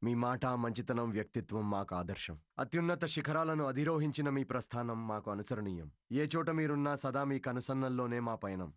మీ మాట, మంచితనం, వ్యక్తిత్వం మాకు ఆదర్శం. అత్యున్నత శిఖరాలను అధిరోహించిన మీ ప్రస్థానం మాకు అనుసరణీయం. ఏ చోట మీరున్నా సదా మీ కనుసన్నల్లోనే మా పయనం.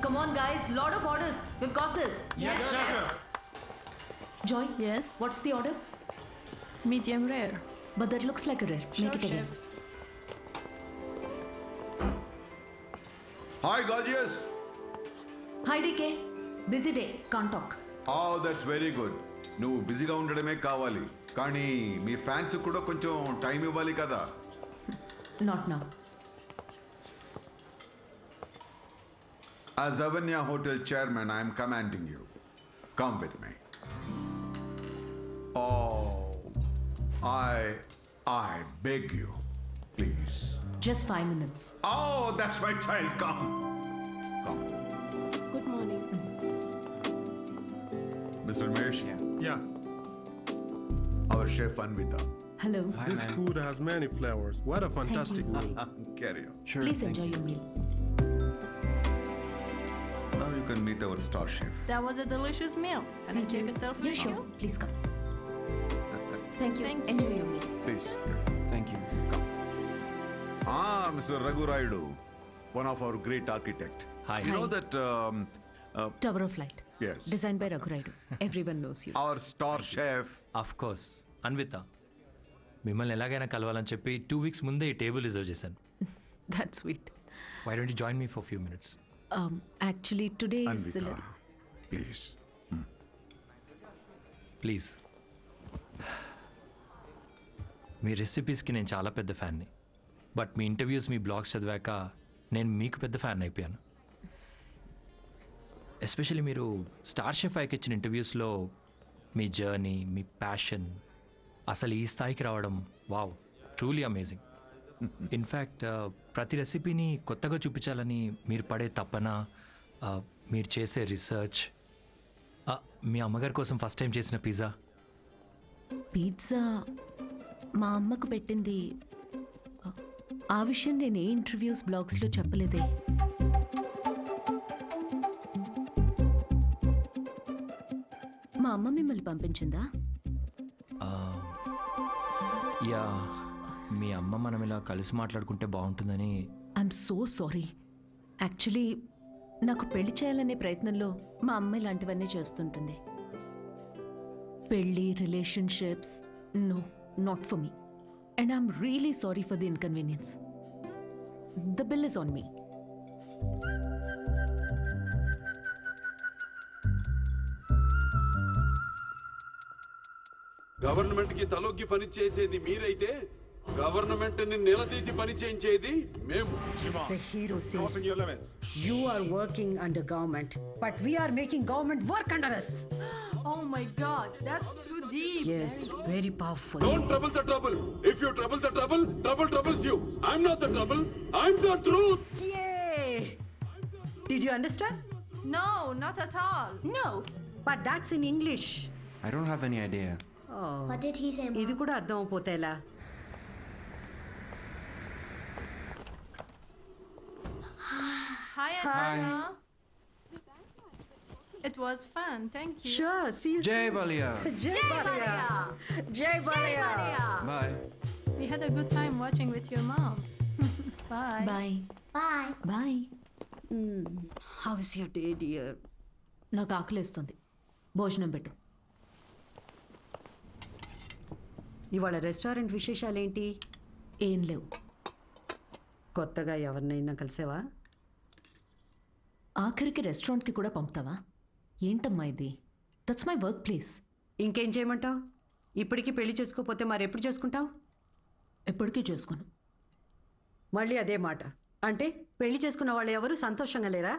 Come on, guys. Lot of orders. We've got this. Yes, chef. Joy. Yes. What's the order? Medium rare. But that looks like a rare. Sure, Make it again. chef. Hi, gorgeous. Hi, DK. Busy day. Can't talk. Oh, that's very good. నువ్వు బిజీగా ఉండడమే కావాలి, కానీ మీ fans కూడా కొంచెం time ఇవ్వాలి కదా. Not now. As Avanya Hotel chairman, I am commanding you. Come with me. Oh, I beg you, please. Just 5 minutes. Oh, that's my child. Come. Good morning. Mr. Mesh. Yeah, Our chef Anvita. Hello. this food has many flavors. What a fantastic meal. Carry on. Please enjoy your meal. Now you can meet our star chef. That was a delicious meal. Can I take a selfie? Yeah, sure. Please come. Thank you. Thank you. Enjoy your meal. Please. Thank you. Mr. Raghu Raidu, one of our great architect. Hi. You know that Tower of Light. yes, Designed by Raghu Raidu. Everyone knows you. our star chef. Of course Anvita, మిమ్మల్ని ఎలాగైనా కలవాలని చెప్పి 2 weeks ముందే ఈ table reserve చేశాను. That's sweet. Why don't you join me for few minutes? Actually, today is... Anvita, please. Please. మీ రెసిపీస్కి నేను చాలా పెద్ద ఫ్యాన్ని, బట్ మీ ఇంటర్వ్యూస్, మీ బ్లాగ్స్ చదివాక నేను మీకు పెద్ద ఫ్యాన్ అయిపోయాను. ఎస్పెషల్లీ మీరు స్టార్ షెఫ్ ఐకి ఇచ్చిన ఇంటర్వ్యూస్లో మీ జర్నీ, మీ ప్యాషన్, అసలు ఈ స్థాయికి రావడం, వావ్, ట్రూలీ అమేజింగ్. ఇన్ఫ్యాక్ట్ ప్రతి రెసిపీని కొత్తగా చూపించాలని మీరు పడే తపన, మీరు చేసే రీసెర్చ్, మీ అమ్మగారి కోసం ఫస్ట్ టైం చేసిన పిజ్జా. పిజ్జా మా అమ్మకు పెట్టింది. ఆ విషయం నేను ఏ ఇంటర్వ్యూస్, బ్లాగ్స్లో చెప్పలేదే. మా అమ్మ మిమ్మల్ని పంపించిందా? యా, మీ అమ్మ మనం ఇలా కలిసి మాట్లాడుకుంటే బాగుంటుందని. I'm so sorry. యాక్చువల్లీ నాకు పెళ్లి చేయాలనే ప్రయత్నంలో మా అమ్మ ఇలాంటివన్నీ చేస్తుంటుంది. పెళ్ళి, relationships, no, not for me. And I'm really sorry for the inconvenience. The bill is on me. Government కి తలొగ్గి పని చేసేది మీరైతే గవర్నమెంట్ ని నిలదీసి పని చేయించేది మేము. The hero says you are working under government, but we are making government work under us. Oh my god, that's too deep. Yes, very powerful. Don't trouble the trouble. If you trouble the trouble, trouble troubles you. I'm not the trouble. I'm the truth. Yay! Did you understand? No, not at all. No, but that's in English. I don't have any idea. Oh, What did he say, ఇది Mom? కూడా అర్థం అయిపోతే ఎలా? Hi, Anna. It was fun, thank you. Sure, see you Jay soon. Balia. Jay Balia. Jay Balia. Bye. We had a good time watching with your mom. Bye. Bye Bye. Bye. How is your day, dear? నాకు ఆకలేస్తుంది, భోజనం పెట్టు. ఇవాళ restaurant విశేషాలేంటి? ఏం లేవు. కొత్తగా ఎవరినైనా కలిసావా? ఆఖరికి రెస్టారెంట్కి కూడా పంపుతావా? ఏంటమ్మా ఇది? That's my work place. ఇంకేం చేయమంటావు? ఇప్పటికీ పెళ్లి చేసుకోకపోతే మరి ఎప్పుడు చేసుకుంటావు? ఎప్పటికీ చేసుకోను. మళ్ళీ అదే మాట. అంటే పెళ్లి చేసుకున్న వాళ్ళు ఎవరు సంతోషంగా లేరా?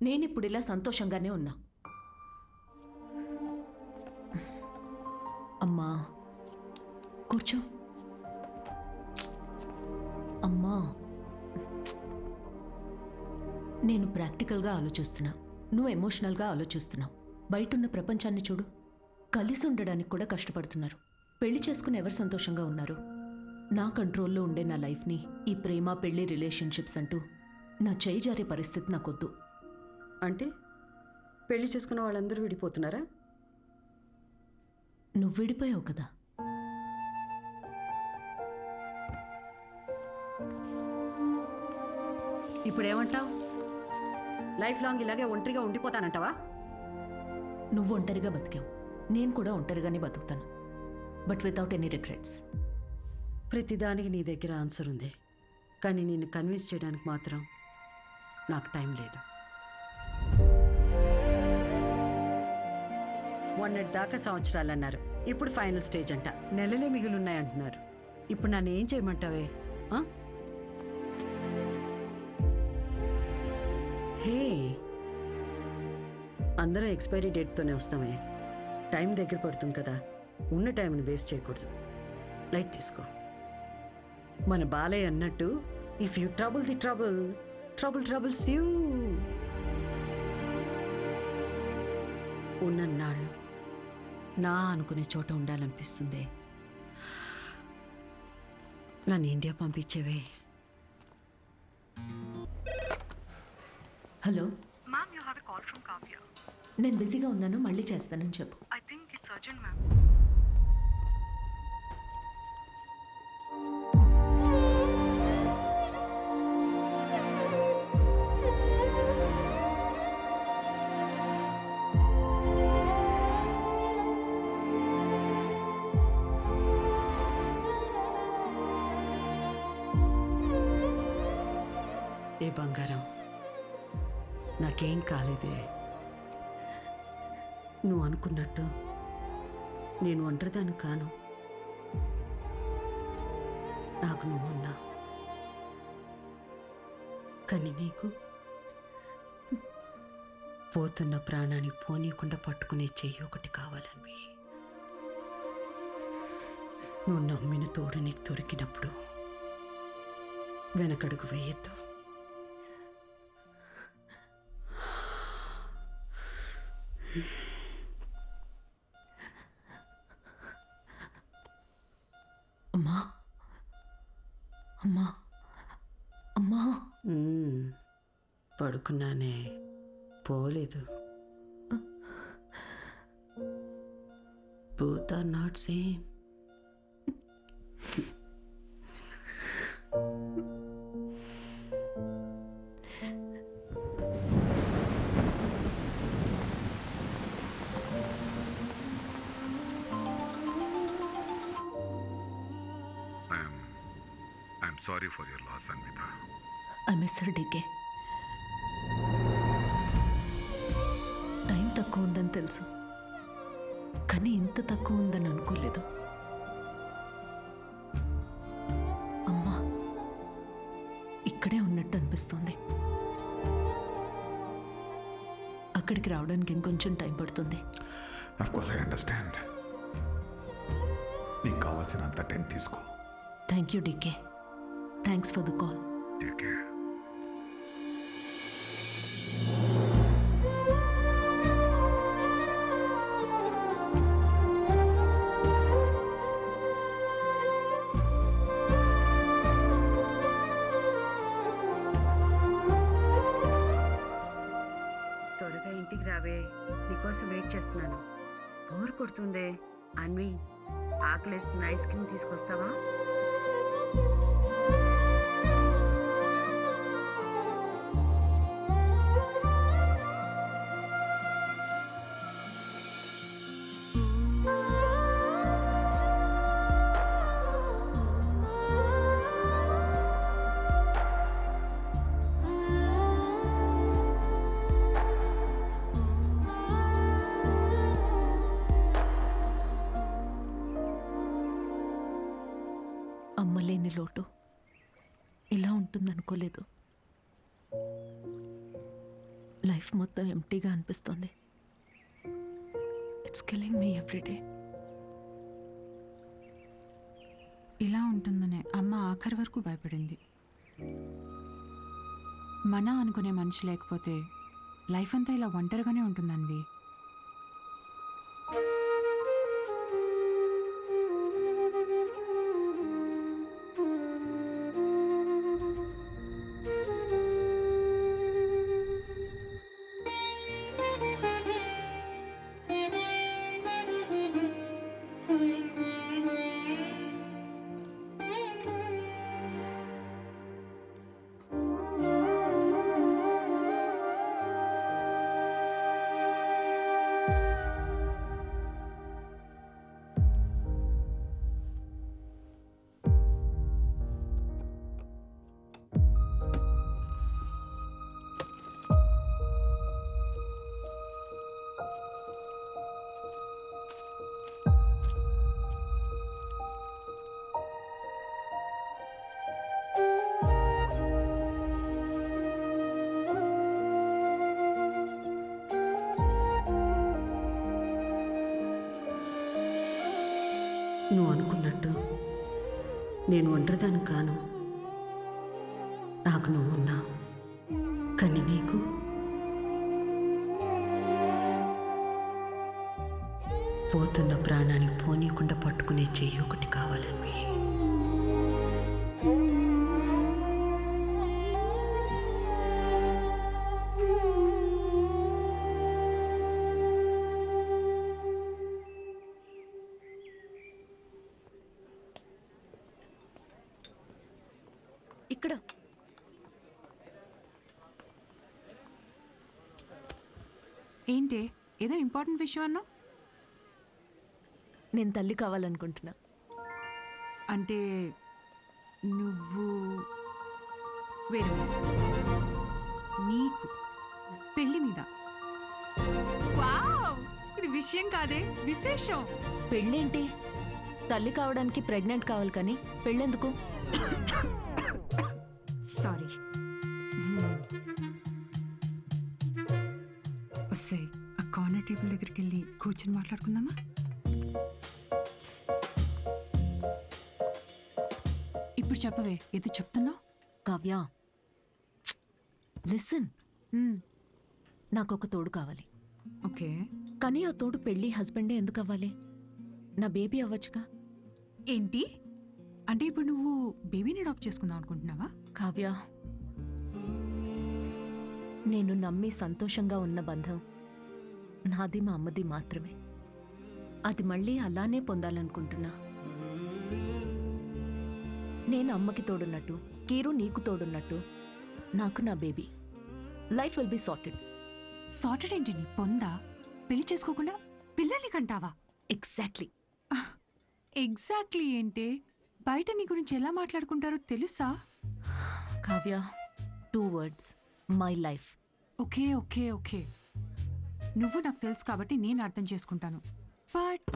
నేనిప్పుడు ఇలా సంతోషంగానే ఉన్నా. అమ్మా కూర్చో. అమ్మా, నేను ప్రాక్టికల్గా ఆలోచిస్తున్నా, నువ్వు ఎమోషనల్గా ఆలోచిస్తున్నావు. బయటున్న ప్రపంచాన్ని చూడు, కలిసి ఉండడానికి కూడా కష్టపడుతున్నారు. పెళ్లి చేసుకుని ఎవరు సంతోషంగా ఉన్నారు? నా కంట్రోల్లో ఉండే నా లైఫ్ని ఈ ప్రేమ పెళ్లి రిలేషన్షిప్స్ అంటూ నా చేయి జారే పరిస్థితి నాకొద్దు. అంటే పెళ్లి చేసుకున్న వాళ్ళందరూ విడిపోతున్నారా? నువ్వు విడిపోయావు కదా. ఇప్పుడు ఏమంటావు? లైఫ్ లాంగ్ ఇలాగే ఒంటరిగా ఉండిపోతానంటావా? నువ్వు ఒంటరిగా బతికావు, నేను కూడా ఒంటరిగానే బతుకుతాను, బట్ వితౌట్ ఎనీ రిగ్రెట్స్. ప్రతిదానికి నీ దగ్గర ఆన్సర్ ఉంది, కానీ నిన్ను కన్విన్స్ చేయడానికి మాత్రం నాకు టైం లేదు. మొన్నటి దాకా సంవత్సరాలు అన్నారు, ఇప్పుడు ఫైనల్ స్టేజ్ అంట. నెలలే మిగిలిన్నాయంటున్నారు. ఇప్పుడు నన్ను ఏం చేయమంటావే? ఆ? హే, అందరం ఎక్స్పైరీ డేట్తోనే వస్తామే. టైం దగ్గర పడుతుంది కదా, ఉన్న టైంని వేస్ట్ చేయకూడదు. లైట్ తీసుకో. మన బాలయ్య అన్నట్టు, if you trouble the trouble, trouble troubles you. ఉన్నన్నాళ్ళు నా అనుకునే చోట ఉండాలనిపిస్తుంది. నన్ను ఇండియా పంపించేవే. Hello, Ma'am, you have a call from Kavya. నేను బిజీగా ఉన్నాను, మళ్ళీ చేస్తానని చెప్పు. I think it's urgent, ma'am. ఏ బంగారం, నాకేం కాలేదే. నువ్వు అనుకున్నట్టు నేను ఒంటరిదాన్ని కాను. నాకు నువ్వున్నా, కానీ నీకు పోతున్న ప్రాణాన్ని పోనీయకుండా పట్టుకునే చెయ్యి ఒకటి కావాలని. నువ్వు నమ్మిన తోడు నీకు దొరికినప్పుడు వెనకడుగు వేయొద్దు. అమ్మా, అమ్మా, అమ్మా. పడుకున్నానే, పోలేదు. Both are not same. I'm sorry for your loss, Anvita. I miss her DK. Time తక్కువ ఉందని తెలుసు, కానీ ఇంత తక్కువ ఉందని అనుకోలేదు. అమ్మా ఇక్కడే ఉన్నట్టు అనిపిస్తోంది. ఇక్కడికి రావడానికి ఇంకొంచెం టైం పడుతుంది. Of course I understand. నీకు కావాల్సినంత టైం తీసుకో. Thank you DK. Thanks for the call. Take care. త్వరగా ఇంటికి రావే, నీకోసం వెయిట్ చేస్తున్నాను. బోర్ కొడుతుందే. అన్వి, ఆకలేస్తుంది, ఐస్ క్రీమ్ తీసుకొస్తావా? అమ్మలేని లోటు ఇలా ఉంటుందనుకోలేదు. లైఫ్ మొత్తం ఎంటీగా అనిపిస్తుంది. It's killing me every day. ఇలా ఉంటుందనే అమ్మ ఆఖరి వరకు భయపడింది. మన అనుకునే మనిషి లేకపోతే లైఫ్ అంతా ఇలా ఒంటరిగానే ఉంటుందన్వి. నువ్వు అనుకున్నట్టు నేను ఒంటరిదాన్ని కాను. నాకు నువ్వు ఉన్నావు, కానీ నీకు పోతున్న ప్రాణాన్ని పోనీయకుండా పట్టుకునే చెయ్యి ఒకటి కావాలని. ఇక్కడ ఏంటి, ఏదో ఇంపార్టెంట్ విషయం అన్నా? నేను తల్లి కావాలనుకుంటున్నా. అంటే నువ్వు వేరే నీకు పెళ్లి మీద? వావ్, ఇది విషయం కాదే, విశేషం. పెళ్ళేంటి? తల్లి కావడానికి ప్రెగ్నెంట్ కావాలి, కానీ పెళ్ళెందుకు? సారీ. వస్తాయి, ఆ కార్నర్ టేబుల్ దగ్గరికి వెళ్ళి కూర్చొని మాట్లాడుకుందామా? ఇప్పుడు చెప్పవే, ఏదో చెప్తున్నావు. కావ్య, లిసన్. నాకు ఒక తోడు కావాలి. ఓకే, కానీ ఆ తోడు పెళ్ళి హస్బెండే ఎందుకు అవ్వాలి? నా బేబీ అవ్వచ్చుగా. ఏంటి అంటే ఇప్పుడు నువ్వు బేబీని అడాప్ట్ చేసుకుందాం అనుకుంటున్నావా? కావ్య, నేను నమ్మి సంతోషంగా ఉన్న బంధం నాది, మా అమ్మది మాత్రమే. అది మళ్ళీ అలానే పొందాలనుకుంటున్నా. నేను అమ్మకి తోడున్నట్టు, కీరు నీకు తోడున్నట్టు, నాకు నా baby. Life will be sorted. Sorted ఏంటి నీ పొందా? పెళ్లి చేసుకోకుండా పిల్లల్ని కంటావా? ఎగ్జాక్ట్లీ. ఎగ్జాక్ట్లీ ఏంటి? బయట నీ గురించి ఎలా మాట్లాడుకుంటారో తెలుసా? Kavya, 2 words, my life. Okay okay okay, నువ్వు నాకు తెలుసు కాబట్టి నేను అర్థం చేసుకుంటాను. బట్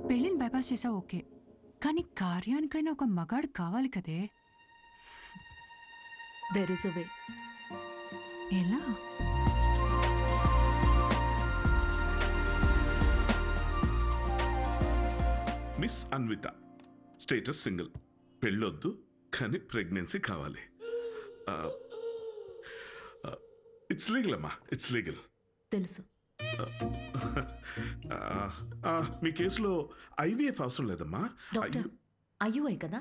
పెళ్ళిని బైపాస్ చేసావు ఓకే, కానీ కార్యానికైనా ఒక మగాడు కావాలి కదే. దెర్ ఇస్ అ వే. ఎలా? మిస్ అన్విత, స్టేటస్ సింగిల్, పెళ్ళొద్దు కానీ ప్రెగ్నెన్సీ కావాలి. ఇట్స్ లీగల్ అమ్మా, ఇట్స్ లీగల్. తెలుసు. మీ కేసులో ఐవీఎఫ్ అవసరం లేదమ్మా. డాక్టర్ అయ్యూఐ కదా?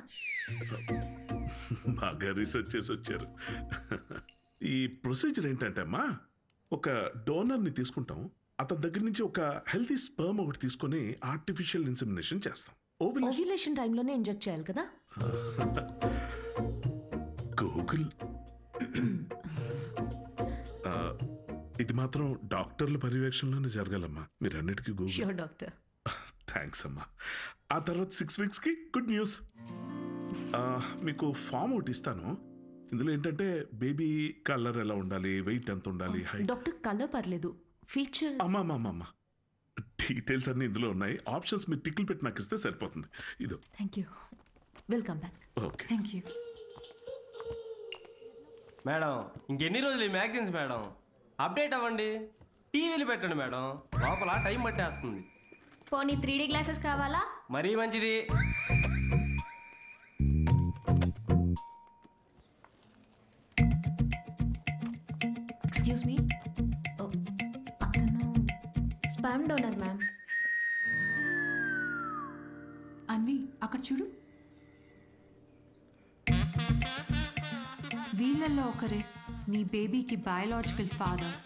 బాగా రీసెర్చ్ చేసి వచ్చారు. ఈ ప్రొసీజర్ ఏంటంటే అమ్మా, ఒక డోనర్ని తీసుకుంటాం, అతని దగ్గర నుంచి ఒక హెల్తీ స్పర్మ్ ఒకటి తీసుకొని ఆర్టిఫిషియల్ ఇన్సెమినేషన్ చేస్తాం. ఓవ్యులేషన్ టైంలోనే ఇంజెక్ట్ చేయాలి కదా? గూగుల్. ఇది మాత్రం డాక్టర్ల పర్యవేక్షణలోనే జరగాలమ్మా. మీరు అన్నిటికీ గూగుల్. Sure doctor. థ్యాంక్స్ అమ్మా. ఆ తర్వాత 6 వీక్స్కి గుడ్ న్యూస్. మీకు ఫామ్ ఒకటి ఇస్తాను. ఇందులో ఏంటంటే బేబీ కలర్ ఎలా ఉండాలి, వెయిట్ ఎంత ఉండాలి, హైట్. డాక్టర్ కలర్ పర్లేదు, ఫీచర్. అమ్మా డీటెయిల్స్ అన్ని ఇందులో ఉన్నాయి. ఆప్షన్స్ మీరు టిక్లు పెట్టి నాకు ఇస్తే సరిపోతుంది. ఇదో. Thank you. Welcome back. Okay. Thank you madam. ఇంకెన్ని రోజులు ఈ మ్యాగజైన్స్ మేడం? అప్డేట్ అవ్వండి, టీవీలు పెట్టండి మేడం, లోపల టైం పట్టేస్తుంది. పోనీ 3D గ్లాసెస్ కావాలా? మరీ మంచిది. ఎక్స్క్యూజ్ మీ, అతను స్పామ్ డోనర్ మ్యామ్. అన్వి అక్కడ చూడు, వీళ్ళల్లో ఒకరే నీ బేబీకి బయాలజికల్ ఫాదర్.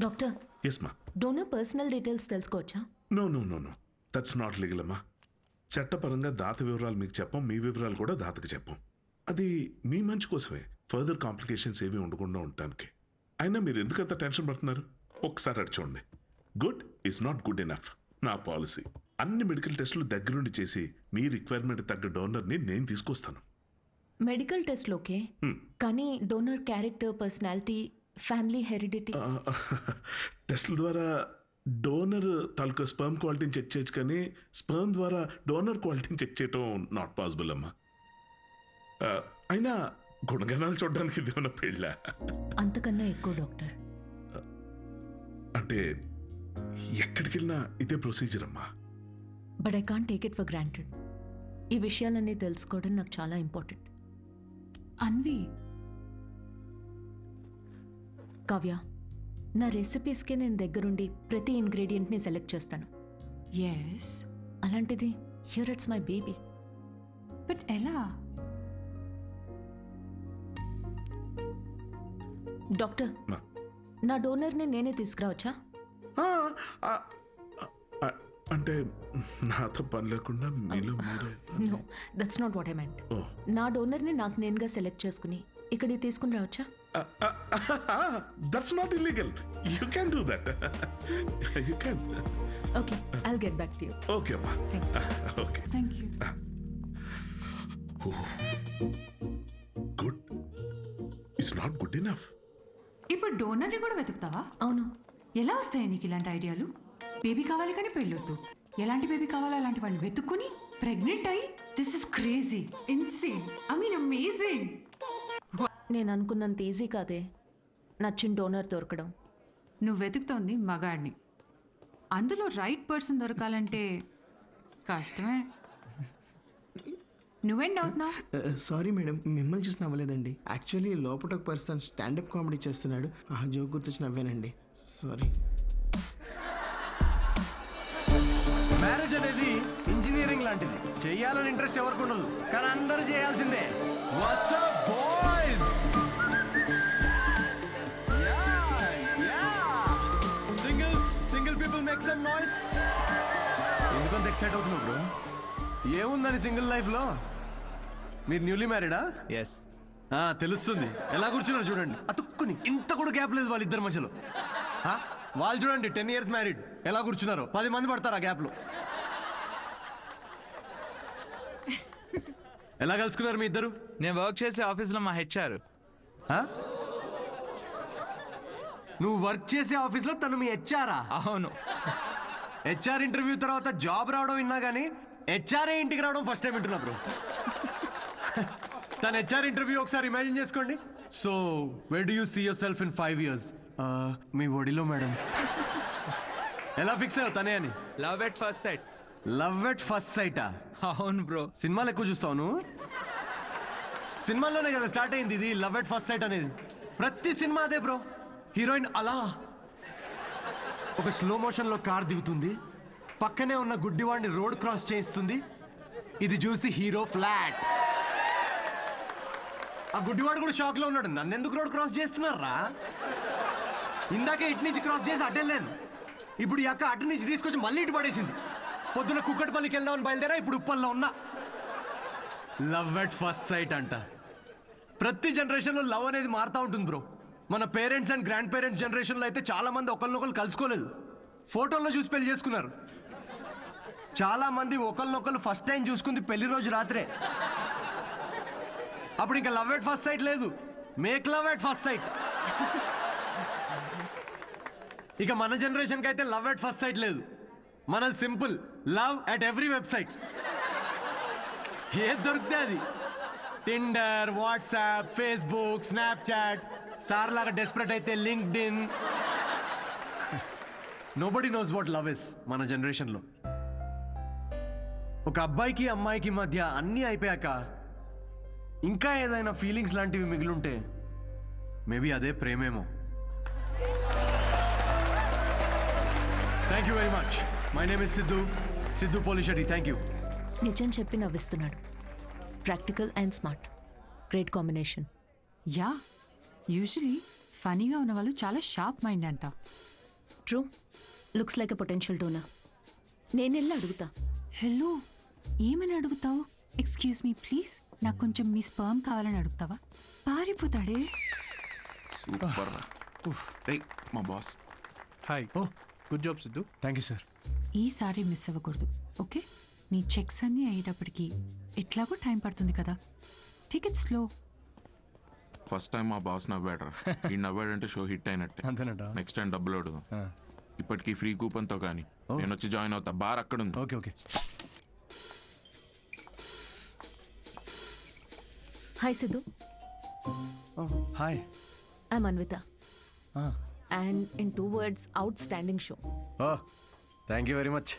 డాక్టర్, ఎస్ మా. డోనర్ పర్సనల్ డీటెయిల్స్ తెలుసుకోవచ్చా? నో దట్స్ నాట్ లీగల్ అమ్మా. చట్టపరంగా దాత వివరాలు మీకు చెప్పం, మీ వివరాలు కూడా దాతకి చెప్పం. అది మీ మంచి కోసమే, ఫర్దర్ కాంప్లికేషన్స్ ఏవి ఉండకుండా ఉండటానికి. అయినా మీరు ఎందుకంత టెన్షన్ పడుతున్నారు? ఒకసారి అటు చూడండి. Good is not good enough. నా పాలసీ అన్ని మెడికల్ టెస్టులు దగ్గరుండి చేసి మీ రిక్వైర్మెంట్ తగ్గ డోనర్ని నేను తీసుకొస్తాను. మెడికల్ టెస్ట్లు ఓకే, కానీ donor character, personality, family heredity. టెస్ట్ల ద్వారా డోనర్ తాలూకా స్పర్మ్ క్వాలిటీని చెక్ చేయొచ్చు, కానీ స్పర్మ్ ద్వారా డోనర్ క్వాలిటీని చెక్ చేయటం నాట్ పాసిబుల్ అమ్మా. అయినా గుణగణాలు చూడడానికి ఇది ఉన్న పెళ్ళ. అంతకన్నా ఎక్కువ డాక్టర్. అంటే ఎక్కడికి వెళ్ళినా ఇదే ప్రొసీజర్ అమ్మా. But I can't take it for granted. ఈ విషయాలన్నీ తెలుసుకోవడం నాకు చాలా ఇంపార్టెంట్. అన్వి, కావ్య, నా రెసిపీస్కి నేను దగ్గరుండి ప్రతి ఇంగ్రీడియంట్ని సెలెక్ట్ చేస్తాను. ఎస్. అలాంటిది here it's my baby. But ఎలా? డాక్టర్, నా డోనర్ని నేనే తీసుకురావచ్చా? అంటే నాతో పని లేకుండా మీలో మీరే. No, that's not what I meant. నా డోనర్ని నాకు నేనుగా సెలెక్ట్ చేసుకుని ఇక్కడికి తీసుకుని రావచ్చా? That's not illegal. You can do that. You can. Okay, I'll get back to you. Okay, Amma. Thanks. Okay. Thank you. Good. It's not good enough. ఇప్పుడు డోనర్ని కూడా వెతుకుతావా? అవును. ఎలా వస్తాయి నీకు ఇలాంటి ఐడియాలు? బేబీ కావాలి కానీ పెళ్ళొద్దు. ఎలాంటి బేబీ కావాలో అలాంటి వాళ్ళు వెతుక్కుని ప్రెగ్నెంట్ అయ్యి, this is crazy, insane, I mean amazing. నేను అనుకున్నంత ఈజీ కాదే నచ్చిన డోనర్ దొరకడం. నువ్వు వెతుకుతోంది మగాడిని, అందులో రైట్ పర్సన్ దొరకాలంటే కష్టమే. నువ్వేం డౌట్ నా? సారీ మేడం, మిమ్మల్ని చూసి నవ్వలేదండి. యాక్చువల్లీ లోపల ఒక పర్సన్ స్టాండప్ కామెడీ చేస్తున్నాడు, ఆ జోక్ గుర్తొచ్చి నవ్వానండి. సారీ. మ్యారేజ్ అనేది ఇంజనీరింగ్ లాంటిది. చెయ్యాలని ఇంట్రెస్ట్ ఎవరికి ఉండదు, కానీ అందరూ చేయాల్సిందే. What's up, boys? Single people make some noise. ఎందుకంత ఎక్సైట్ అవుతున్నావు బ్రో? ఏముందని సింగిల్ లైఫ్లో? మీరు న్యూలీ మ్యారీడా? ఎస్. తెలుస్తుంది. ఎలా కూర్చున్నారు చూడండి, అతుక్కుని. ఇంత కూడా గ్యాప్ లేదు వాళ్ళిద్దరి మధ్యలో. వాళ్ళు చూడండి 10 years మ్యారీడ్, ఎలా కూర్చున్నారు. 10 మంది పడతారు ఆ గ్యాప్లో. ఎలా కలుసుకున్నారు మీ ఇద్దరు? నేను వర్క్ చేసే ఆఫీస్లో మా హెచ్ఆర్. నువ్వు వర్క్ చేసే ఆఫీస్లో తను మీ హెచ్ఆరా? అవును. హెచ్ఆర్ ఇంటర్వ్యూ తర్వాత జాబ్ రావడం విన్నా కానీ హెచ్ఆర్ఏ ఇంటికి రావడం ఫస్ట్ టైం వింటున్నా బ్రో. తన హెచ్ఆర్ ఇంటర్వ్యూ ఒకసారి ఇమాజిన్ చేసుకోండి. So where do you see your self in 5 years? మీ ఒడిలో మేడం. ఎలా ఫిక్స్ అయ్యావు తనే అని? Love at first sight. Love at first సైటా? అవును బ్రో. సినిమాలు ఎక్కువ చూస్తావు? సినిమాల్లోనే కదా స్టార్ట్ అయింది ఇది లవ్ ఎట్ ఫస్ట్ సైట్ అనేది. ప్రతి సినిమా అదే బ్రో. హీరోయిన్ అలా ఒక స్లో మోషన్లో కార్ దిగుతుంది, పక్కనే ఉన్న గుడ్డివాడిని రోడ్ క్రాస్ చేయిస్తుంది, ఇది చూసి హీరో ఫ్లాట్. ఆ గుడ్డివాడు కూడా షాక్ లో ఉన్నాడు, నన్ను ఎందుకు రోడ్ క్రాస్ చేస్తున్నారా? ఇందాకే ఇటు నుంచి క్రాస్ చేసి అడ్డెళ్ళాను, ఇప్పుడు ఈ అక్క అటు నుంచి తీసుకొచ్చి మళ్ళీ ఇటు పడేసింది. పొద్దున కుక్కటిపల్లికి వెళ్దామని బయలుదేరా, ఇప్పుడు ఉప్పల్లో ఉన్నా. లవ్ ఎట్ ఫస్ట్ సైట్ అంట. ప్రతి జనరేషన్లో లవ్ అనేది మారుతూ ఉంటుంది బ్రో. మన పేరెంట్స్ అండ్ గ్రాండ్ పేరెంట్స్ జనరేషన్లో అయితే చాలా మంది ఒకరినొకరు కలుసుకోలేదు, ఫోటోల్లో చూసి పెళ్లి చేసుకున్నారు. చాలా మంది ఒకరినొకరు ఫస్ట్ టైం చూసుకుంది పెళ్లి రోజు రాత్రే. అప్పుడు ఇంకా లవ్ ఎట్ ఫస్ట్ సైట్ లేదు, make love at first site. ఇక మన జనరేషన్కి అయితే లవ్ ఎట్ ఫస్ట్ సైట్ లేదు, మన simple love at every website. ఏది దొరికితే అది, Tinder, WhatsApp, Facebook, Snapchat, sir లాగా డెస్పరేట్ అయితే linked in. Nobody knows what love is మన జనరేషన్లో. ఒక అబ్బాయికి అమ్మాయికి మధ్య అన్నీ అయిపోయాక ఇంకా ఏదైనా ఫీలింగ్స్ లాంటివి మిగిలుంటే మేబీ అదే ప్రేమేమో. Thank you very much. My name is Siddhu Polishetty. Thank you. నిజం చెప్పి నవ్విస్తున్నాడు. Practical and smart, great combination. Yeah, usually ఫనీగా ఉన్న వాళ్ళు చాలా షార్ప్ మైండ్ అంట. True, looks like a potential donor. నేను వెళ్ళి అడుగుతా. హలో, ఏమని అడుగుతావు? ఎక్స్క్యూజ్ మీ ప్లీజ్, నాకు కొంచెం మీ స్పర్మ్ కావాలని అడుగుతావా? పారిపోతాడే. సూపర్. రేయ్ మా boss. Hi. Oh good job Siddhu. Thank you sir. ఈసారి మిస్ అవ్వకూడదు, ఓకే? నీ చెక్స్ అన్నీ అయ్యేటప్పటికి ఎట్లాగో టైం పడుతుంది కదా, టికెట్ స్లో. ఫస్ట్ టైం మా బాస్ నవ్వాడు. ఈ నవ్వాడంటే షో హిట్ అయినట్టే. అంతేనట. నెక్స్ట్ టైం డబ్బులు అడుగు. ఇప్పటికీ ఫ్రీ కూపన్తో కానీ నేను వచ్చి జాయిన్ అవుతా. బార్ అక్కడ ఉంది. Okay okay. Hi Siddhu. Hi. I'm Anvita. And in 2 words, outstanding show. Oh thank you very much.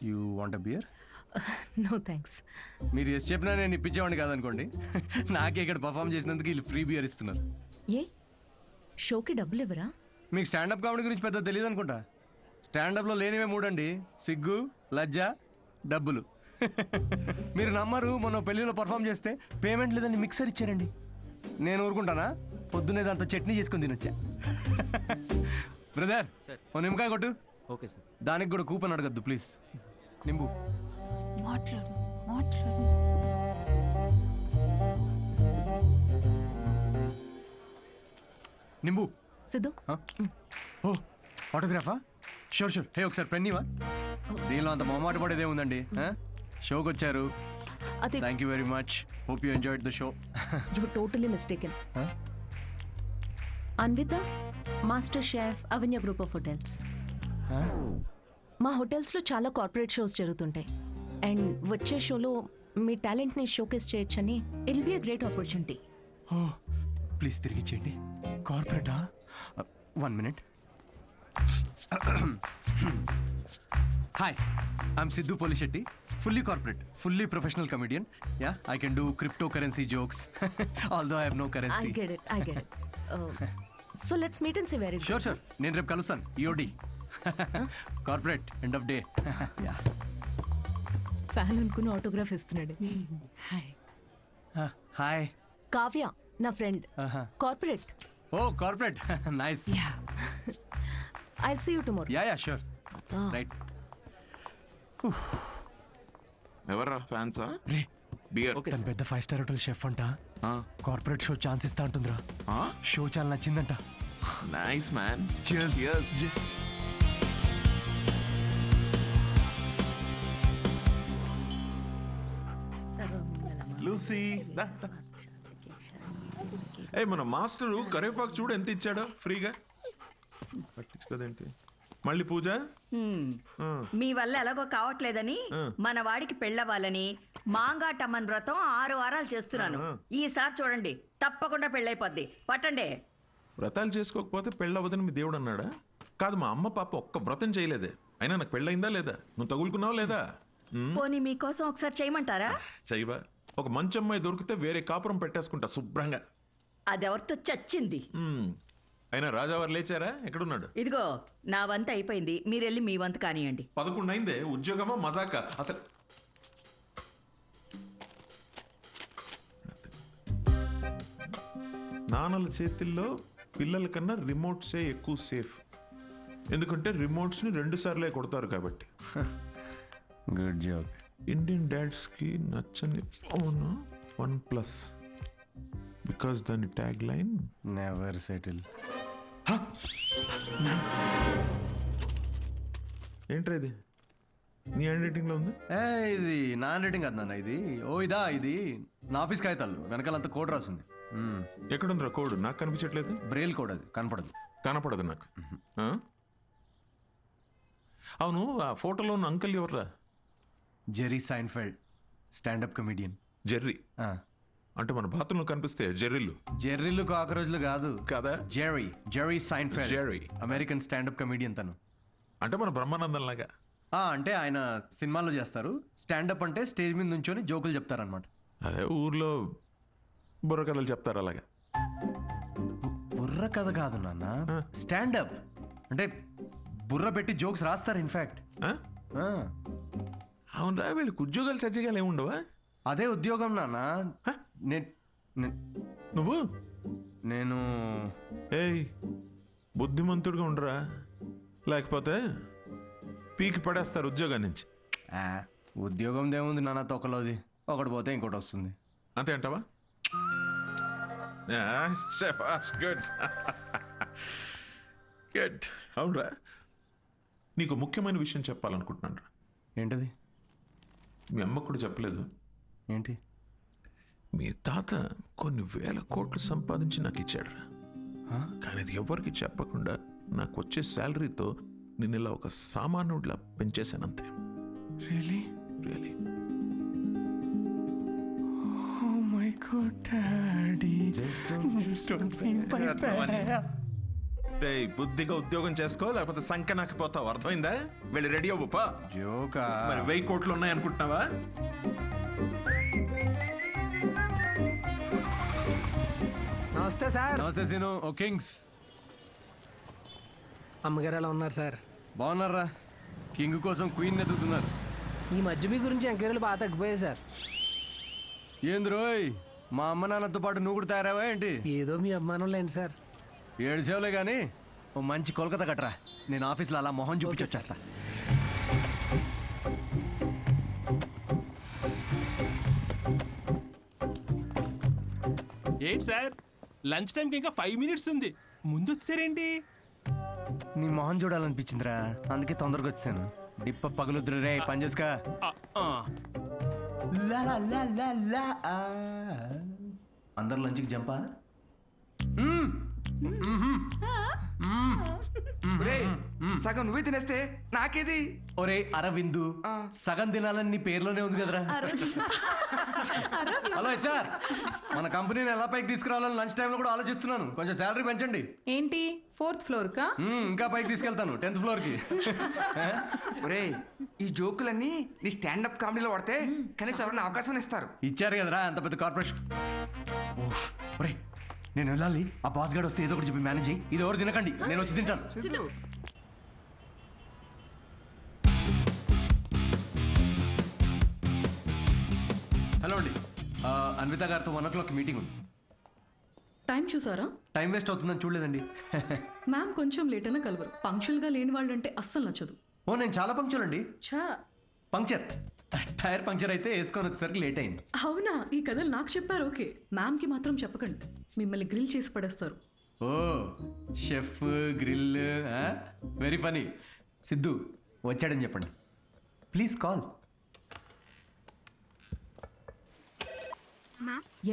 You want a beer? No thanks. మీరు ఎస్ చెప్పినా నేను ఇప్పించేవాడిని కాదనుకోండి. నాకే ఇక్కడ పర్ఫామ్ చేసినందుకు వీళ్ళు ఫ్రీ బియర్ ఇస్తున్నారు. ఏ షోకి డబ్బులు ఇవ్వరా? మీకు స్టాండప్ కామెడీ గురించి పెద్ద తెలియదు అనుకుంటా. స్టాండప్లో లేనివే 3 అండి: సిగ్గు, లజ్జ, డబ్బులు. మీరు నమ్మరు, మొన్న పెళ్ళిలో పర్ఫామ్ చేస్తే పేమెంట్ లేదని మిక్సర్ ఇచ్చారండి. నేను ఊరుకుంటానా? పొద్దున్నే దాంతో చట్నీ చేసుకుని తినొచ్చా. బ్రదర్ ఓ నిమ్మకాయ కొట్టు. Okay sir. దానికి కూడా కూపన్ అడగద్దు ప్లీజ్. నింబు. మాట్లాడు మాట్లాడు. నింబు. సిద్ధు. ఓ ఆటోగ్రాఫా? Sure sure. హే ఒకసారి పెన్నీవా? దీనిలో అంత మొహమాట పడేదే ఉందండి. షోకి వచ్చారు. Thank you very much. Hope you enjoyed the show. You totally mistaken. Anvita, master chef, Avanya group of hotels. మా హోటల్స్లో చాలా కార్పొరేట్ షోస్ జరుగుతుంటాయి. అండ్ వచ్చే షోలో మీ టాలెంట్ని షోకేస్ చేయొచ్చని it will be a great opportunity. Oh please తిరిగి ఇచ్చేయండి. కార్పొరేటా? 1 minute. Hi, I'm Siddhu Polishetty. Fully corporate, fully professional comedian. Yeah, I can do crypto currency jokes. Although I have no currency. I get it. So let's meet and see where it goes. Sure. నేను రేపు కలుస్తాను. EOD corporate end of day. Fan అనుకుని autograph ఇస్తున్నాడు. Hi. Hi. Kavya నా friend. Corporate. Oh corporate. Nice. Yeah. I'll see you tomorrow. Yeah sure. Right. ఎవర్రా ఫ్యాన్సా? రే beer. తన పెద్ద 5-star హోటల్ షెఫ్ అంట. కార్పొరేట్ షో ఛాన్స్ ఇస్తా అంటుందిరా. షో చాలా నచ్చిందంట. Nice man. Cheers. Yes. Lucy. ఏ మన మాస్టరు కరివేపాకు చూడు ఎంత ఇచ్చాడో ఫ్రీగా. పట్టించుకోదేంటి? మళ్ళీ పూజ మీ వల్ల ఎలాగో కావట్లేదని మన వాడికి పెళ్ళవ్వాలని మాంగాటమ్మన్ వ్రతం 6 వారాలు చేస్తున్నాను. ఈసారి చూడండి, తప్పకుండా పెళ్ళైపోద్ది. పట్టండి. వ్రతాలు చేసుకోకపోతే పెళ్ళవదని మీ దేవుడు అన్నాడా? కాదు, మా అమ్మ పాప ఒక్క వ్రతం చేయలేదే. అయినా నాకు పెళ్ళయిందా లేదా? నువ్వు తగులుకున్నావా లేదా? పోనీ మీకోసం ఒకసారి చేయమంటారా? చెయ్యవా? ఒక మంచి అమ్మాయి దొరికితే వేరే కాపురం పెట్టేసుకుంటా శుభ్రంగా. అదెవరితో చచ్చింది. అయినా రాజావారు లేచారా? ఎక్కడున్నాడు? ఇదిగో నా వంత అయిపోయింది, మీరెళ్ళి మీ వంత కానియండి. 11 అయిందే. ఉద్యోగమా మజాకా? అసలు నాన్నల చేతిల్లో పిల్లల కన్నా రిమోట్సే ఎక్కువ సేఫ్. ఎందుకంటే రిమోట్స్ని 2 సార్లే కొడతారు కాబట్టి. Good job. ఇండియన్ డాడ్స్కి నచ్చని ఫోన్ OnePlus. బికాస్ దాని ట్యాగ్ లైన్ నెవర్ సెటిల్. ఏంట్రా ఇది? నీ హ్యాండ్ రైటింగ్లో ఉంది? ఇది నా హ్యాండ్ రైటింగ్ కాదు నాన్న, ఇది ఇది నా ఆఫీస్ కాగితాలు వెనకాలంతా కోడ్ రాసింది. ఎక్కడుందిరా కోడ్? నాకు కనిపించట్లేదు. బ్రెయిల్ కోడ్, అది కనపడదు నాకు. అవును, ఆ ఫోటోలో ఉన్న అంకుల్ ఎవర్రా? Jerry Seinfeld, standup comedian. Jerry అంటే మన బాత్రూంలో కనిపిస్తే జెర్రీలు కాకరోజులు కాదు కదా. Jerry Seinfeld, American standup comedian తను. అంటే మన బ్రహ్మానందం లాగా. అంటే ఆయన సినిమాల్లో చేస్తారు. స్టాండప్ అంటే స్టేజ్ మీద నుంచొని జోకులు చెప్తారనమాట. అదే ఊర్లో బుర్ర కథలు చెప్తారు అలాగా. బుర్ర కథ కాదు నాన్న, స్టాండప్ అంటే బుర్ర పెట్టి జోక్స్ రాస్తారు. ఇన్ఫాక్ట్ అవునరా, వీళ్ళకి ఉద్యోగాలు సజ్జగాలు ఏముండవా? అదే ఉద్యోగం నాన్న. నేను ఏయ్, బుద్ధిమంతుడిగా ఉండరా, లేకపోతే పీకి పడేస్తారు ఉద్యోగం నుంచి. ఉద్యోగం దేముంది నాన్న, తొక్కలోది. ఒకటి పోతే ఇంకోటి వస్తుంది. అంతే అంటావా? Good good. అవునరా, నీకు ముఖ్యమైన విషయం చెప్పాలనుకుంటున్నాను రా. ఏంటది? మీ అమ్మకు కూడా చెప్పలేదు. ఏంటి? మీ తాత కొన్ని వేల కోట్లు సంపాదించి నాకు ఇచ్చాడు రా. కానీ అది ఎవరికి చెప్పకుండా నాకు వచ్చే శాలరీతో నేను ఇలా ఒక సామాన్యుడిలా పెంచేశానంతే. Really? Really. Oh my God, Daddy. Just don't feel my bad. బుద్ధిగా ఉద్యోగం చేసుకో, లేకపోతే సంఖ్య నాకు పోతావు. అర్థమైందా? వెళ్ళి రెడీ అవ్వపా. జోకా? మరి 1000 కోట్లు ఉన్నాయనుకుంటున్నావా? నమస్తే సార్. నమస్తే సీను. ఓ కింగ్స్. అమ్మగారు ఎలా ఉన్నారు సార్? బాగున్నారా? కింగ్ కోసం క్వీన్ ఎదుగుతున్నారు. ఈ మధ్య మీ గురించి ఎంక్వైరీలు బాగా తగ్గిపోయాయి సార్. ఏంది రోయ్, మా అమ్మ నాన్నతో పాటు నువ్వు కూడా తయారావా ఏంటి? ఏదో మీ అభిమానం లేండి సార్. 7 సేవలే కానీ ఓ మంచి కోల్కతా కట్టరా. నేను ఆఫీస్లో అలా మొహం చూపించి వచ్చేస్తా. ఏంటి సార్, లంచ్ టైంకి ఇంకా 5 మినిట్స్ ఉంది, ముందు వచ్చారేంటి? నీ మొహం చూడాలనిపించిందిరా, అందుకే తొందరగా వచ్చాను. డిప్ప పగులుద్దురు రే, పని చేసుకా. అందరు లంచ్కి జంపా. సగం నువ్వే తినేస్తే నాకేది? ఒరే అరవిందు, సగం తినాలని నీ పేర్లోనే ఉంది కదరా. హలో హెచ్ఆర్, మన కంపెనీని ఎలా పైకి తీసుకురావాలని లంచ్ టైంలో కూడా ఆలోచిస్తున్నాను. కొంచెం శాలరీ పెంచండి. ఏంటి 4th ఫ్లోర్ కా? ఇంకా పైకి తీసుకెళ్తాను, 10th ఫ్లోర్కి. ఒరే, ఈ జోకులన్నీ నీ స్టాండప్ కామెడీలో వాడితే కనీసం ఎవరైనా అవకాశం ఇస్తారు. ఇచ్చారు కదరా అంత పెద్ద కార్పొరేషన్. ఒరే, నేను వెళ్ళాలి. ఆ బాస్ గార్డ్ వస్తే ఏదో ఒకటి చెప్పి మేనేజ్ అయ్యి. ఇది ఎవరు తినకండి, నేను వచ్చి తింటాను. హలో అండి, అన్విత గారితో 1 o'clock మీటింగ్ ఉంది. టైం చూసారా? టైం వేస్ట్ అవుతుందని చూడలేదండి. మ్యామ్ కొంచెం లేట్ అయినా కలవరు. పంక్చువల్గా లేని వాళ్ళంటే అస్సలు నచ్చదు. ఓ, నేను చాలా పంక్చువల్ అండి. ఛా, పంక్చర్, టైర్ పంక్చర్ అయితే వేసుకొని వచ్చేసరికి లేట్ అయింది. అవునా? ఈ కథలు నాకు చెప్పారు. ఓకే, మ్యామ్కి మాత్రం చెప్పకండి, మిమ్మల్ని గ్రిల్ చేసి పడేస్తారు. Oh, chef grill, very funny. Siddhu వచ్చాడని చెప్పండి. Please call.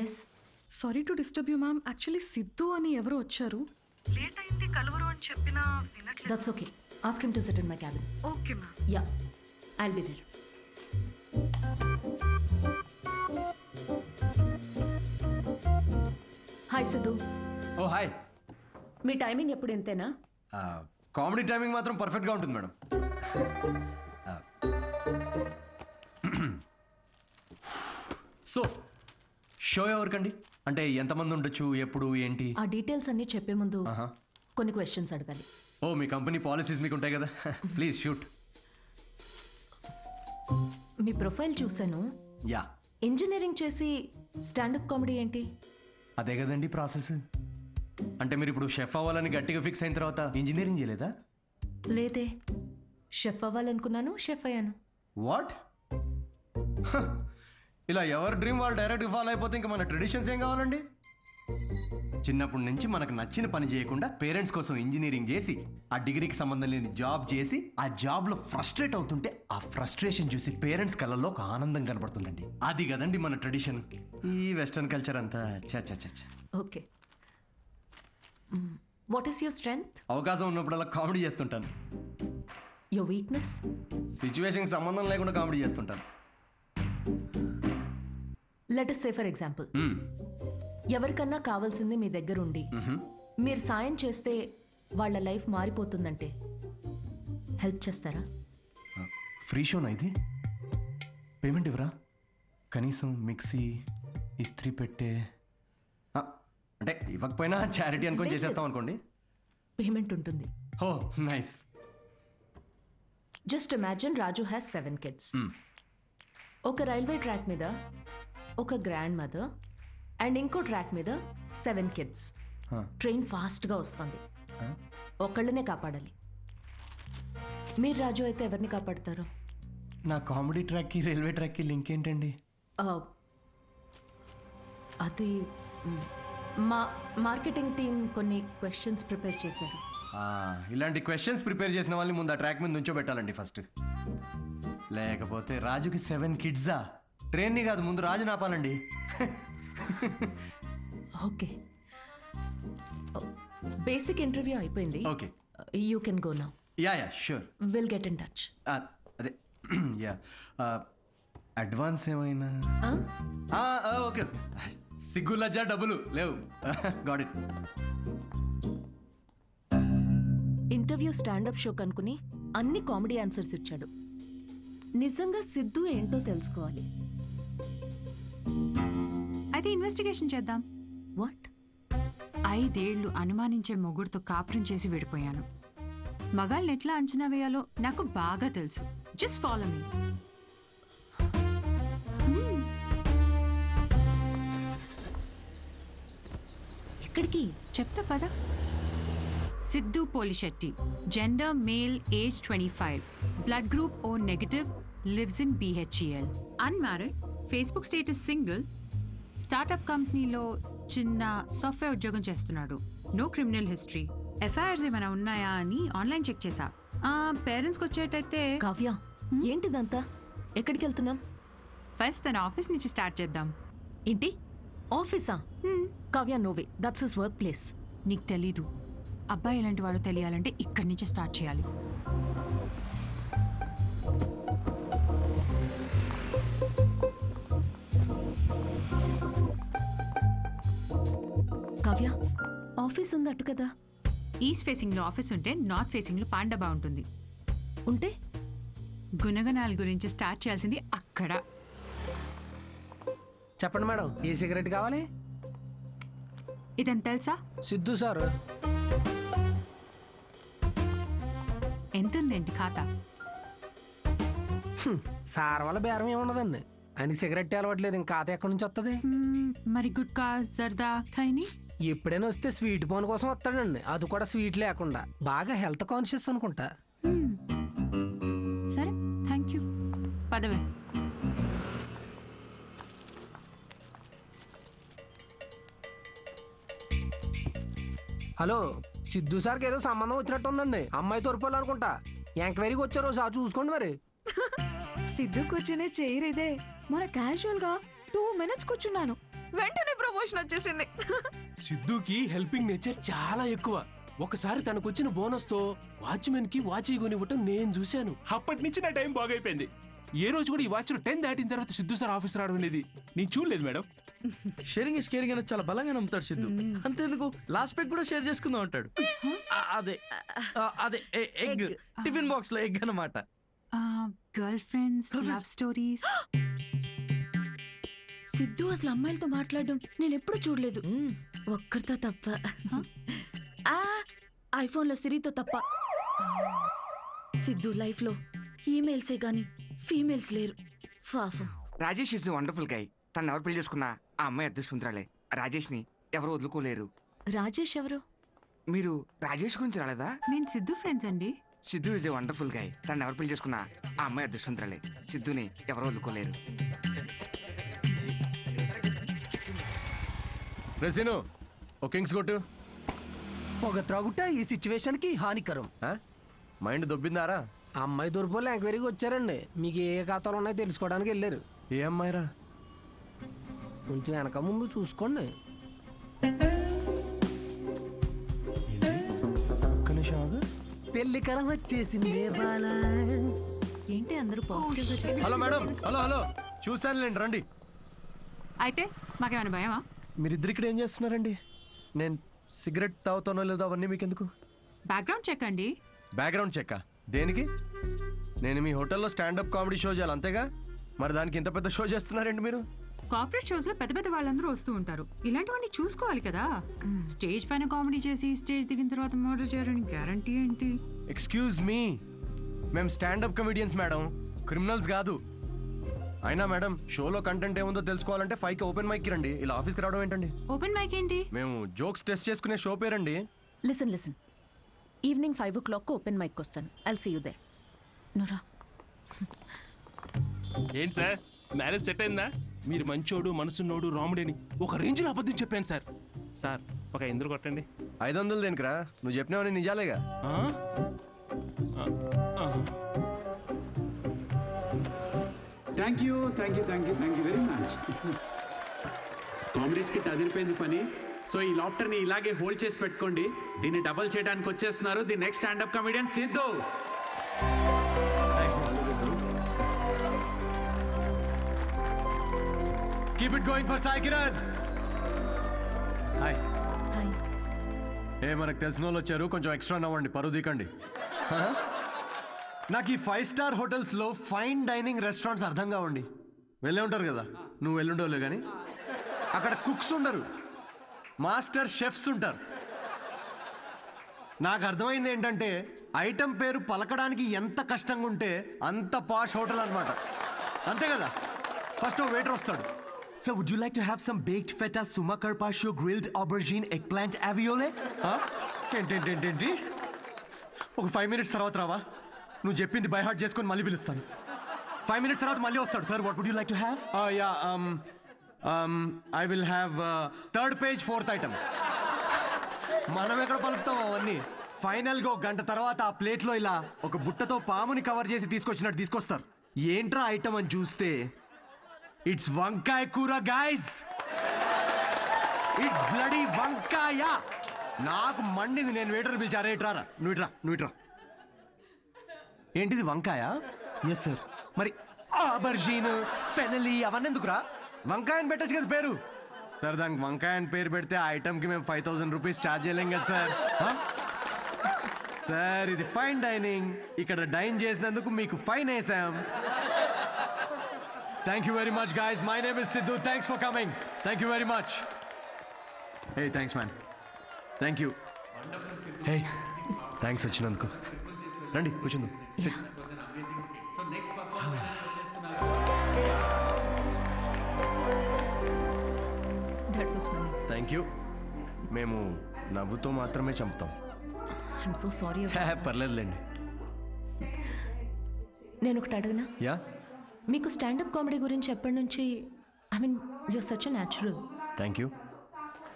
Yes, sorry to disturb you ma'am. Actually Siddhu అని ఎవరో వచ్చారు. లేట్ అయింది కలవరు అని చెప్పినా వినట్లేదు. That's okay, Ask him to sit in my cabin. Okay, ma'am. Yeah, I'll be there. Hi Siddhu. Oh hi. మీ టైమింగ్ ఎప్పుడు ఇంతేనా? కామెడీ టైమింగ్ మాత్రం పర్ఫెక్ట్గా ఉంటుంది మేడం. సో షో ఎవరికండి? అంటే ఎంతమంది ఉండొచ్చు, ఎప్పుడు, ఏంటి? ఆ డీటెయిల్స్ అన్నీ చెప్పే ముందు కొన్ని క్వశ్చన్స్ అడగాలి. ఓ మీ కంపెనీ పాలసీస్ మీకు ఉంటాయి కదా, ప్లీజ్ షూట్. మీ ప్రొఫైల్ చూశాను. యా. ఇంజనీరింగ్ చేసి స్టాండప్ కామెడీ ఏంటి? అదే కదండి ప్రాసెస్. అంటే మీరు ఇప్పుడు షెఫ్ అవ్వాలని గట్టిగా ఫిక్స్ అయిన తర్వాత ఇంజనీరింగ్ చేయలేదా? లేదే, షెఫ్ అవ్వాలనుకున్నాను, షెఫ్ అయ్యాను. వాట్? ఇలా ఎవరి డ్రీమ్ వాళ్ళు డైరెక్ట్గా ఫాలో అయిపోతే ఇంకా మన ట్రెడిషన్స్ ఏం కావాలండి? చిన్నప్పటి నుంచి మనకు నచ్చిన పని చేయకుండా పేరెంట్స్ కోసం ఇంజనీరింగ్ చేసి ఆ డిగ్రీకి సంబంధం లేని జాబ్ చేసి ఆ జాబ్లో ఫ్రస్ట్రేట్ అవుతుంటే ఆ ఫ్రస్ట్రేషన్ చూసి పేరెంట్స్ కళ్ళల్లో ఒక ఆనందం కనబడుతుందండి. అది కదండి మన ట్రెడిషన్. ఈ వెస్టర్న్ కల్చర్ అంతా చ. Okay, what is your strength? అవకాశం ఉన్నప్పుడల్లా కామెడీ చేస్తుంటాను. Your weakness? సిచ్యువేషన్కి సంబంధం లేకుండా కామెడీ చేస్తుంటాను. Let us say for example, ఎవరికన్నా కావాల్సింది మీ దగ్గర ఉండి మీరు సాయం చేస్తే వాళ్ళ లైఫ్ మారిపోతుందంటే హెల్ప్ చేస్తారా? ఫ్రీ షోనా ఇది? పేమెంట్ ఇవ్వరా? కనీసం మిక్సీ, ఇస్త్రీ పెట్టే, అంటే ఇవ్వకపోయినా చారిటీ అనుకొని చేసేస్తాం అనుకోండి. పేమెంట్ ఉంటుంది. Oh nice. Just imagine Raju has 7 kids. ఒక రైల్వే ట్రాక్ మీద ఒక గ్రాండ్ మదర్ అండ్ ఇంకో ట్రాక్ మీద 7 kids. ట్రైన్ ఫాస్ట్గా వస్తుంది, ఒకళ్ళనే కాపాడాలి. మీరు రాజు అయితే ఎవరిని కాపాడతారు? నా కామెడీ ట్రాక్కి రైల్వే ట్రాక్కి లింక్ ఏంటండి? అది మా మార్కెటింగ్ టీం కొన్ని క్వశ్చన్స్ ప్రిపేర్ చేశారు. ఇలాంటి క్వశ్చన్స్ ప్రిపేర్ చేసిన వాళ్ళని ముందు ఆ ట్రాక్ మీద నుంచోబెట్టాలండి ఫస్ట్. లేకపోతే రాజుకి 7 kidsా? ట్రైన్ని కాదు, ముందు రాజు నాపాలండి. ఓకే, బేసిక్ ఇంటర్వ్యూ అయిపోయింది. Okay, you can go now. Yeah sure. Will get in touch. అదే యా. అడ్వాన్స్ ఏమైనా? ఓకే, సిగ్గు లజ్జ డబ్బులు లేవు. Got it. Interview standup show కనుకుని అన్ని కామెడీ ఆన్సర్స్ ఇచ్చాడు. నిజంగా సిద్ధు ఏంటో తెలుసుకోవాలి. అయితే ఇన్వెస్టిగేషన్ చేద్దాం. వాట్? 5 ఏళ్ళు అనుమానించే మొగుడుతో కాపురం చేసి విడిపోయాను. మగాళ్ళని ఎట్లా అంచనా వేయాలో నాకు బాగా తెలుసు. Just follow me. ఎక్కడికి? చెప్తా పద. Siddhu Polishetty, gender male, age 25, blood group O negative, lives in BHEL, unmarried, Facebook status single, startup కంపెనీలో చిన్న సాఫ్ట్వేర్ ఉద్యోగం చేస్తున్నాడు. No criminal history. ఎఫ్ఐఆర్స్ ఏమైనా ఉన్నాయా అని ఆన్లైన్ చెక్ చేశా. పేరెంట్స్కి వచ్చేటైతే. కావ్య, ఏంటిదంతా? ఎక్కడికి వెళ్తున్నాం? ఫస్ట్ తన ఆఫీస్ నుంచి స్టార్ట్ చేద్దాం. ఏంటి ఆఫీసా? Kavya, no way, that's his work place. నీకు తెలీదు. అబ్బాయి ఎలాంటి వాడో తెలియాలంటే ఇక్కడి నుంచే స్టార్ట్ చేయాలి. కావ్య, ఆఫీస్ ఉంది అటు కదా. ఈస్ట్ ఫేసింగ్లో ఆఫీస్ ఉంటే నార్త్ ఫేసింగ్లో పాండబా ఉంటుంది. ఉంటే గుణగణాల గురించి స్టార్ట్ చేయాల్సింది అక్కడ. చెప్పండి మేడం, ఏ సిగరెట్ కావాలి? ఇదని తెలుసా? సిద్ధు సార్. ఎంతుందేంటి ఖాతా? సార్ వల్ల బేరం ఏమున్నదండి. ఆయన సిగరెట్ అలవట్లేదు, ఇంకా ఖాతా ఎక్కడి నుంచి వస్తుంది? మరి గుట్కా, జర్దా, ఖైని ఎప్పుడైనా వస్తే స్వీట్ పోన్ కోసం వస్తాడండి, అది కూడా స్వీట్ లేకుండా. బాగా హెల్త్ కాన్షియస్ అనుకుంటా. సరే, థ్యాంక్ యూ. పదవే. హలో, సిద్ధు సార్కి ఏదో సంబంధం వచ్చినట్టు ఉందండి. అమ్మాయి తోరుకోవాలనుకుంటా. ఎంక్వైరీకి వచ్చారు, సార్ చూసుకోండి మరి. సిద్ధు కూర్చునే చైర్ ఇదే. మన క్యాజువల్ గా 2 minutes కూర్చున్నాను, వెంటనే ప్రమోషన్ వచ్చేసింది. సిద్ధుకి హెల్పింగ్ నేచర్ చాలా ఎక్కువ. ఒకసారి తనకు వచ్చిన బోనస్ తో వాచ్మెన్ కి వాచ్ కొనివ్వటం నేను చూశాను. అప్పటి నుంచి నా టైం బాగైపోయింది. ఏ రోజు కూడా ఈ వాచ్ 10 దాటిన తర్వాత సిద్ధు సార్ ఆఫీస్ రావడం అనేది నేను చూడలేదు మేడం. షేరింగ్ ఇస్ కేరింగ్ అనేది చాలా బలంగా నమ్ముతాడు సిద్ధు. అంతేందుకు లాస్ట్ పెగ్ కూడా షేర్ చేసుకుందాం అంటాడు. అదే అదే ఎగ్ టిఫిన్ బాక్స్ లో ఎగ్ అన్నమాట. Girl friends, love stories. Siddhu అసలు అమ్మాయిలతో మాట్లాడడం నేను ఎప్పుడు చూడలేదు, ఒక్కరితో తప్ప. ఐఫోన్లో సిరితో తప్ప. సిద్ధు లైఫ్లో ఈమెయిల్సే గాని ఫీమేల్స్ లేరు. పాపం. Rajesh is wonderful guy. తను ఎవరు పెళ్లి చేసుకున్నా ఆ అమ్మాయి అదృష్టవంతురాలే. రాజేష్ ని ఎవరు వదులుకోలేరు. రాజేష్ ఎవరు? మీరు రాజేష్ గురించి రాలేదా? నేను సిద్ధు ఫ్రెండ్స్ అండి. Siddhu is a wonderful guy. తను ఎవరు పెళ్లి చేసుకున్నా ఆ అమ్మాయి అదృష్టవంతురాలే. సిద్ధుని ఎవరు వదులుకోలేరు. రెసిను ఓ కింగ్స్ కొట్టు. పొగ త్రాగుట ఈ సిచ్యువేషన్ కి హానికరం. మైండ్ దొబ్బిందారా? అమ్మాయి తూర్పులో ఎంక్వైరీకి వచ్చారండి. మీకు ఏ ఖాతాలు ఉన్నాయో తెలుసుకోవడానికి వెళ్ళారు. ఏ అమ్మాయిరా? కొంచెం వెనక ముందు చూసుకోండి. పెళ్లి కరం వచ్చేసింది. ఏంటి అందరూ పాజిటివ్? Hello madam. హలో చూశానులేండి, రండి. అయితే మాకేమైనా భయమా? మీరిద్దరు ఇక్కడ ఏం చేస్తున్నారండి? నేను సిగరెట్ తాగుతానో లేదో అవన్నీ మీకెందుకు? బ్యాక్గ్రౌండ్ చెక్ అండి. బ్యాక్గ్రౌండ్ చెక్ దేనికి? నేను మీ హోటల్లో స్టాండప్ కామెడీ షో చేయాలి అంతేగా, మరి దానికి ఇంత పెద్ద షో చేస్తున్నారండి మీరు? కార్పొరేట్ షోస్ లో పెద్ద పెద్ద వాళ్ళందరూ వస్తూ ఉంటారు. ఇలాంటివన్నీ చూసుకోవాలి కదా. స్టేజ్ పైన కామెడీ చేసి స్టేజ్ దిగిన తర్వాత మర్డర్ చేయడానికి గ్యారంటీ ఏంటి? ఎక్స్క్యూజ్ మీ, మేము స్టాండప్ కమెడియన్స్ మేడం, క్రిమినల్స్ కాదు. అయినా మేడం, షోలో కంటెంట్ ఏముందో తెలుసుకోవాలంటే 5కి ఓపెన్ మైక్ రండి. ఇలా ఆఫీస్కి రావడం ఏంటండి? ఓపెన్ మైక్ ఏంటి? మేము జోక్స్ టెస్ట్ చేసుకునే షో పేరండి. Listen evening 5 o'clock open mic వస్తాను. I'll see you there. నురా ఏంటి సార్, మ్యారేజ్ సెట్ అయిందా? మీరు మంచోడు, మనసున్నోడు, రాముడేని ఒక రేంజ్లో అబద్ధం చెప్పాను సార్. సార్ ఒక 500 కొట్టండి. 500 దేనికిరా? నువ్వు చెప్పినావని నిజాలేగా. Thank you very much. Comedy skit అదిరిపోయింది పని. సో ఈ లాఫ్టర్ని ఇలాగే హోల్డ్ చేసి పెట్టుకోండి. దీన్ని డబల్ చేయడానికి వచ్చేస్తున్నారు the next standup comedian Siddhu. Keep it going for Sai Kiran. Hi. మనకు తెలిసిన వాళ్ళు వచ్చారు, కొంచెం ఎక్స్ట్రా నవ్వండి, పరువు దికండి. నాకు ఈ 5 star హోటల్స్లో ఫైన్ డైనింగ్ రెస్టారెంట్స్ అర్థం కావండి. వెళ్ళే ఉంటారు కదా, నువ్వు వెళ్ళుండవులే కానీ. అక్కడ కుక్స్ ఉండరు, మాస్టర్ షెఫ్స్ ఉంటారు. నాకు అర్థమైంది ఏంటంటే, ఐటమ్ పేరు పలకడానికి ఎంత కష్టంగా ఉంటే అంత పాష్ హోటల్ అనమాట. అంతే కదా. ఫస్ట్ ఓ వెయిటర్ వస్తాడు. So would you like to have some baked feta, sumac carpaccio, grilled aubergine, eggplant ravioli? ఏంటి ఒక 5 minutes తర్వాత రావా? నువ్వు చెప్పింది బై హార్ట్ చేసుకొని మళ్ళీ పిలుస్తాను. 5 minutes తర్వాత మళ్ళీ వస్తాడు. Sir what would you like to have? I will have 3rd page 4th item. మనం ఎక్కడ పలుకుతాం అవన్నీ? ఫైనల్గా 1 గంట తర్వాత ఆ ప్లేట్లో ఇలా ఒక బుట్టతో పాముని కవర్ చేసి తీసుకొచ్చినట్టు తీసుకొస్తారు. ఏంట్రా ఐటమ్ అని చూస్తే ఇట్స్ వంకాయ కూర గైస్. ఇట్స్ బ్లడీ వంకాయ. నాకు మండింది. నేను వెయిటర్ పిలిచారా, ఇట్రారా, నువ్వు ఇట్రా. ఏంటిది వంకాయ? Yes sir. మరి ఆబర్జీన్, ఫెనలీ అవన్నీ ఎందుకురా? వంకాయ అని పెట్టచ్చు కదా పేరు. సార్ దానికి వంకాయ అని పేరు పెడితే ఆ ఐటమ్కి మేము 5000 రూపీస్ ఛార్జ్ చేయలేం కదా సార్. సార్ ఇది ఫైన్ డైనింగ్, ఇక్కడ డైన్ చేసినందుకు మీకు ఫైన్ వేసాం. Thank you very much guys. My name is Siddhu. Thanks for coming. Thank you very much. Hey thanks man. Thank you. Hey thanks వచ్చినందుకు. రండి కూర్చుందాం. Thank you. మేము నవ్వుతో మాత్రమే చంపుతాం. I'm so sorry. పర్లేదులేండి. నేను ఒకటి అడగనా? యా. మీకు స్టాండప్ కామెడీ గురించి ఎప్పటి నుంచి? I mean you're such a natural. Thank you.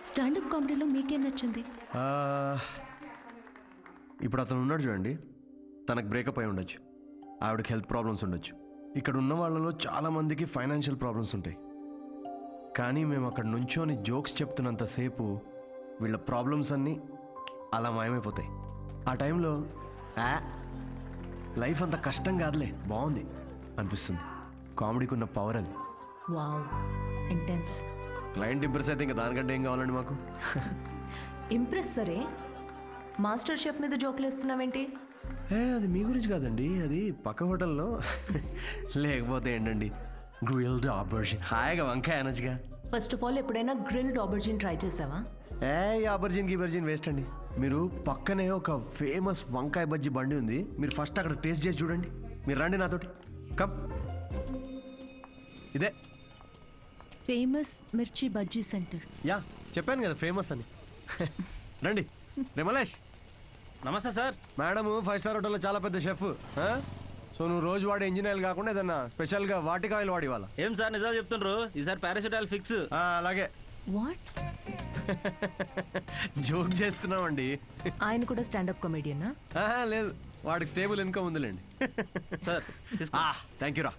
Standup కామెడీలో మీకేం నచ్చింది? ఇప్పుడు అతను ఉన్నాడు చూడండి, తనకు బ్రేకప్ అయి ఉండొచ్చు, ఆవిడకి హెల్త్ ప్రాబ్లమ్స్ ఉండొచ్చు. ఇక్కడ ఉన్న వాళ్ళలో చాలామందికి ఫైనాన్షియల్ ప్రాబ్లమ్స్ ఉంటాయి. కానీ మేము అక్కడ నుంచోని జోక్స్ చెప్తున్నంతసేపు వీళ్ళ ప్రాబ్లమ్స్ అన్నీ అలా మాయమైపోతాయి. ఆ టైంలో లైఫ్ అంత కష్టం కాదులే, బాగుంది అనిపిస్తుంది. కామెడీకి ఉన్న పవర్ అది. Wow, intense. క్లయింట్ ఇంప్రెస్ అయితే ఇంకా దానికంటే ఏం కావాలండి మాకు? ఇంప్రెస్ సరే, మాస్టర్ షెఫ్ మీద జోకులు వేస్తున్నావేంటి? అది మీ గురించి కాదండి, అది పక్క హోటల్లో. లేకపోతే ఏంటండి, గ్రిల్డ్ ఆబర్జిన్, హాయిగా వంకాయ అనొచ్చుగా. ఫస్ట్ ఆఫ్ ఆల్ ఎప్పుడైనా గ్రిల్డ్ ఆబర్జిన్ ట్రై చేసావా? ఆబర్జిన్ గిబర్జిన్ వేస్ట్ అండి. మీరు పక్కనే ఒక ఫేమస్ వంకాయ బజ్జీ బండి ఉంది, మీరు ఫస్ట్ అక్కడ టేస్ట్ చేసి చూడండి. మీరు రండి నాతోటి, కమ్. ఇదే ఫేమస్ మిర్చి బజ్జీ సెంటర్. యా, చెప్పాను కదా ఫేమస్ అని. రండి. రిమలేష్, నమస్తే సార్. మేడము 5 స్టార్ హోటల్లో చాలా పెద్ద షెఫ్. సో నువ్వు రోజు వాడే ఇంజిన్ ఆయిల్ కాకుండా ఏదన్నా స్పెషల్గా వాటిక ఆయిల్ వాడి వాళ్ళ. ఏం సార్ నిజాలు చెప్తుండ్రు? ఈసారి పారాషూట్ ఫిక్స్. అలాగే. వాట్? జోక్ చేస్తున్నామండి. ఆయన కూడా స్టాండప్ కామెడియనా? లేదు, వాడికి స్టేబుల్ ఇన్కమ్ ఉందిలేండి. సార్ థ్యాంక్ యూ రా.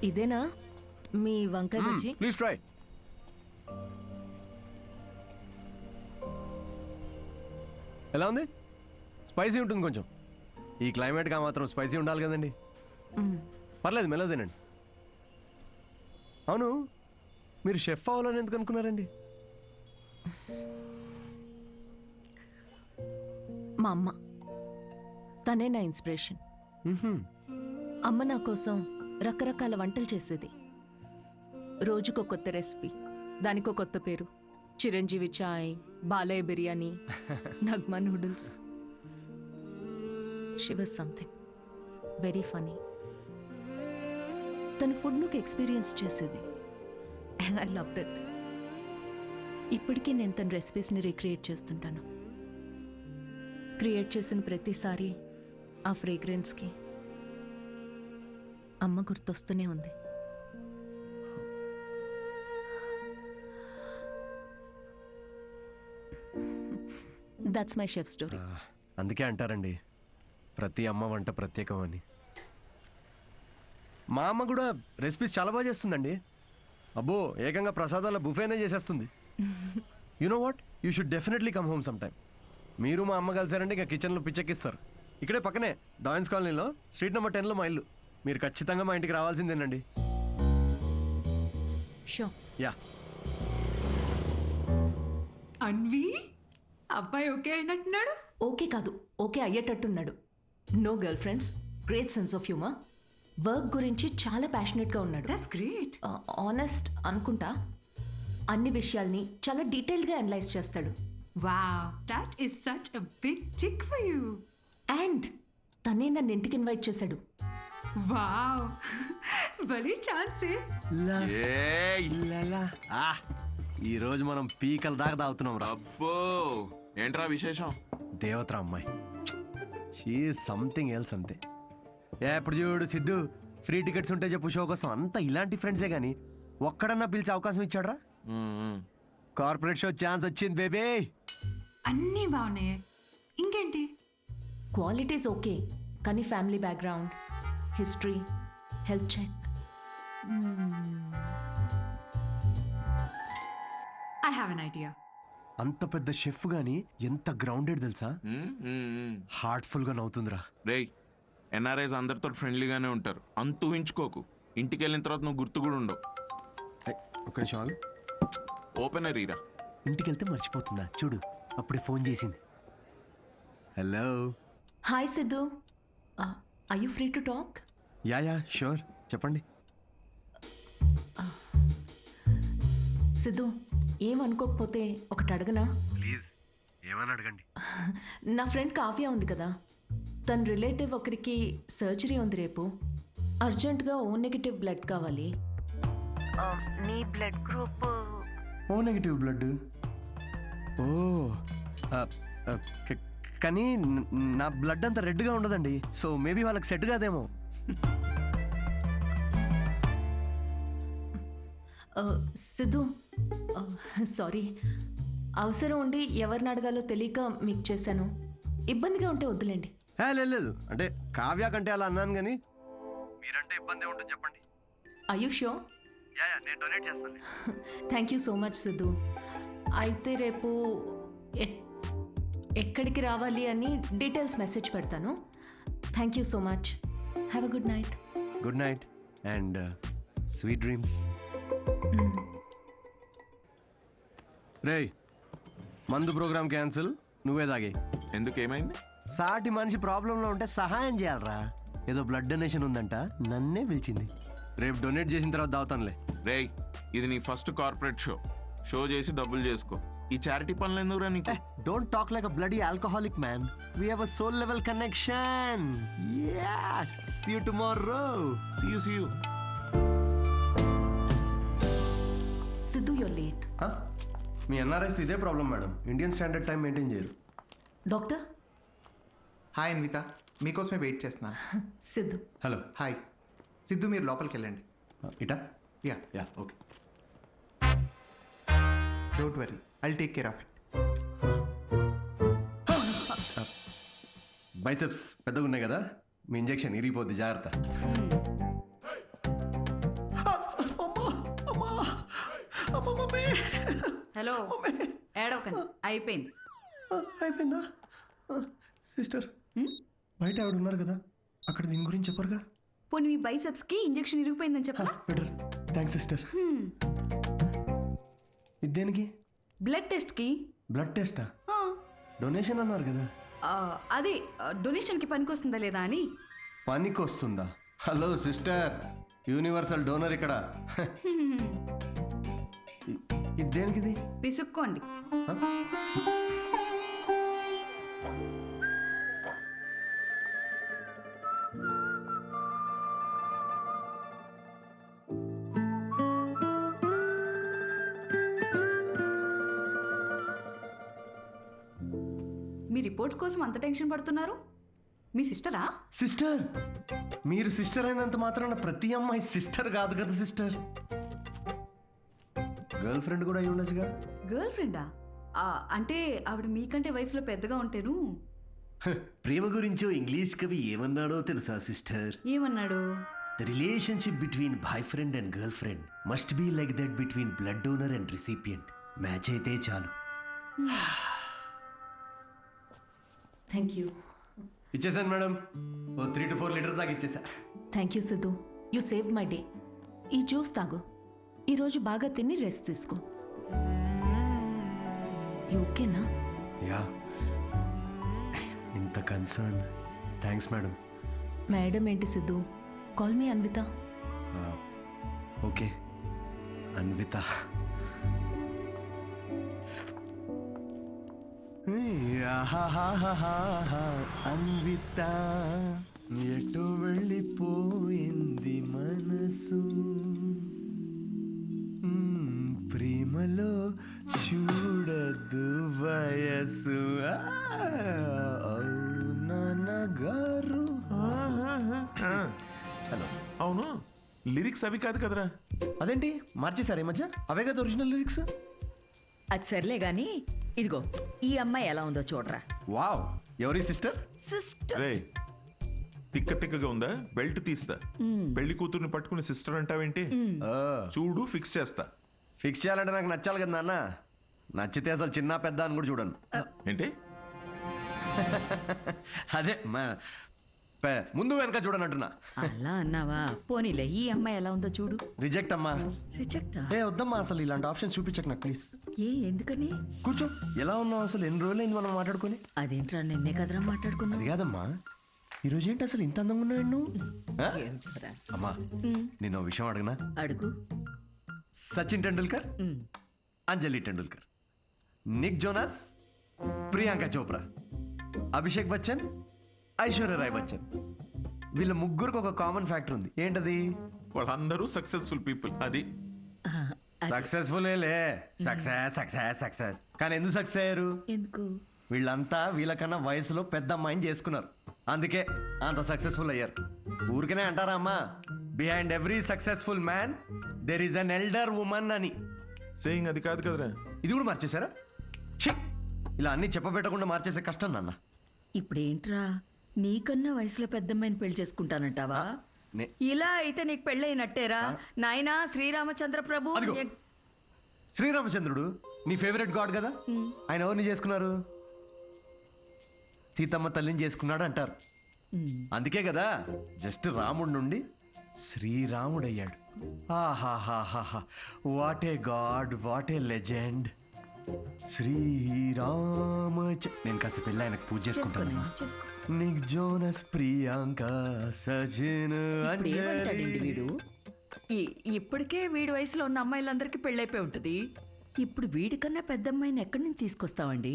ఇదేనా మీ వంకాయ బజ్జీ? Please try. ఎలా ఉంది? స్పైసీ ఉంటుంది కొంచెం. ఈ క్లైమేట్గా మాత్రం స్పైసీ ఉండాలి కదండి. పర్లేదు, మెల్లగా తినండి. అవును, మీరు షెఫ్ అవ్వాలని ఎందుకు అనుకున్నారండి? మా అమ్మ, తనే నా ఇన్స్పిరేషన్. అమ్మ నా కోసం రకరకాల వంటలు చేసేది. రోజుకో కొత్త రెసిపీ, దానికో కొత్త పేరు. Chiranjeevi chai, Balayya biryani, Nagma noodles. She was something very funny. తన ఫుడ్ నాకు ఎక్స్పీరియన్స్ చేసేది, అండ్ ఐ లవ్డ్ ఇట్. ఇప్పటికీ నేను తన రెసిపీస్ని రీక్రియేట్ చేస్తుంటాను. క్రియేట్ చేసిన ప్రతిసారి ఆ ఫ్రేగ్రెన్స్కి అమ్మ గుర్తొస్తూనే ఉంది. That's my chef story. అందుకే అంటారండి, ప్రతి అమ్మ వంట ప్రత్యేకం అని. మా అమ్మ కూడా రెసిపీస్ చాలా బాగా చేస్తుందండి. అబ్బో, ఏకంగా ప్రసాదాల బుఫేనే చేసేస్తుంది. You know what, you should definitely come home some time. మీరు మా అమ్మ కలిసారంటే ఇంకా కిచెన్లో పిచ్చెక్కిస్తారు. ఇక్కడే పక్కనే డాయన్స్ కాలనీలో స్ట్రీట్ నెంబర్ 10లో మా ఇల్లు. మీరు ఖచ్చితంగా మా ఇంటికి రావాల్సిందేనండి. షో. యా. అన్వి, అబ్బాయి ఓకే అయినట్టున్నాడు. ఓకే కాదు, ఓకే అయ్యేటట్టున్నాడు. No girlfriends, great sense of humour. Work గురించి చాలా ప్యాషనెట్గా ఉన్నాడు. That's great. ఆనెస్ట్ అనుకుంటా. అన్ని విషయాల్ని చాలా డీటెయిల్గా అనలైజ్ చేస్తాడు. Wow, that is such a big tick for you. And తనే నన్ను ఇంటికి ఇన్వైట్ చేశాడు. వావ్, భలే ఛాన్సే. ఈ రోజు మనం పీకల దాకా తాగుతున్నాం రా. అబ్బో, ఏంట్రా విశేషం? దేవతరా అమ్మాయి, షీ సంథింగ్ ఎల్స్ అంతే. ఎప్పుడు చూడు సిద్ధు, ఫ్రీ టికెట్స్ ఉంటే చెప్పు షో కోసం. అంతా ఇలాంటి ఫ్రెండ్సే కానీ ఒక్కడన్నా పిలిచే అవకాశం ఇచ్చాడ్రా? కార్పొరేట్ షో ఛాన్స్ వచ్చింది బేబీ. అన్నీ బాగున్నాయి, ఇంకేంటి? క్వాలిటీస్ ఓకే, కానీ family background, history, health check. I have an idea. అంత పెద్ద షెఫ్ గానీ ఎంత గ్రౌండెడ్ తెలుసా? హార్ట్ఫుల్ గా నవ్వుతుందిరా. రేయ్, ఎన్ఆర్ఐస్ అందరితో ఫ్రెండ్లీగానే ఉంటారు, అంత ఊహించుకోకు. ఇంటికి వెళ్ళిన తర్వాత నువ్వు గుర్తు కూడా ఉండవు. ఒక్క నిమిషం, ఓపెనర్ ఈరా. ఇంటికి వెళ్తే మర్చిపోతుందా చూడు, అప్పుడే ఫోన్ చేసింది. Hello. Hi Siddhu, are you free to talk? Yeah sure, చెప్పండి. సిద్ధు, ఏమనుకోకపోతే ఒకటి అడగనా? ప్లీజ్, ఏమని అడగండి. నా ఫ్రెండ్ కావ్య ఉంది కదా, తన రిలేటివ్ ఒకరికి సర్జరీ ఉంది రేపు. అర్జెంటుగా ఓ నెగిటివ్ బ్లడ్ కావాలి. నీ blood group O negative blood. Oh, కానీ నా బ్లడ్ అంత రెడ్గా ఉండదండి, సో మేబీ వాళ్ళకి సెట్ కాదేమో. సిద్ధు, సారీ, అవసరం ఉండి ఎవరిని అడగాలో తెలియక మీకు చేశాను. ఇబ్బందిగా ఉంటే వద్దులేండి. లేదు, అంటే కావ్య కంటే అలా అన్నాను కానీ మీరంటే ఇబ్బంది ఉంటుంది చెప్పండి. Are you sure? నేను డొనేట్ చేస్తాను. Thank you so much Siddhu. అయితే రేపు ఎక్కడికి రావాలి అని డీటెయిల్స్ మెసేజ్ పెడతాను. Thank you so much. Have a good night. Good night and sweet dreams. రేయ్, మందు ప్రోగ్రామ్ క్యాన్సిల్, నువ్వే తాగే. ఎందుకు, ఏమైంది? సాటి మనిషి ప్రాబ్లంలో ఉంటే సహాయం చేయాలరా. ఏదో బ్లడ్ డొనేషన్ ఉందంట, నన్నే పిలిచింది. రేపు డొనేట్ చేసిన తర్వాత దావుతానులే. రేయ్, ఇది నీ ఫస్ట్ కార్పొరేట్ షో చేసి డబ్బులు చేసుకో. ఈ చారిటీ పనులు ఎందుకురా నీకు? Don't talk like a bloody alcoholic man. We have a soul level connection. Yeah, see you tomorrow. See you. Siddhu, you're late. మీ ఎన్ఆర్ఐస్ ఇదే problem madam. Indian standard time maintain చేయరు. డాక్టర్. హాయ్ అన్విత, మీకోసమే wait చేస్తున్నాను. Siddhu. Hello. Hi Siddhu, మీరు లోపలికి వెళ్ళండి. ఇటా? Yeah okay. Don't worry, I'll take care of it. Biceps పెద్దగా ఉన్నాయి కదా, మీ ఇంజెక్షన్ ఇరిగిపోద్ది, జాగ్రత్త. హలో, ఏడవకండి, అయిపోయింది. అయిపోయిందా? సిస్టర్, బయట ఆవిడ ఉన్నారు కదా, అక్కడ దీని గురించి చెప్పరుగా? పోనీ మీ బైసెప్స్కి ఇంజెక్షన్ ఇరిగిపోయిందని చెప్పరా? బెటర్. Thanks sister. ఇది దేనికి? బ్లడ్ టెస్ట్కి. బ్లడ్ టెస్టా? డొనేషన్ అన్నారు కదా. అదే డొనేషన్కి పనికొస్తుందా లేదా అని. పనికొస్తుందా? హలో సిస్టర్, యూనివర్సల్ డోనర్ ఇక్కడ. ఇది దేనికిది? పిసుక్కోండి. మీ రిపోర్ట్స్ కోసం అంత టెన్షన్ పడుతున్నారు? మీ సిస్టరా? సిస్టర్? మీరు సిస్టర్ అయినంత మాత్రాన ప్రతి అమ్మాయి సిస్టర్ కాదు కదా సిస్టర్. గర్ల్ ఫ్రెండ్ కూడా అయి ఉండొచ్చుగా. గర్ల్ ఫ్రెండా? అంటే ఆవిడ మీకంటే వయసులో పెద్దగా ఉంటేను. ప్రేమ గురించో ఇంగ్లీష్ కవి ఏమన్నాడో తెలుసా సిస్టర్? ఏమన్నాడు? The relationship between boyfriend and girlfriend must be like that between blood donor and recipient. Match అయితే చాలు. Thank you. ఇచ్చేసాను మేడం, 3 to 4 లీటర్స్ దాకా ఇచ్చేసా. Thank you Siddhu, you save my day. ఈ జ్యూస్ తాగు. ఈరోజు బాగా తిని రెస్ట్ తీసుకో. ఓకేనా? యా. ఇంత కన్సర్న్. Thanks madam. మేడం ఏంటి Siddhu, call me Anvitha. Okay Anvitha. Anvitha ఎటు వెళ్ళిపోయింది మనసు, ప్రేమలో చూడదు వయసు. నాన్నగారు. హలో. అవును, లిరిక్స్ అవి కాదు కదరా? అదేంటి మార్చేశారు ఈ మధ్య? అవే కదా ఒరిజినల్ లిరిక్స్. అది సర్లే గాని, ఇదిగో ఈ అమ్మాయి ఎలా ఉందో చూడరా. వావ్, ఎవరి సిస్టర్? సిస్టర్. రే, తిక్కగా ఉందా? బెల్ట్ తీస్తా. పెళ్లి కూతుర్ని పట్టుకుని సిస్టర్ అంటావేంటి? చూడు, ఫిక్స్ చేస్తా. ఫిక్స్ చేయాలంటే నాకు నచ్చాలి కదా నాన్న. నచ్చితే అసలు చిన్న పెద్ద అని కూడా చూడను. ఏంటి? అదే ముందు వెనక చూడనంటున్నా. అలా అన్నావా? పోనీలే, ఈ అమ్మాయి ఎలా ఉందో చూడు. రిజెక్ట్ అమ్మా. రిజెక్టా? వద్దమ్మా, అసలు ఇలాంటి ఆప్షన్స్ చూపించకు నాకు ప్లీజ్. ఎందుకని? కూర్చో. ఎలా ఉన్నావు అసలు? ఎన్ని రోజులైంది మనం మాట్లాడుకొని? అదేంట్రా, నిన్నే కదరా మాట్లాడుకున్నా. అది కాదమ్మా, ఈరోజు ఏంటి అసలు ఇంత అందంగా ఉన్నావు నువ్వు? అమ్మా, నేను విషయం అడగనా? అడుగు. సచిన్ టెండూల్కర్, అంజలి టెండూల్కర్, నిక్ జోనాస్, ప్రియాంక చోప్రా, అభిషేక్ బచ్చన్, ఐశ్వర్య రాయ్ బచ్చన్, వీళ్ళ ముగ్గురికి ఒక కామన్ ఫ్యాక్టర్ ఉంది. ఏంటది? వాళ్ళందరూ సక్సెస్ఫుల్ పీపుల్. అది సక్సెస్ఫుల్. సక్సెస్. కానీ ఎందుకు సక్సెస్ అయ్యారు? ఎందుకు? వీళ్ళంతా వీళ్ళకన్నా వయసులో పెద్ద అమ్మాయిని చేసుకున్నారు, అందుకే అంత సక్సెస్ఫుల్ అయ్యారు. ఊరికనే అంటారా అమ్మా, behind every successful man there is an elder woman అని. సేయింగ్ అది కాదు కదరా? ఇది కూడా మార్చేశారా? ఇలా అన్ని చెప్పబెట్టకుండా మార్చేసే కష్టం నాన్న. ఇప్పుడేంట్రా, నీకన్నా వయసులో పెద్దమ్మాయిని పెళ్లి చేసుకుంటానంటావా? ఇలా అయితే నీకు పెళ్ళైనట్టేరా నాయనా శ్రీరామచంద్ర ప్రభు. శ్రీరామచంద్రుడు నీ ఫేవరెట్ గాడ్ కదా, ఆయన ఎవరిని చేసుకున్నారు? సీతమ్మ తల్లిని చేసుకున్నాడు అంటారు. అందుకే కదా జస్ట్ రాముడి నుండి శ్రీరాముడు అయ్యాడు. ఆహాహాహా, what a god, what a legend. Srirama. నేను కాస్త పెళ్ళి ఆయనకు పూజ చేసుకుంటాను. నిక్ జోనస్ ప్రియాంక సజిన్ ఏమంటాడండి వీడు? ఇప్పటికే వీడి వయసులో ఉన్న అమ్మాయిలందరికీ పెళ్ళైపోయి ఉంటుంది. ఇప్పుడు వీడికన్నా పెద్ద అమ్మాయిని ఎక్కడి నుంచి తీసుకొస్తావండి?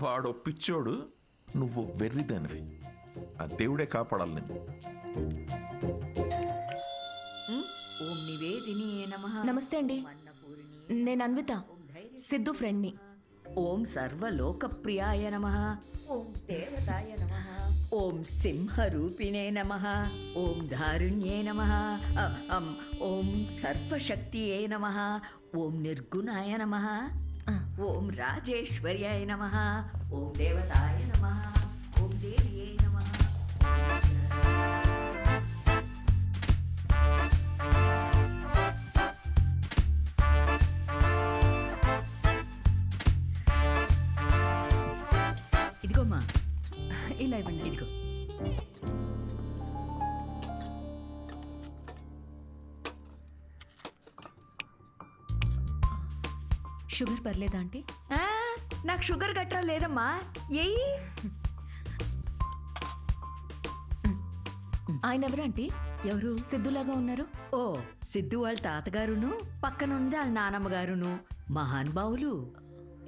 వాడు పిచ్చోడు, నువ్వు వెర్రిదానివి. ఆ దేవుడే కాపాడాలి నేను. ఓం నివేదిని నమః. నమస్తే అండి, నేను అన్విత, సిద్ధు ఫ్రెండ్ని. ఓం సర్వలోకప్రియాయ నమః. ఓం దేవతాయ నమః. ఓం సింహరూపిణే నమః. ఓం ధారుణ్యే నమః. ఓం సర్వశక్తియే నమః. ఓం నిర్గుణాయ నమః. ఓం రాజేశ్వర్యాయ నమః. ఓం దేవతాయ నమః. ఓం దేవ్యే నమః. ఇదిగోమ్మా, ఇలా ఇవ్వండి. ఇదిగో. షుగర్ పర్లేదా ఆంటీ? నాకు షుగర్ గట్రా లేదమ్మా. ఏయ్, ఆయన ఎవరు ఆంటీ? ఎవరు? సిద్ధులాగా ఉన్నారు. ఓ, సిద్ధు వాళ్ళ తాతగారును, పక్కనుంది వాళ్ళ నానమ్మగారును మహానుభావులు.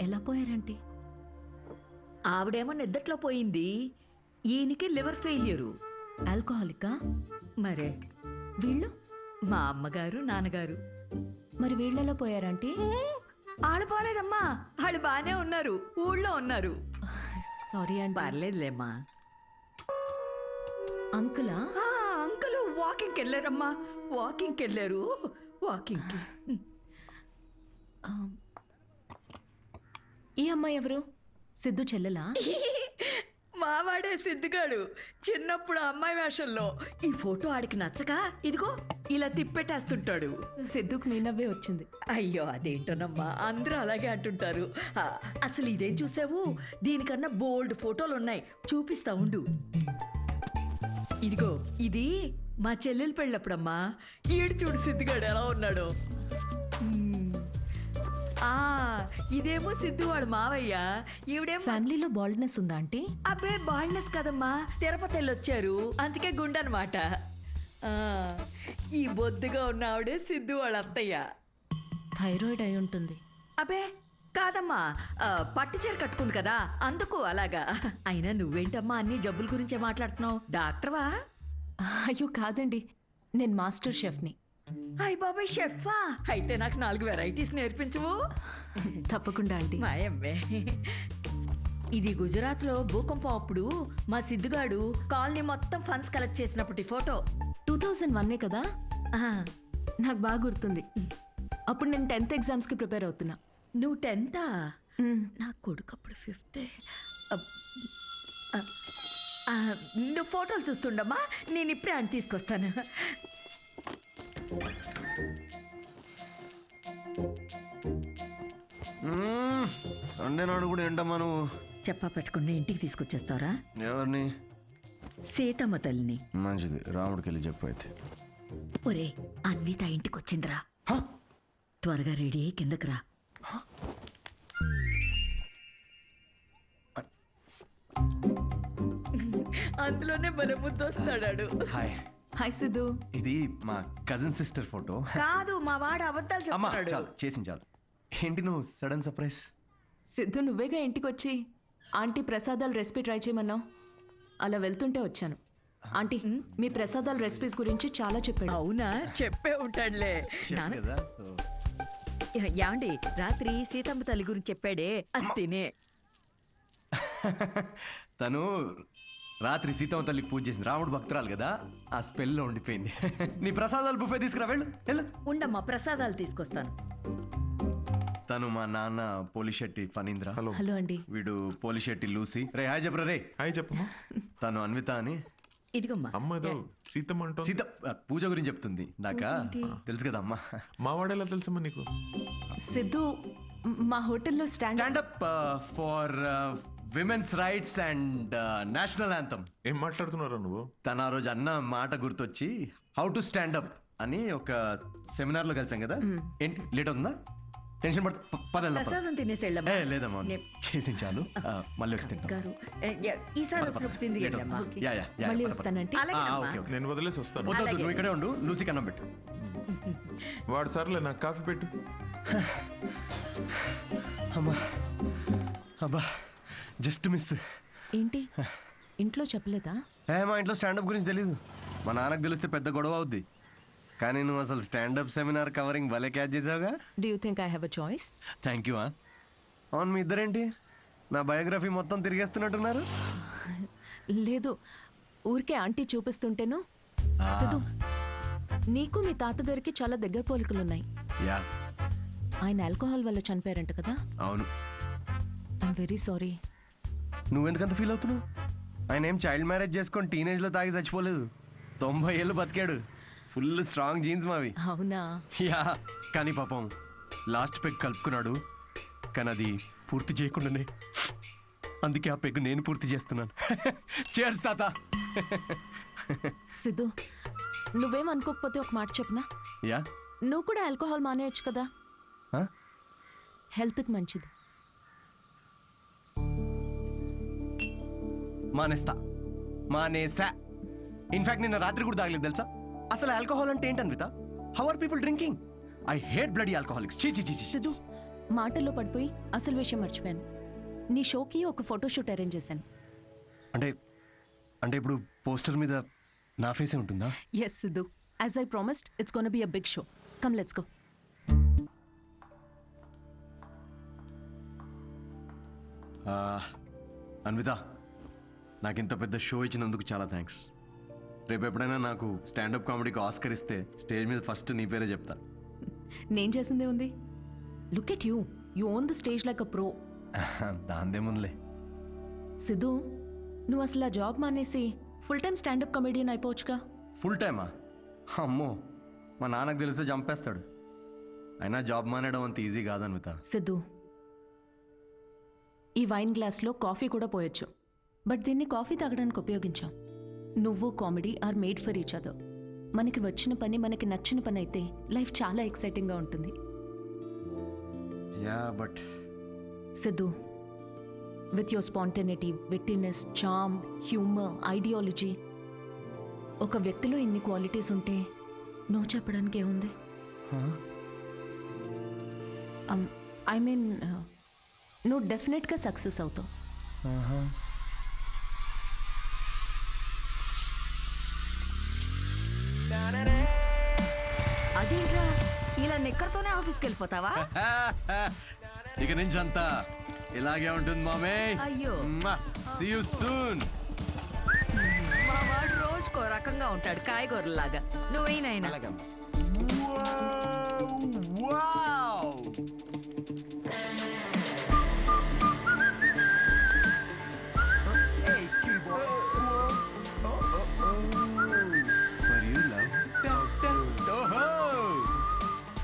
ఎలా పోయారంటీ? ఆవిడేమో నిద్దట్లో పోయింది, ఈయనకి లివర్ ఫెయిల్యూరు. ఆల్కహాలికా? మరే వీళ్ళు? మా అమ్మగారు నాన్నగారు. మరి వీళ్ళెలా పోయారంటీ? వాళ్ళు పోలేదమ్మా, వాళ్ళు బాగానే ఉన్నారు, ఊళ్ళో ఉన్నారు. సారీ అండి. పర్లేదులేమ్మా. అంకులా? అంకుల్ వాకింగ్కి వెళ్ళారమ్మా, వాకింగ్కి వెళ్ళారు. వాకింగ్కి. ఈ అమ్మాయి ఎవరు? సిద్ధు చెల్లెలా? మావాడే సిద్ధుగాడు, చిన్నప్పుడు అమ్మాయి వేషంలో. ఈ ఫోటో ఆడికి నచ్చక ఇదిగో ఇలా తిప్పెట్టేస్తుంటాడు. సిద్ధుకు మీ నవ్వే వచ్చింది. అయ్యో అదేంటోనమ్మా, అందరూ అలాగే అంటుంటారు. అసలు ఇదేం చూసావు? దీనికన్నా బోల్డ్ ఫోటోలు ఉన్నాయి, చూపిస్తా ఉండు. ఇదిగో ఇది మా చెల్లెలు పెళ్ళప్పుడమ్మా. ఈడు చూడు సిద్ధుగాడు ఎలా ఉన్నాడో. ఇదేమో సిద్ధు వాడు మావయ్య. ఈవిడేమో. ఫ్యామిలీలో బాల్డ్నెస్ ఉందా ఆంటీ? అబ్బే బాల్డ్నెస్ కదమ్మా, తిరుపతి వెళ్ళొచ్చారు, అందుకే గుండనమాట. ఈ బొద్దుగా ఉన్న ఆవిడే సిద్ధు వాళ్ళ అత్తయ్య. థైరాయిడ్ అయి ఉంటుంది. అబ్బే కాదమ్మా, పట్టు చీర కట్టుకుంది కదా అందుకు అలాగా. అయినా నువ్వేంటమ్మా అన్ని జబ్బుల గురించే మాట్లాడుతున్నావు? డాక్టర్వా? అయ్యో కాదండి, నేను మాస్టర్ షెఫ్ని. అయ్య బాబాయ్, షెఫా? అయితే నాకు 4 వెరైటీస్ నేర్పించవు? తప్పకుండా ఆంటీ. మాయమ్మే. ఇది గుజరాత్లో భూకంపం అప్పుడు మా సిద్ధుగాడు కాలనీ మొత్తం ఫండ్స్ కలెక్ట్ చేసినప్పటి ఫోటో. 2001 కదా? నాకు బాగా గుర్తుంది. అప్పుడు నేను 10th ఎగ్జామ్స్కి ప్రిపేర్ అవుతున్నా. నువ్వు 10th? నా కొడుకు అప్పుడు 5th. నువ్వు ఫోటోలు చూస్తుండమ్మా, నేను ఇప్పుడే అని తీసుకొస్తాను. సండే నాడు కూడా ఏంటమ్మా నువ్వు చెప్పా పెట్టుకుని ఇంటికి తీసుకొచ్చేస్తారా? ఎవరిని? సీతమ్మ తల్లిని. మంచిది, రాముడికి వెళ్ళి చెప్పు. అయితే ఒరే, అన్విత ఇంటికి వచ్చిందిరా, త్వరగా రెడీ అయ్యి కిందకి రా. అందులోనే మన ముద్దు వస్తాడాడు. హాయ్. హాయ్ సిద్ధు. ఇది మా కజిన్ సిస్టర్ ఫోటో. కాదు, మా వాడు అబద్ధాలు చెప్తున్నాడు. చాలు చేసింది చాలు. ఏంటి నువ్వు సడన్ సర్ప్రైజ్? సిద్ధు నువ్వేగా ఇంటికి వచ్చి ఆంటీ ప్రసాదాల రెసిపీ ట్రై చేయమన్నావు. అలా వెళ్తుంటే వచ్చాను. ఆంటీ మీ ప్రసాదాల రెసిపీస్ గురించి చాలా చెప్పాడు. అవునా? చెప్పే ఉంటాడులే. ఏమండి, రాత్రి సీతమ్మ తల్లి గురించి చెప్పాడే, అది తినే. తను రాత్రి సీతమ్మ తల్లికి పూజ చేసింది, రాముడు భక్తురాలు కదా, ఆ స్పెల్లో ఉండిపోయింది. నీ ప్రసాదాలు బుఫే తీసుకురా, వెళ్ళు. ఉండమ్మా, ప్రసాదాలు తీసుకొస్తాను. తను మా నాన్న పోలిశెట్టి ఫణీంద్ర. హలో అండి. వీడు పోలిశెట్టి లూసి. రే హాయ్ చెప్పరా. రే హాయ్ చెప్పు. తను అన్విత అని ఇదిగమ్మా అమ్మ ఏదో సీతమ్మ అంటూ సీత పూజ గురించి చెప్తుంది నాక తెలుసు కదా అమ్మా. మా వాడేలా తెలుసమ్మా నీకు? సిద్ధు మా హోటల్లో standup for women's rights and national anthem. ఏం మాట్లాడుతున్నారా నువ్వు? తన ఆ రోజు అన్న మాట గుర్తొచ్చి హౌ టు స్టాండప్ అని ఒక సెమినార్ లో కలిసాం కదా. ఏంటి లేట్ అవుతుందా? టెన్షన్ ప్రసాదం తినేసి వెళ్ళమ్మా. లేదమ్మా చేసి చాలు, మళ్ళీ వచ్చి తింటాం. గారు ఈసారి వచ్చినప్పుడు తింది వెళ్ళమ్మా. మళ్ళీ వస్తానంటే నేను వదిలేసి వస్తాను. వద్దు, నువ్వు ఇక్కడే ఉండు, లూసి కన్నం పెట్టు. వాడు సర్లే నాకు కాఫీ పెట్టు. అమ్మా అబ్బా జస్ట్ మిస్. ఏంటి ఇంట్లో చెప్పలేదా? మా ఇంట్లో స్టాండప్ గురించి తెలీదు. మా నాన్నకు తెలిస్తే పెద్ద గొడవ అవుద్ది. కానీ నువ్వు అసలు స్టాండప్ సెమినార్ కవరింగ్ భలే క్యాచ్ చేసావుగా. Do you think I have a choice? Thank you. అవును, మీ ఇద్దరేంటి నా బయోగ్రఫీ మొత్తం తిరిగేస్తున్నట్టున్నారు? లేదు, ఊరికే ఆంటీ చూపిస్తుంటేను. సిద్ధు, నీకు మీ తాతగారికి చాలా దగ్గర పోలికలున్నాయి. యా, ఆయన ఆల్కహాల్ వల్ల చనిపోయారంట కదా? అవును. I'm very sorry. నువ్వెందుకంత ఫీల్ అవుతున్నావు? ఆయన ఏం చైల్డ్ మ్యారేజ్ చేసుకొని టీనేజ్లో తాగి చచ్చిపోలేదు. 90 ఏళ్ళు బతికాడు. ఫుల్ స్ట్రాంగ్ జీన్స్ మావి. అవునా? యా, కానీ పాపం లాస్ట్ పెగ్ కలుపుకున్నాడు. కానీ అది పూర్తి చేయకుండానే, అందుకే ఆ పెగ్ నేను పూర్తి చేస్తున్నాను. చేర్స్ తాత. సిద్ధు, నువ్వేం అనుకోకపోతే ఒక మాట చెప్పనా? యా. నువ్వు కూడా ఆల్కహాల్ మానేయచ్చు కదా, హెల్త్కి మంచిది. మానేసా. ఇన్ఫాక్ట్ నిన్న రాత్రి కూడా తాగలేదు తెలుసా. అసలు ఆల్కహాల్ అంటే ఏంటి Anvitha? How are people drinking? I hate bloody alcoholics. Siddhu, మాటల్లో పడిపోయి అసలు విషయం మర్చిపోయాను. నీ షోకి ఒక ఫోటోషూట్ అరేంజ్ చేశాను. అంటే ఇప్పుడు పోస్టర్ మీద నా ఫేసే ఉంటుందా? Yes Siddhu, as I promised, it's gonna be a big show. Come let's go. Anvitha, నాకు ఇంత పెద్ద షో ఇచ్చినందుకు చాలా థ్యాంక్స్. రేపు ఎప్పుడైనా నాకు స్టాండప్ కామెడీకి ఆస్కర్ ఇస్తే స్టేజ్ మీద ఫస్ట్ నీ పేరే చెప్తా. నేను చేసిందే ఉంది. Look at you, you own the stage like a pro. దాందేముందిలే. సిద్ధు, నువ్వు అసలు ఆ జాబ్ మానేసి ఫుల్ టైం స్టాండప్ కామెడియన్ అయిపోవచ్చుగా. ఫుల్ టైమా? అమ్మో, మా నాన్నకు తెలిస్తే చంపేస్తాడు. అయినా జాబ్ మానేయడం అంత ఈజీ కాదు అన్విత. సిద్ధు, ఈ వైన్ గ్లాస్లో కాఫీ కూడా పోయొచ్చు, బట్ దీన్ని కాఫీ తాగడానికి ఉపయోగించాం. నువ్వు comedy are made for each other. మనకి వచ్చిన పని మనకి నచ్చిన పని అయితే లైఫ్ చాలా ఎక్సైటింగ్గా ఉంటుంది. Yeah, but Siddhu, with your spontaneity, wittiness, charm, humour, ideology, ఒక వ్యక్తిలో ఇన్ని క్వాలిటీస్ ఉంటే నో చెప్పడానికి ఏముంది? ఐ మీన్, నువ్వు డెఫినెట్గా సక్సెస్ అవుతావు. అదేంట్రా, ఇలా నిక్కర్తోనే ఆఫీస్కి వెళ్ళిపోతావా? ఇక నుంచి అంతా ఇలాగే ఉంటుంది మామే. అయ్యో, సీ యు సూన్. మా వాడు రోజుకో రకంగా ఉంటాడు, కాయగూరలాగా. నువ్వేనైనా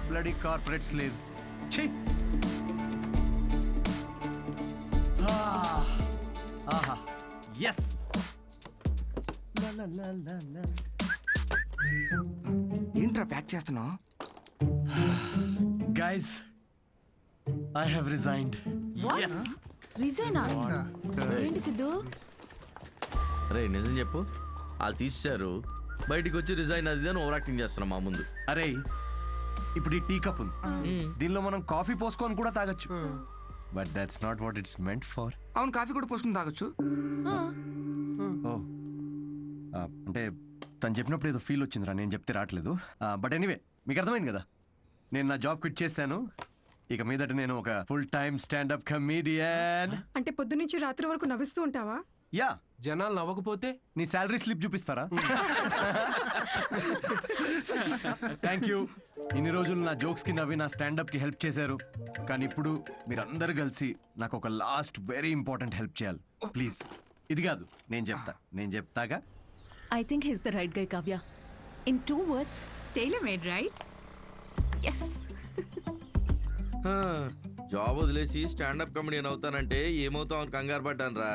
bloody corporate slaves. Chhi. Aha. Yes. La la la la la. ఏంట్రా ప్యాక్ చేస్తున్నావు? Guys, I have resigned. What? Yes. రిజైనా? ఏంటి సిద్ధు? అరే నిజం చెప్పు, వాళ్ళు తీసేశారు, బయటికి వచ్చి రిజైన్ అది అని ఓవర్ యాక్టింగ్ చేస్తున్నాం మా ముందు. అరే, ఇప్పుడు ఈ టీ కప్ ఉంది, దీనిలో మనం కాఫీ పోసుకొని కూడా తాగొచ్చు. But that's not what it's meant for. అవును, కాఫీ కూడా పోసుకుని తాగొచ్చు. అంటే తను చెప్పినప్పుడు ఏదో ఫీల్ వచ్చిందిరా, నేను చెప్తే రావట్లేదు. బట్ ఎనీవే, మీకు అర్థమైంది కదా, నేను నా జాబ్ క్విట్ చేశాను. ఇక మీదట నేను ఒక ఫుల్ టైమ్ స్టాండప్ కమీడియన్. అంటే పొద్దునుంచి రాత్రి వరకు నవ్విస్తూ ఉంటావా? యా. జనాలు నవ్వకపోతే నీ శాలరీ స్లిప్ చూపిస్తారా? Thank you. ఇన్ని రోజులు నా జోక్స్ కి నవ్వి నా స్టాండప్ కి హెల్ప్ చేశారు. కానీ ఇప్పుడు మీరందరూ కలిసి నాకు ఒక లాస్ట్ వెరీ ఇంపార్టెంట్ హెల్ప్ చేయాలి ప్లీజ్. ఇది కాదు, నేను చెప్తాగా. I think he's the right guy Kavya. In 2 words, tailor made, right? Yes. Job వదిలేసి స్టాండప్ కమెడియన్ అవుతానంటే ఏమవుతావు అని కంగారు పడ్డాను రా.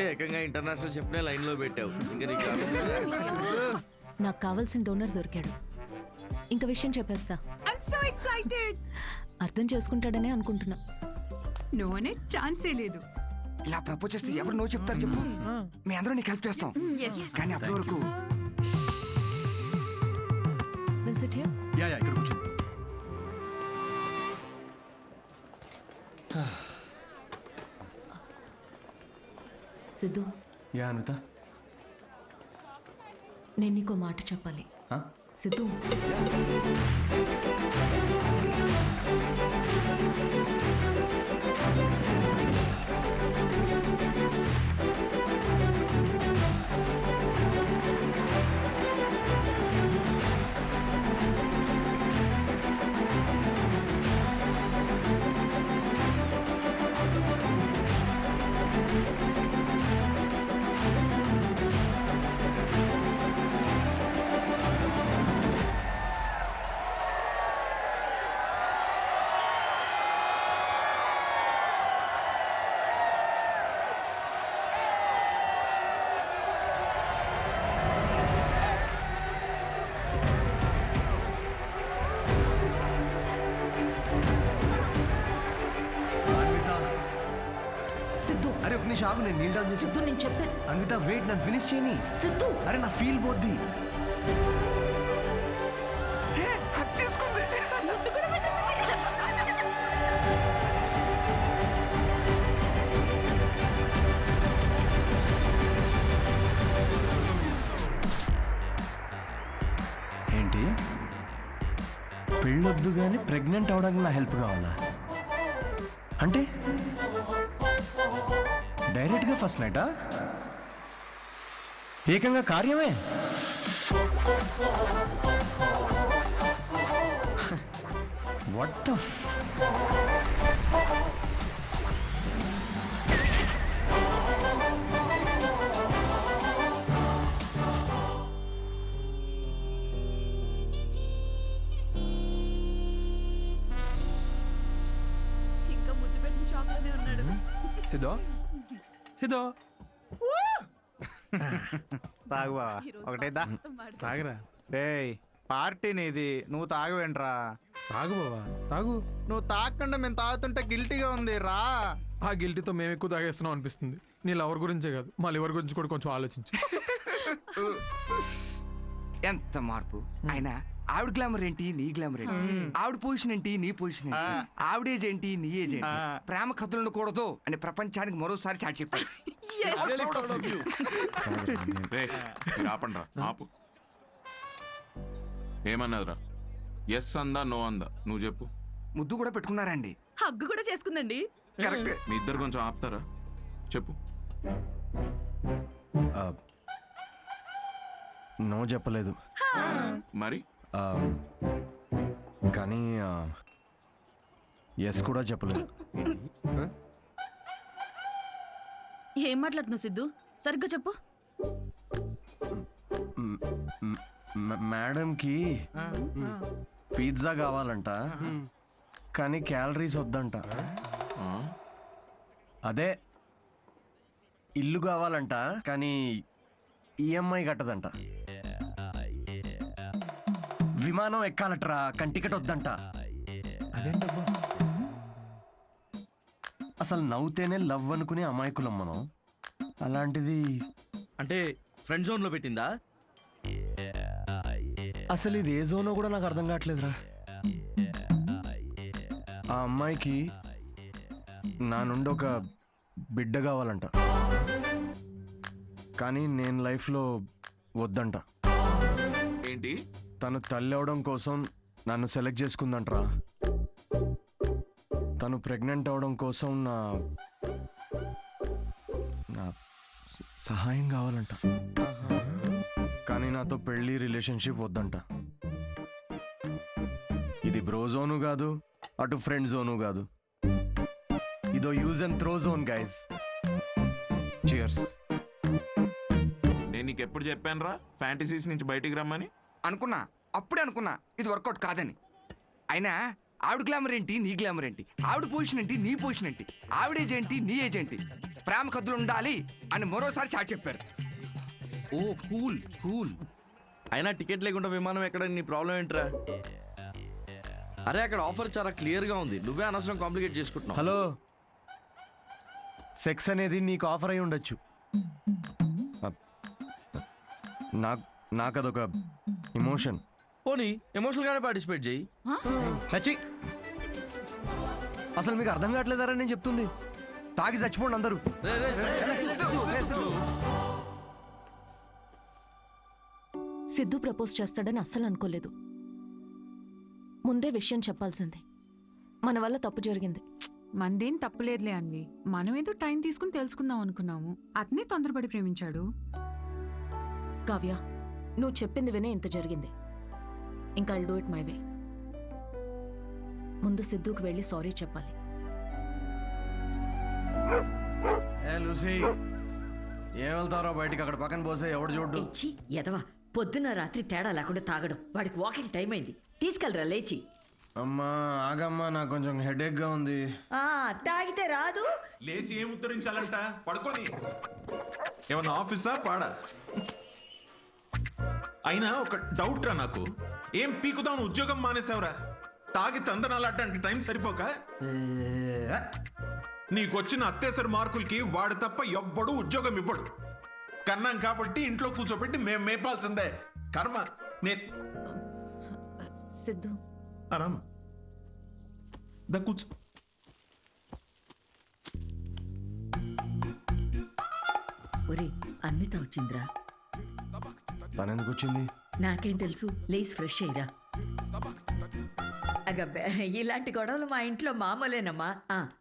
ఏకంగా ఇంటర్నేషనల్ షెఫ్నే లైన్లో పెట్టావు. ఇంకా నీకు నాకు కావాల్సిన డోనర్ దొరికాడు. ఇంక విషయం చెప్పేస్తా. I'm so excited. అర్థం చేసుకుంటాడనే అనుకుంటున్నా. నో అనే ఛాన్సే లేదు. ఇలా ప్రపోజ్ చేస్తే ఎవరు నో చెప్తారు చెప్పు. మీ అందరూ నీకు హెల్ప్ చేస్తాం. కానీ అప్పటి వరకు విల్ సిట్ హియర్. యా ఇక్కడ కూర్చో. సిద్ధు, యా అన్విత. నేను నీకో మాట చెప్పాలి. సిద్ధు, అరే ఒక నిమిషం ఆగు, నేను నీళ్ళు సిద్ధు నేను చెప్పేది. అన్విత వెయిట్, నన్ను ఫినిష్ చేయని. సిద్ధు, అరే నా ఫీల్ పోద్ది. ఏంటి పెళ్ళొద్దు కానీ ప్రెగ్నెంట్ అవడానికి నా హెల్ప్ కావాలా? అంటే డైరెక్ట్గా ఫస్ట్ నైటా? ఏకంగా కార్యమే. వాట్ ద ఇంకా ముద్దు పెట్టిన షాప్ లోనే ఉన్నాడు. సిద్ధో సిద్ధో తాగు బావా, ఒకటేదా తాగరా. రేయ్ పార్టీ నీది, నువ్వు తాగవేంట్రా? తాగు బావా తాగు. నువ్వు తాగకుండా మేము తాగుతుంటే గిల్టీగా ఉంది రా. ఆ గిల్టీతో మేము ఎక్కువ తాగేస్తున్నాం అనిపిస్తుంది. నీ లవర్ గురించే కాదు, మా లివర్ గురించి కూడా కొంచెం ఆలోచించు. ఎంత మార్పు అయినా. ఆవిడ గ్లామర్ ఏంటి, నీ గ్లామర్ ఏంటి? ఆవిడ పొజిషన్ ఏంటి, నీ పొజిషన్ ఏంటి? ఆవిడ ఏజ్ ఏంటి, నీ ఏజ్ ఏంటి? ప్రేమ కథలు ఉండకూడదు అని ప్రపంచానికి మరోసారి చాటి చెప్పాడు. ఆపండ్రా, ఆపు. ఏమన్నదిరా? ఎస్ అందా నో అందా? నువ్వు చెప్పు. ముద్దు కూడా పెట్టుకున్నారండి. హగ్గు కూడా చేసుకుందండి. కరెక్ట్. మీ ఇద్దరు కొంచెం ఆపుతారా? చెప్పు. నో చెప్పలేదు మరి, కానీ ఎస్ కూడా చెప్పలేదు. ఏం మాట్లాడుతున్నావు సిద్ధు? సరిగ్గా చెప్పు. మేడంకి పిజ్జా కావాలంట, కానీ క్యాలరీస్ వద్దంట. అదే ఇల్లు కావాలంట, కానీ ఈఎంఐ కట్టదంట. విమానం ఎక్కాలట్రా, కానీ టికెట్ వద్దంట. అసలు నవ్వుతేనే లవ్ అనుకునే అమాయకులం మనం. అలాంటిది అంటే ఫ్రెండ్ జోన్ లో పెట్టిందా? అసలు ఇది ఏ జోనో కూడా నాకు అర్థం కావట్లేదురా. ఆ అమ్మాయికి నా నుండి ఒక బిడ్డ కావాలంట, కానీ నేను లైఫ్లో వద్దంట. ఏంటి? తను తల్లి అవడం కోసం నన్ను సెలెక్ట్ చేసుకుందంట్రా. తను ప్రెగ్నెంట్ అవడం కోసం నా సహాయం కావాలంట, కానీ నాతో పెళ్లి రిలేషన్షిప్ వద్దంట. ఇది బ్రో జోను కాదు, అటు ఫ్రెండ్ జోను కాదు. ఇదో use and throw zone guys. Cheers. నేను నీకు ఎప్పుడు చెప్పానురా ఫ్యాంటసీస్ నుంచి బయటికి రమ్మని? అనుకున్నా, అప్పుడే అనుకున్నా ఇది వర్కౌట్ కాదని. అయినా ఆవిడ గ్లామర్ ఏంటి, నీ గ్లామర్ ఏంటి? ఆవిడ పొజిషన్ ఏంటి, నీ పొజిషన్ ఏంటి? ఆవిడ ఏజ్ ఏంటి, నీ ఏజ్ ఏంటి? ప్రేమ కథలు ఉండాలి అని మరోసారి చాటి చెప్పారు. ఓ కూల్ కూల్. అయినా టికెట్ లేకుండా విమానం ఎక్కడ, నీ ప్రాబ్లం ఏంట్రా? అరే అక్కడ ఆఫర్ చాలా క్లియర్గా ఉంది, నువ్వే అనవసరం కాంప్లికేట్ చేసుకుంటున్నావు. హలో, సెక్స్ అనేది నీకు ఆఫర్ అయి ఉండొచ్చు, నాకు అదొక ఎమోషన్. పోనీ ఎమోషనల్గానే పార్టిసిపేట్ చేయి. నచ్చి అసలు మీకు అర్థం కావట్లేదారా నేను చెప్తుంది? తాగి చచ్చిపోండి అందరూ. సిద్ధు ప్రపోజ్ చేస్తాడని అస్సలు అనుకోలేదు. ముందే విషయం చెప్పాల్సింది. మన వల్ల తప్పు జరిగింది. మందేం తప్పులేదులే అన్వి. మనం ఏదో టైం తీసుకుని తెలుసుకుందాం అనుకున్నాము. అతనే తొందరపడి ప్రేమించాడు. కావ్య, నువ్వు చెప్పింది వినే ఇంత జరిగింది. ఇంకా I'll do it my way. ముందు సిద్ధుకి వెళ్ళి సారీ చెప్పాలి. లూసీ, ఏం వెళ్తారో బయటికి, అక్కడ పక్కన పోసే ఎవడు చూడ్డు. ఎదవా, పొద్దున్న రాత్రి తేడా లేకుండా తాగడం. వాడికి వాకింగ్ టైం అయింది, తీసుకెళ్ళరా లేచి. అమ్మా ఆగమ్మా, నాకు కొంచెం హెడేక్ గా ఉంది. తాగితే రాదు. లేచి ఏం ఉత్తరించాలంట? పడుకొని ఏమన్నా ఆఫీసా పాడా? అయినా ఒక డౌట్ రా నాకు, ఏం పీకుదాం ఉద్యోగం మానేసావురా? తాగి తందనాలాడడానికి టైం సరిపోక నీకొచ్చిన అత్తేసరి మార్కులకి వాడు తప్ప ఎవ్వడు ఉద్యోగం ఇవ్వడు. కన్నాం కాబట్టి ఇంట్లో కూర్చోబెట్టి మేము మేపాల్సిందే. కర్మ. సిద్ధు ఆరామా దా కూర్చో. ఒరే, అన్విత వచ్చిందిరా. తనెందుకు వచ్చింది? నాకేం తెలుసు, లేచి ఫ్రెష్ అయ్యిరా. అగబ్బే, ఇలాంటి గొడవలు మా ఇంట్లో మామూలేనమ్మా.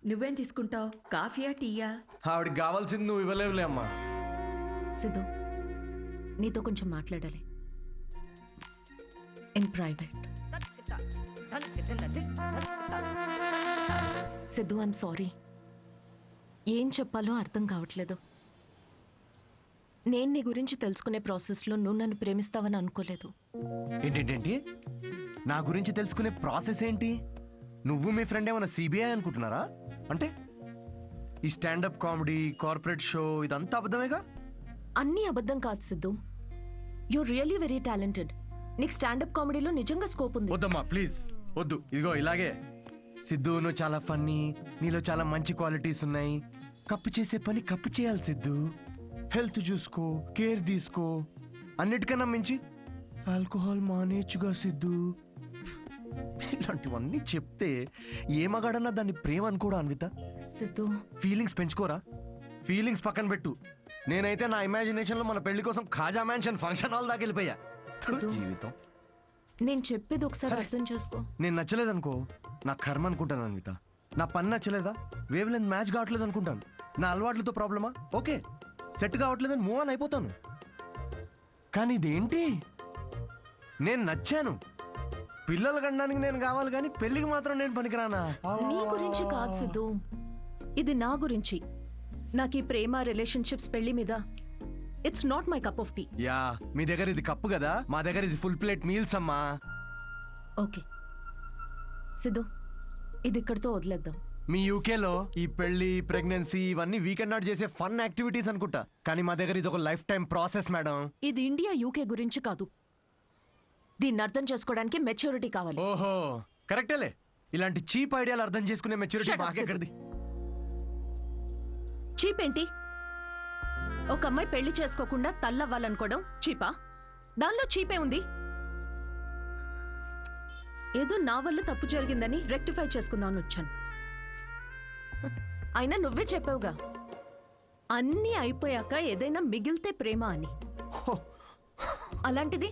నువ్వేం తీసుకుంటావు, కాఫీయా టీయా? ఆవిడకి కావాల్సింది నువ్వు ఇవ్వలేవులే అమ్మా. సిద్ధు, నీతో కొంచెం మాట్లాడాలి, in private. Siddhu, I'm sorry. ఏం చెప్పాలో అర్థం కావట్లేదు. నేను నీ గురించి తెలుసుకునే ప్రాసెస్లో నువ్వు నన్ను ప్రేమిస్తావని అనుకోలేదు. ఏంటేంటి? నా గురించి తెలుసుకునే ప్రాసెస్ ఏంటి? నువ్వు మీ ఫ్రెండ్ ఏమైనా సిబిఐ అనుకుంటున్నారా? అంటే ఈ స్టాండప్ కామెడీ, కార్పొరేట్ షో ఇదంతా అబద్ధమేగా? అన్నీ అబద్ధం కాదు Siddhu. You really very talented. నీకు స్టాండప్ కామెడీలో నిజంగా స్కోప్ ఉంది. వద్దమ్మా ప్లీజ్ వద్దు. ఇదిగో ఇలాగే. సిద్ధు, నువ్వు చాలా ఫన్నీ, నీలో చాలా మంచి క్వాలిటీస్ ఉన్నాయి. కప్పు చేసే పని కప్పు చేయాలి సిద్ధు. హెల్త్ చూసుకో, కేర్ తీసుకో. అన్నిటికన్నా మించి ఆల్కహాల్ మానేచ్చుగా సిద్ధు. ఇలాంటివన్నీ చెప్తే ఏ మగాడన్నా దాన్ని ప్రేమ అనుకోడా అన్విత? సిద్ధు, ఫీలింగ్స్ పెంచుకోరా? ఫీలింగ్స్ పక్కన పెట్టు. నేనైతే నా ఇమాజినేషన్ లో మన పెళ్లి కోసం ఖాజా మ్యాన్షన్ ఫంక్షన్ హాల్ దాకా వెళ్ళిపోయా. జీవితం. నేను చెప్పేది ఒకసారి అర్థం చేసుకో. నేను నచ్చలేదనుకో, నా కర్మ అనుకుంటాను అన్విత. నా పని నచ్చలేదా, వేవ్ లెంత్ మ్యాచ్ కావట్లేదు అనుకుంటాను. నా అలవాట్లతో ప్రాబ్లమా? ఓకే, సెట్ కావట్లేదని మూవ్ ఆన్ అయిపోతాను. కానీ ఇదేంటి, నేను నచ్చాను, పిల్లలు కనడానికి నేను కావాలి, కానీ పెళ్లికి మాత్రం నేను పనికిరానా? నీ గురించి కాదు సిద్ధు, ఇది నా గురించి. నాకు ఈ ప్రేమ, రిలేషన్షిప్స్, పెళ్లి మీద it's not my cup of tea. Yeah, మీ దగ్గర ఇది కప్పు కదా, మా దగ్గర ఇది ఫుల్ ప్లేట్ మీల్స్ అమ్మా. ఓకే సిద్ధు, ఇది ఇక్కడితో వదిలేద్దాం. మీ యూకేలో ఈ పెళ్లి, ప్రెగ్నెన్సీ ఇవన్నీ వీకెండ్ నాట్ చేసే ఫన్ యాక్టివిటీస్ అనుకుంటా, కానీ మా దగ్గర ఇది ఒక లైఫ్ టైం ప్రాసెస్ మేడం. ఇది ఇండియా యూకే గురించి కాదు. దీన్ని అర్థం చేసుకోవడానికి మెచ్యూరిటీ కావాలి. ఓహో కరెక్టేలే. ఇలాంటి చీప్ ఐడియాలు అర్థం చేసుకునే మెచ్యూరిటీ Shut up, మాకెక్కడిది? చీప్ ఏంటి? ఒక అమ్మాయి పెళ్లి చేసుకోకుండా తల్లవ్వాలనుకోవడం చీపా? దానిలో చీపే ఉంది. ఏదో నా వల్ల తప్పు జరిగిందని రెక్టిఫై చేసుకుందామని వచ్చాను. అయినా నువ్వే చెప్పావుగా, అన్నీ అయిపోయాక ఏదైనా మిగిలితే ప్రేమ అని. అలాంటిది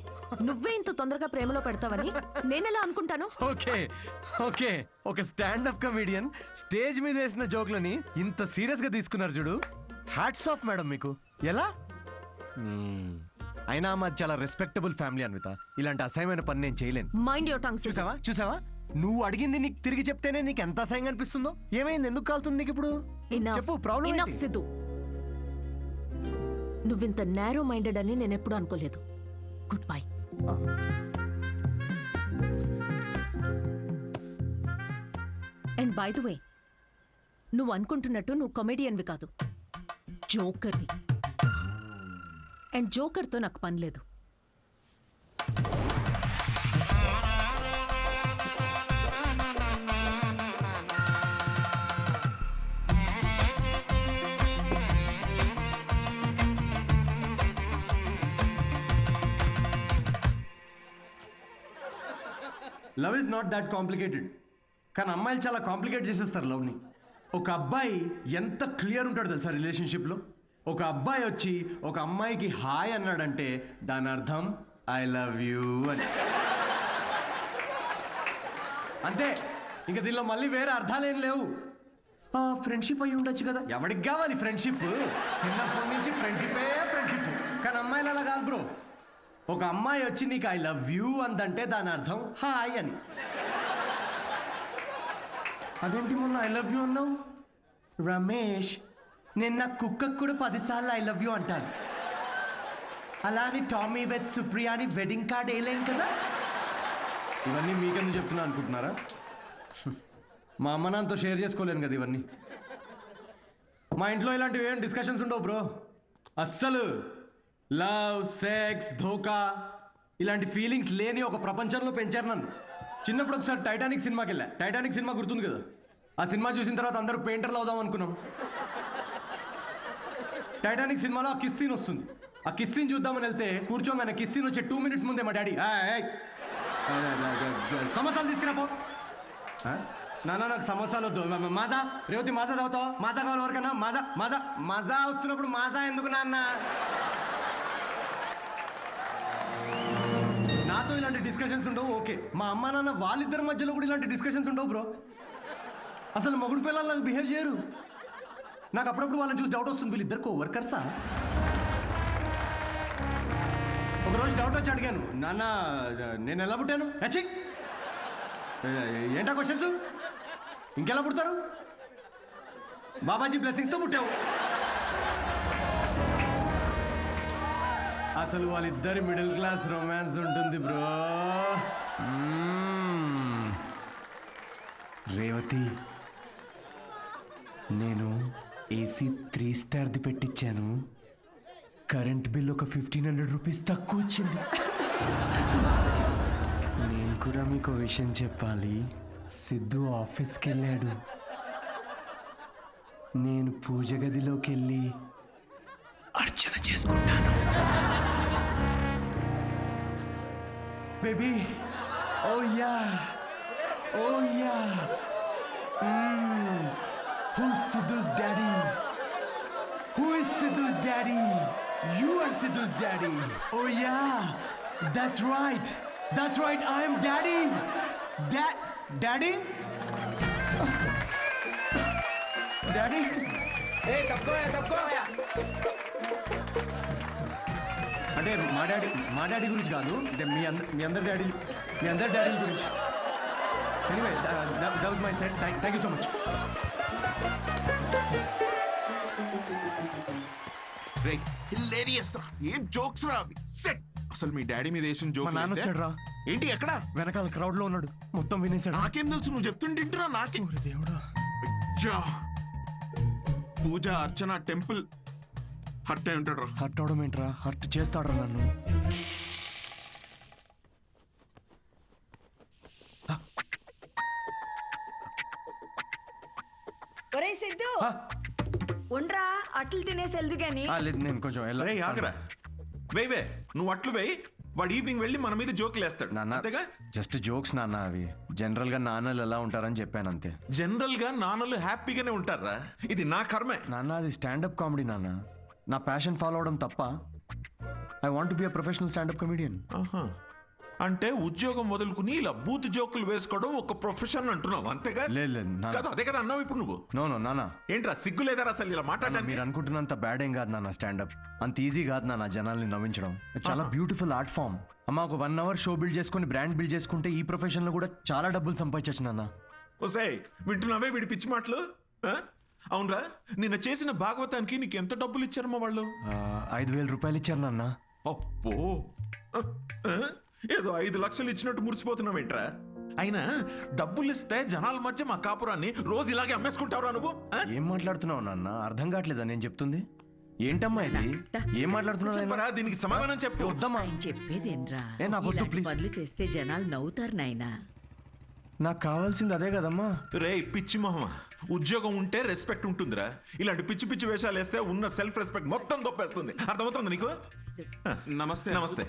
నువ్వే ఇంత తొందరగా ప్రేమలో పెడతావని నేనెలా అనుకుంటాను? ఓకే ఓకే, ఒక స్టాండప్ కమెడియన్ స్టేజ్ మీద వేసిన జోక్లని ఇంత సీరియస్ గా తీసుకున్నారు చూడు. హ్యాట్స్ ఆఫ్ మేడం మీకు. ఎలా? అయినా మాది చాలా రెస్పెక్టబుల్ ఫ్యామిలీ అన్విత. ఇలాంటి అసహ్యమైన పని నేను చేయలేను. Mind your tongue. చూసావా నువ్వు అడిగింది నీకు తిరిగి చెప్తేనే నీకు ఎంత అసహ్యంగా అనిపిస్తుందో. ఏమైంది, ఎందుకు కాలుతుంది నీకు ఇప్పుడు? చెప్పు, ప్రాబ్లం ఏంటి? సిద్ధు, నువ్వింత నేరో మైండెడ్ అని నేను ఎప్పుడూ అనుకోలేదు. Good bye. And by the way, నువ్వు అనుకుంటున్నట్టు నువ్వు కమెడియన్వి కాదు, జోకర్వి. అండ్ జోకర్తో నాకు పని లేదు. Love is not that complicated. కానీ అమ్మాయిలు చాలా కాంప్లికేట్ చేసేస్తారు లవ్ని. ఒక అబ్బాయి ఎంత క్లియర్ ఉంటాడు తెలుసా రిలేషన్షిప్లో? ఒక అబ్బాయి వచ్చి ఒక అమ్మాయికి హాయ్ అన్నాడంటే దాని అర్థం ఐ లవ్ యూ అని. అంతే, ఇంకా దీనిలో మళ్ళీ వేరే అర్థాలేం లేవు. ఫ్రెండ్షిప్ అయి ఉండొచ్చు కదా, ఎవరికి కావాలి ఫ్రెండ్షిప్? చిన్నప్పటి నుంచి ఫ్రెండ్షిపే ఫ్రెండ్షిప్. కానీ అమ్మాయిలు అలా కాదు బ్రో. ఒక అమ్మాయి వచ్చి నీకు ఐ లవ్ యూ అందంటే దాని అర్థం హాయ్ అని. అదేంటి మొన్న ఐ లవ్ యూ అన్నావు? రమేష్, నేను నా కుక్కకు కూడా 10 సార్లు ఐ లవ్ యూ అంటాను. అలా అని టామీ విత్ సుప్రియా అని వెడ్డింగ్ కార్డ్ వేయలేం కదా. ఇవన్నీ మీకెందుకు చెప్తున్నా అనుకుంటున్నారా? మా అమ్మ నాన్నతో షేర్ చేసుకోలేను కదా ఇవన్నీ. మా ఇంట్లో ఇలాంటివి ఏం డిస్కషన్స్ ఉండవు బ్రో. అస్సలు లవ్, సెక్స్, ధోకా ఇలాంటి ఫీలింగ్స్ లేని ఒక ప్రపంచంలో పెంచారు నన్ను. చిన్నప్పుడు ఒకసారి టైటానిక్ సినిమాకి వెళ్ళా. టైటానిక్ సినిమా గుర్తుంది కదా? ఆ సినిమా చూసిన తర్వాత అందరూ పెయింటర్లు అవుదాం అనుకున్నాం. టైటానిక్ సినిమాలో ఆ కిస్ సీన్ వస్తుంది. ఆ కిస్ సీన్ చూద్దామని వెళ్తే కూర్చోగానే కిస్ సీన్ వచ్చే 2 minutes ముందే మా డాడీ సమోసాలు తీసుకురాపో. నాన్న నాకు సమోసాలు వద్దు. మాజా రేవతి మాజా తాగుతావు? మాజా కావాలి ఎవరికన్నా? మాజా మాజా మాజా వస్తున్నప్పుడు మాజా ఎందుకు నాన్న? నాతో ఇలాంటి డిస్కషన్స్ ఉండవు ఓకే. మా అమ్మ నాన్న వాళ్ళిద్దరి మధ్యలో కూడా ఇలాంటి డిస్కషన్స్ ఉండవు బ్రో. అసలు మొగుడు పిల్లలు బిహేవ్ చేయరు. నాకు అప్పుడప్పుడు వాళ్ళని చూసి డౌట్ వస్తుంది, వీళ్ళిద్దరు కోవర్కర్సా? ఒకరోజు డౌట్ వచ్చి అడిగాను, నాన్న నేను ఎలా పుట్టాను? ఏంటా క్వశ్చన్స్? ఇంకెలా పుడతారు? బాబాజీ బ్లెస్సింగ్స్తో పుట్టావు. అసలు వాళ్ళిద్దరి మిడిల్ క్లాస్ రొమాన్స్ ఉంటుంది బ్రో. రేవతి, నేను ఏసీ 3 స్టార్ది పెట్టించాను. కరెంట్ బిల్ ఒక 1500 రూపీస్ తక్కువ వచ్చింది. నేను కూడా మీకు విషయం చెప్పాలి. సిద్ధు ఆఫీస్కి వెళ్ళాడు. నేను పూజ గదిలోకి వెళ్ళి అర్చన చేసుకుంటాను. Baby, oh yeah, oh yeah. Who's Sidhu's daddy? Who is Sidhu's daddy? You are Sidhu's daddy. Oh yeah, that's right. That's right, I am daddy. Daddy? Daddy? Hey, తప్పుకో. అంటే మా డాడీ గురించి కాదు, అంటే మీ అందరి డాడీ గురించి. Anyway, that was my set. Thank you so much. Hilarious రా, ఏం జోక్స్ రా అవి. సెట్. అసలు మీ డాడీ మీద వేసిన జోక్. మా నాన్న వచ్చాడు రా. ఏంటి ఎక్కడ? వెనకాల క్రౌడ్ లో ఉన్నాడు. మొత్తం వినేశాడు. నాకేం తెలుసు, నువ్వు చెప్తుంటేంటిరా నాకే. దేవుడా. అయ్యా, పూజ అర్చన టెంపుల్ హర్ట్ అయి ఉంటాడు రా. హర్ట్ అవడం ఏంట్రా? హర్ట్ చేస్తాడు రా నన్ను. ఒరే సిద్ధు, ఉండ్రా, అట్లు తినేసి వెళ్దు గాని. లేదు, నేను కొంచెం ఆగరా. వేవే, నువ్వు అట్లు వేయి. వాడు ఈవినింగ్ వెళ్ళి మన మీద జోకులు వేస్తాడు. నాన్న, జస్ట్ జోక్స్ నాన్న. అవి జనరల్ గా నాన్నలు ఎలా ఉంటారని చెప్పాను అంతే. జనరల్ గా నాన్నలు హ్యాపీగానే ఉంటారా? ఇది నా కర్మే నాన్న. అది స్టాండప్ కామెడీ నాన్న. నా ప్యాషన్ ఫాలో అవడం తప్ప. I want be a professional standup comedian. అంటే ఉద్యోగం వదులుకుని ఇలా బూత్ జోకులు వేసుకోవడం ఒక ప్రొఫెషన్ అంటున్నావు అంతేగా? లేదు, అదే కదా అన్నావు ఇప్పుడు నువ్వు. నో నాన్న. ఏంట్రా సిగ్గు లేదా అసలు ఇలా మాట్లాడడానికి? మీరు అనుకుంటున్నంత బ్యాడ్ ఏం కాదు నాన్న. స్టాండప్ అంత ఈజీ కాదు నాన్న. జనాల్ని నవ్వించడం చాలా బ్యూటిఫుల్ ఆర్ట్ ఫామ్. అమ్మ, ఒక 1 hour షో బిల్డ్ చేసుకుని బ్రాండ్ బిల్డ్ చేసుకుంటే ఈ ప్రొఫెషన్ లో కూడా చాలా డబ్బులు సంపాదించచ్చు నాన్న. ఓసే, వింటున్నావే వీడి పిచ్చి మాటలు? అవునరా, నిన్న చేసిన భాగవతానికి నీకు ఎంత డబ్బులు ఇచ్చారమ్మా వాళ్ళు? 5,000 రూపాయలు ఇచ్చారు నాన్న. అప్పో, ఏదో 5 లక్షలు ఇచ్చినట్టు మురిసిపోతున్నావేంట్రా? అయినా డబ్బులు ఇస్తే జనాల మధ్య మా కాపురాన్ని రోజు ఇలాగే అమ్మేసుకుంటావురా నువ్వు? ఏం మాట్లాడుతున్నావు నాన్న? అర్థం కావట్లేదా నేను చెప్తుంది? ఏంటమ్మా ఇది? ఏం మాట్లాడుతున్నావు? దీనికి సమాధానం చెప్పు. వద్దమ్మా. చెప్పేదేంట్రా? నాకు వద్దు, ప్లీజ్. పనులు చేస్తే జనాలు నవ్వుతారు నాయనా. నాకు కావాల్సింది అదే కదమ్మా. రే పిచ్చి మొహమా, ఉద్యోగం ఉంటే రెస్పెక్ట్ ఉంటుందిరా. ఇలాంటి పిచ్చి పిచ్చి వేషాలు వేస్తే ఉన్న సెల్ఫ్ రెస్పెక్ట్ మొత్తం దొప్పేస్తుంది. అర్థమవుతుంది నీకు? నమస్తే. నమస్తే.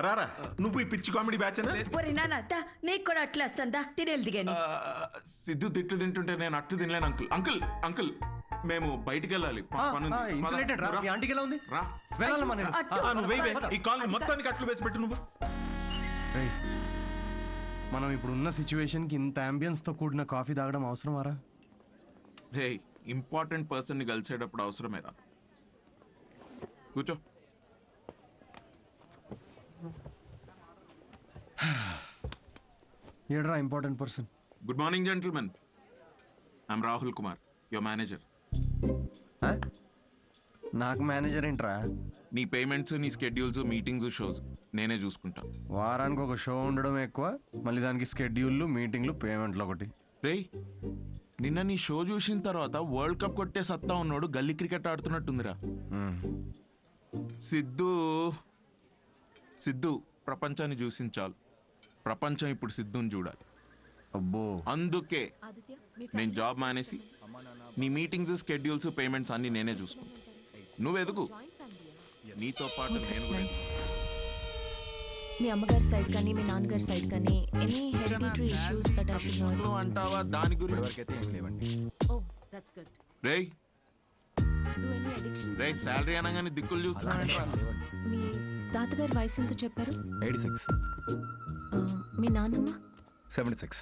రారా, నువ్వు ఈ పిచ్చి కామెడీ బ్యాచ్? నీకు కూడా అట్లా వస్తుందా? తినేది గాని. సిద్ధు తిట్లు తింటుంటే నేను అట్లు తినలేను అంకుల్. అంకుల్ అంకుల్ మేము బయటికి వెళ్ళాలి. ఈ కాల్ మొత్తానికి అట్లు వేసి పెట్టు నువ్వు. మనం ఇప్పుడు ఉన్న సిచ్యువేషన్ కి ఇంత అంబియన్స్ తో కూడిన కాఫీ తాగడం అవసరమారా? రే, ఇంపార్టెంట్ పర్సన్ ని కలిసేటప్పుడు అవసరమేరా. కూర్చో. ఏడ్రా important person? Good morning gentlemen, I'm Rahul Kumar, your manager. నాకు మేనేజర్ ఏంట్రా? నీ పేమెంట్స్, నీ స్కెడ్యూల్స్, మీటింగ్స్, షోస్ నేనే చూసుకుంటా. వారానికి ఒక షో ఉండడం ఎక్కువ, మళ్ళీ దానికి స్కెడ్యూల్లు, మీటింగ్లు, పేమెంట్లు ఒకటి. రేయ్, నిన్న నీ షో చూసిన తర్వాత వరల్డ్ కప్ కొట్టే సత్తా ఉన్నాడు గల్లీ క్రికెట్ ఆడుతున్నట్టుందిరా. సిద్ధు ప్రపంచాన్ని చూసింది చాలు. ప్రపంచం ఇప్పుడు సిద్ధుని చూడాలి. అబ్బో, అందుకే నేను జాబ్ మానేసి నీ మీటింగ్స్, స్కెడ్యూల్స్, పేమెంట్స్ అన్ని నేనే చూసుకుంటా. నువ్వు ఎదుగు, నీతో పాటు నేను కూడా. మీ అమ్మగారి సైడ్ కానీ మీ నాన్నగారి సైడ్ కానీ any hereditary issues that I should know అంటావా? దాని గురించి ఓ దట్స్ గుడ్. రేయ్ శాలరీ అనగానే దిక్కులు చూస్తున్నా. మీ తాతగారి వయసు ఎంత చెప్పారు? 86. మీ నాన్నమ్మ? 76.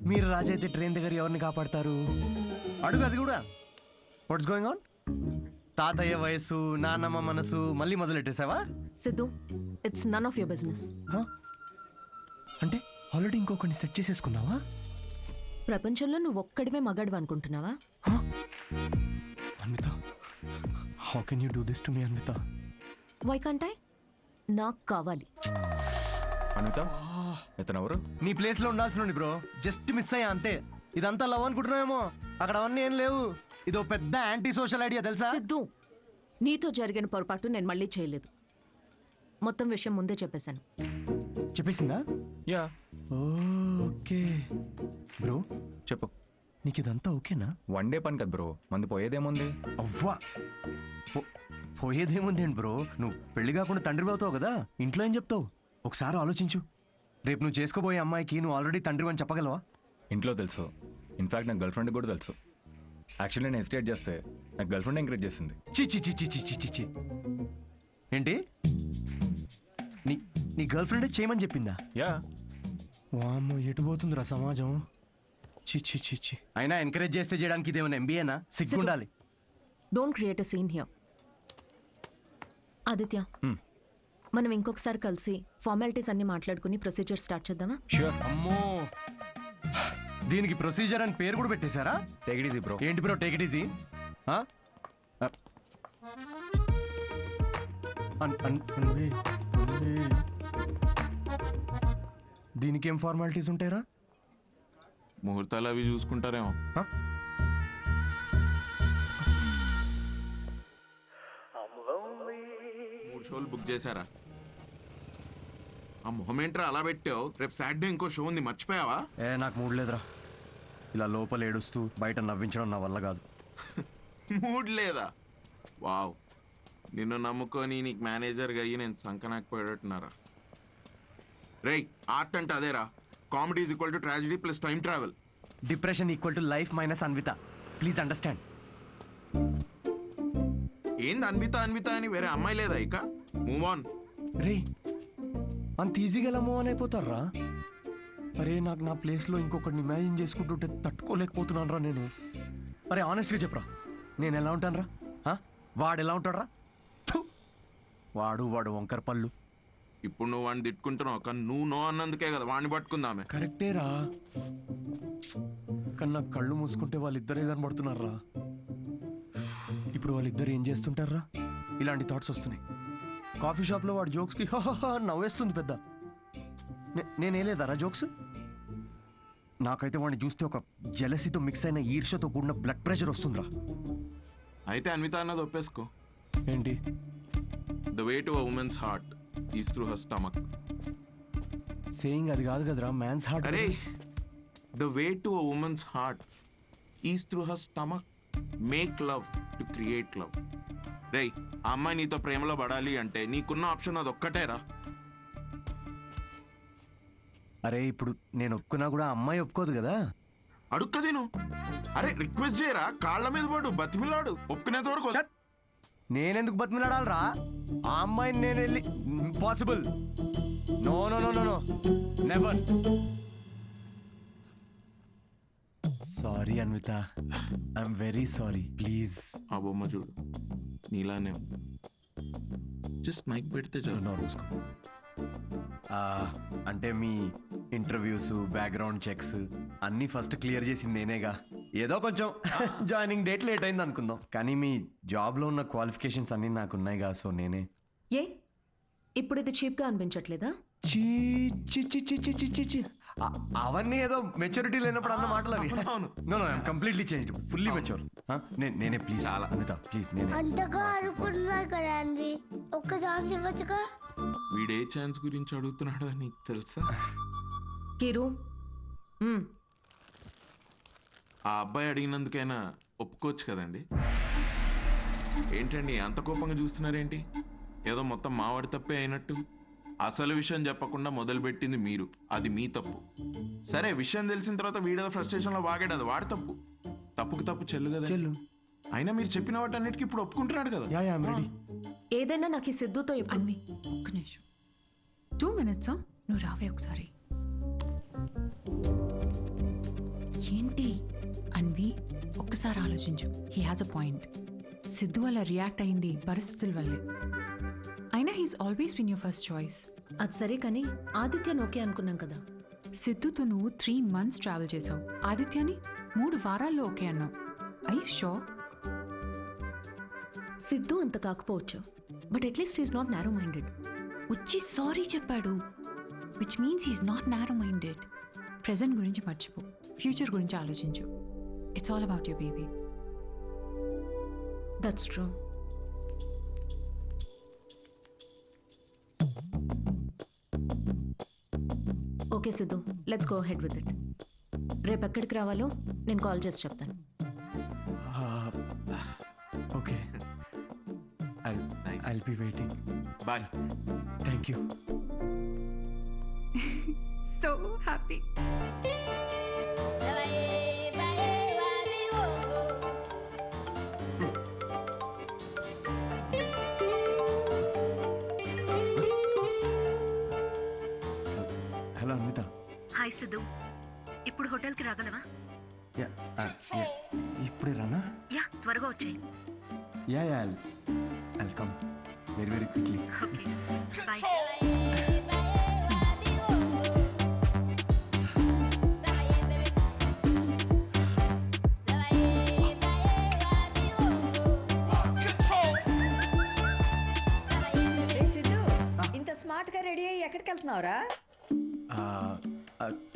మీరు రాజు అయితే ట్రైన్ దగ్గర ఎవరిని కాపాడతారు? అడుగు అది కూడా. What's going on? తాతయ్య వయసు, నాన్నమ్మ మనసు మళ్ళీ మొదలెట్టేసావా? Siddhu, it's none of your business. అంటే ఆల్రెడీ ఇంకొకరిని సెట్ చేసేసుకున్నావా? ప్రపంచంలో నువ్వు ఒక్కడివే మగాడు అనుకుంటున్నావా? Anvita, how can you do this to me Anvita? Why can't I? నాకు కావాలి. అన్విత, ఇతనెవరు? నీ ప్లేస్ లో ఉండాల్సిన బ్రో, జస్ట్ మిస్ అయ్యా అంతే. ఇదంతా లవ్ అనుకుంటున్నావేమో, అక్కడ అవన్నీ ఏం లేవు. ఇదో పెద్ద యాంటీ సోషల్ ఐడియా తెలుసా? సిద్ధు, నీతో జరిగిన పొరపాటు నేను మళ్ళీ చేయలేదు. మొత్తం విషయం ముందే చెప్పేశాను. చెప్పేసిందా? యా. ఓకే బ్రో, చెప్పు. నీకు ఇదంతా ఓకేనా? 1 డే పని కదా బ్రో, మంది పోయేదేముంది? అవ్వా, పోయేదేముంది ఏంటి బ్రో? నువ్వు పెళ్లి కాకుండా తండ్రి అవుతావు కదా, ఇంట్లో ఏం చెప్తావు? ఒకసారి ఆలోచించు. రేపు నువ్వు చేసుకోబోయే అమ్మాయికి నువ్వు ఆల్రెడీ తండ్రి అని చెప్పగలవా? ఇంట్లో తెలుసు. ఇన్ఫాక్ట్ నాకు గర్ల్ ఫ్రెండ్ కూడా తెలుసు. యాక్చువల్లీ నేను హెసిటేట్ చేస్తే నాకు గర్ల్ ఫ్రెండ్ ఎంకరేజ్ చేసింది. చి ఏంటి? నీ గర్ల్ ఫ్రెండ్ చేయమని చెప్పిందా? యా. వామ్మో, ఎటు పోతుందిరా సమాజం? చి అయినా ఎంకరేజ్ చేస్తే చేయడానికి ఇదేమైనా ఎంబీఏనా? సిగ్గుండాలి. Don't create a scene here. Aditya, మనం ఇంకొకసారి కలిసి ఫార్మాలిటీస్ అన్ని మాట్లాడుకుని ప్రొసీజర్ స్టార్ట్ చేద్దామా? షూర్. అమ్మో, దీనికి ప్రొసీజర్ అని పేరు కూడా పెట్టేశారా? Take it easy bro. ఏంటి బ్రో టేక్ ఇట్ ఈజీ? దీనికి ఏం ఫార్మాలిటీస్ ఉంటాయరా? ముహూర్తాలు అవి చూసుకుంటారేమో. 3 షోలు బుక్ చేశారా? ఆ మొహమేంట్రా అలా పెట్టావు? రేపు సాటర్డే ఇంకో షో ఉంది, మర్చిపోయావా? నాకు మూడ్ లేదురా. ఇలా లోపల ఏడుస్తూ బయట నవ్వించడం నా వల్ల కాదు. మూడ్ లేదా? వావ్, నిన్ను నమ్ముకొని నీకు మేనేజర్గా అయ్యి నేను సంకనాకపోయేటట్టున్నారా? రేయ్, ఆర్ట్ అంటే అదేరా. Comedy is equal to tragedy plus time travel. Depression equal to life minus Anvitha. Please understand. ఏంది అన్విత అని వేరే అమ్మాయి లేదా? ఇక మూవ్ ఆన్. రే, అంత ఈజీగా ఎలా మూవ్ ఆన్ అయిపోతారా? అరే, నాకు నా ప్లేస్లో ఇంకొకరిని ఇమాజిన్ చేసుకుంటుంటే తట్టుకోలేకపోతున్నాను రా నేను. అరే, ఆనెస్ట్గా చెప్పరా, నేను ఎలా ఉంటాను రా? వాడు ఎలా ఉంటాడు రా? వాడు వంకర పళ్ళు. ఇప్పుడు నువ్వు వాడిని తిట్టుకుంటున్నావు, కానీ నువ్వు నో అన్నందుకే కదా వాడిని పట్టుకుందామే. కరెక్టే రా, కానీ నాకు కళ్ళు మూసుకుంటే వాళ్ళిద్దరే కనబడుతున్నారా. ఇప్పుడు వాళ్ళిద్దరు ఏం చేస్తుంటారా? ఇలాంటి థాట్స్ వస్తున్నాయి. కాఫీ షాప్లో వాడి జోక్స్కి నవ్వేస్తుంది పెద్ద. నేనేలేదారా జోక్స్? నాకైతే వాడిని చూస్తే ఒక జెలసీతో మిక్స్ అయిన ఈర్ష్యతో కూడిన బ్లడ్ ప్రెషర్ వస్తుందిరా. అయితే అన్విత అన్నది ఒప్పేసుకో. ఏంటి? The way to a women's heart is through her stomach. Saying అది కాదు కదరా, మ్యాన్స్ హార్ట్. అరే, the way to a women's heart is through her stomach. Make love to create love. రేయ్, ఆ అమ్మాయి నీతో ప్రేమలో పడాలి అంటే నీకున్న ఆప్షన్ అది ఒక్కటేరా. అరే ఇప్పుడు నేను ఒప్పుకున్నా కూడా అమ్మాయి ఒప్పుకోదు కదా. అడుక్కది నువ్వు. అరే రిక్వెస్ట్ చేయరా, కాళ్ళ మీద పడు, బతిమిలాడు, ఒప్పుకునేంత వరకు. నేనెందుకు బతిమిలాడాలరా? ఆ అమ్మాయిని నేను వెళ్ళి impossible. No no no no no, never. Sorry Anvitha, I'm very sorry, please. ఆ బొమ్మ చూడు, నీలానే జస్ట్ మైక్ పెడితే చాలు. అంటే మీ ఇంటర్వ్యూస్, బ్యాక్గ్రౌండ్ చెక్స్ అన్నీ ఫస్ట్ క్లియర్ చేసింది నేనేగా. ఏదో కొంచెం జాయినింగ్ డేట్ లేట్ అయింది అనుకుందాం, కానీ మీ జాబ్లో ఉన్న క్వాలిఫికేషన్స్ అన్నీ నాకు ఉన్నాయిగా. సో నేనే. ఏ ఇప్పుడు ఇది చీప్గా అనిపించట్లేదా? చీ చీ చీ చీ చీ చీ చీ. అవన్నీ ఏదో మెచ్యూరిటీ లేనప్పుడు అన్న మాటలు అవి. No no, I'm completely changed, fully mature. నేనే ప్లీజ్ అనిత, ప్లీజ్ నేనే. అంతగా అనుకుంటున్నా కదా అండి, ఒక్క ఛాన్స్ ఇవ్వచ్చుగా. వీడే ఛాన్స్ గురించి అడుగుతున్నాడు నీకు తెలుసా? కిరు, ఆ అబ్బాయి అడిగినందుకైనా ఒప్పుకోవచ్చు కదండి. ఏంటండి అంత కోపంగా చూస్తున్నారేంటి? ఏదో మొత్తం మావాడి తప్పే అయినట్టు. అసలు విషయం చెప్పకుండా మొదలుపెట్టింది మీరు, అది మీ తప్పు. సరే, విషయం తెలిసిన తర్వాత వీడేదో ఫ్రస్ట్రేషన్లో వాగాడు, అది వాడి తప్పు. తప్పుకు తప్పు చెల్లు కదా చెల్లు. అయినా మీరు చెప్పిన వాటన్నిటికీ ఇప్పుడు ఒప్పుకుంటున్నాడు కదా. ఏదైనా నాకు ఈ సిద్ధుతో అన్వి ఒక్క నిమిషం, 2 minutes. నువ్వు రావే ఒకసారి. ఏంటి అన్వి, ఒక్కసారి ఆలోచించు. He has a point. Siddhu వల్ల రియాక్ట్ అయింది పరిస్థితుల వల్లే. అయినా he's always been your first choice. అది సరే కానీ ఆదిత్యని ఓకే అనుకున్నాం కదా. సిద్ధుతో నువ్వు 3 months ట్రావెల్ చేసావు, ఆదిత్యని 3 వారాల్లో ఓకే అన్నావు. I you sure? సిద్ధు అంత కాకపోవచ్చు, but at least is not narrow minded. వచ్చి సారీ చెప్పాడు, which means he's not narrow minded. Present గురించి మర్చిపో, ఫ్యూచర్ గురించి ఆలోచించు. It's all about your baby. That's true. Okay Siddhu, let's go head with it. రేపు ఎక్కడికి రావాలో నేను కాల్ చేసి చెప్తాను. Okay, I'll be waiting. Bye. Thank you. So happy. Hello Anvitha. Hi Siddhu, ఇప్పుడు హోటల్కి రాగలవా? ఇప్పుడే రానా? యా, త్వరగా వచ్చేయి. Yeah I'll come very very quickly. Okay, bye. ఇంత స్మార్ట్ గా రెడీ అయ్యి ఎక్కడికి వెళ్తున్నావురా?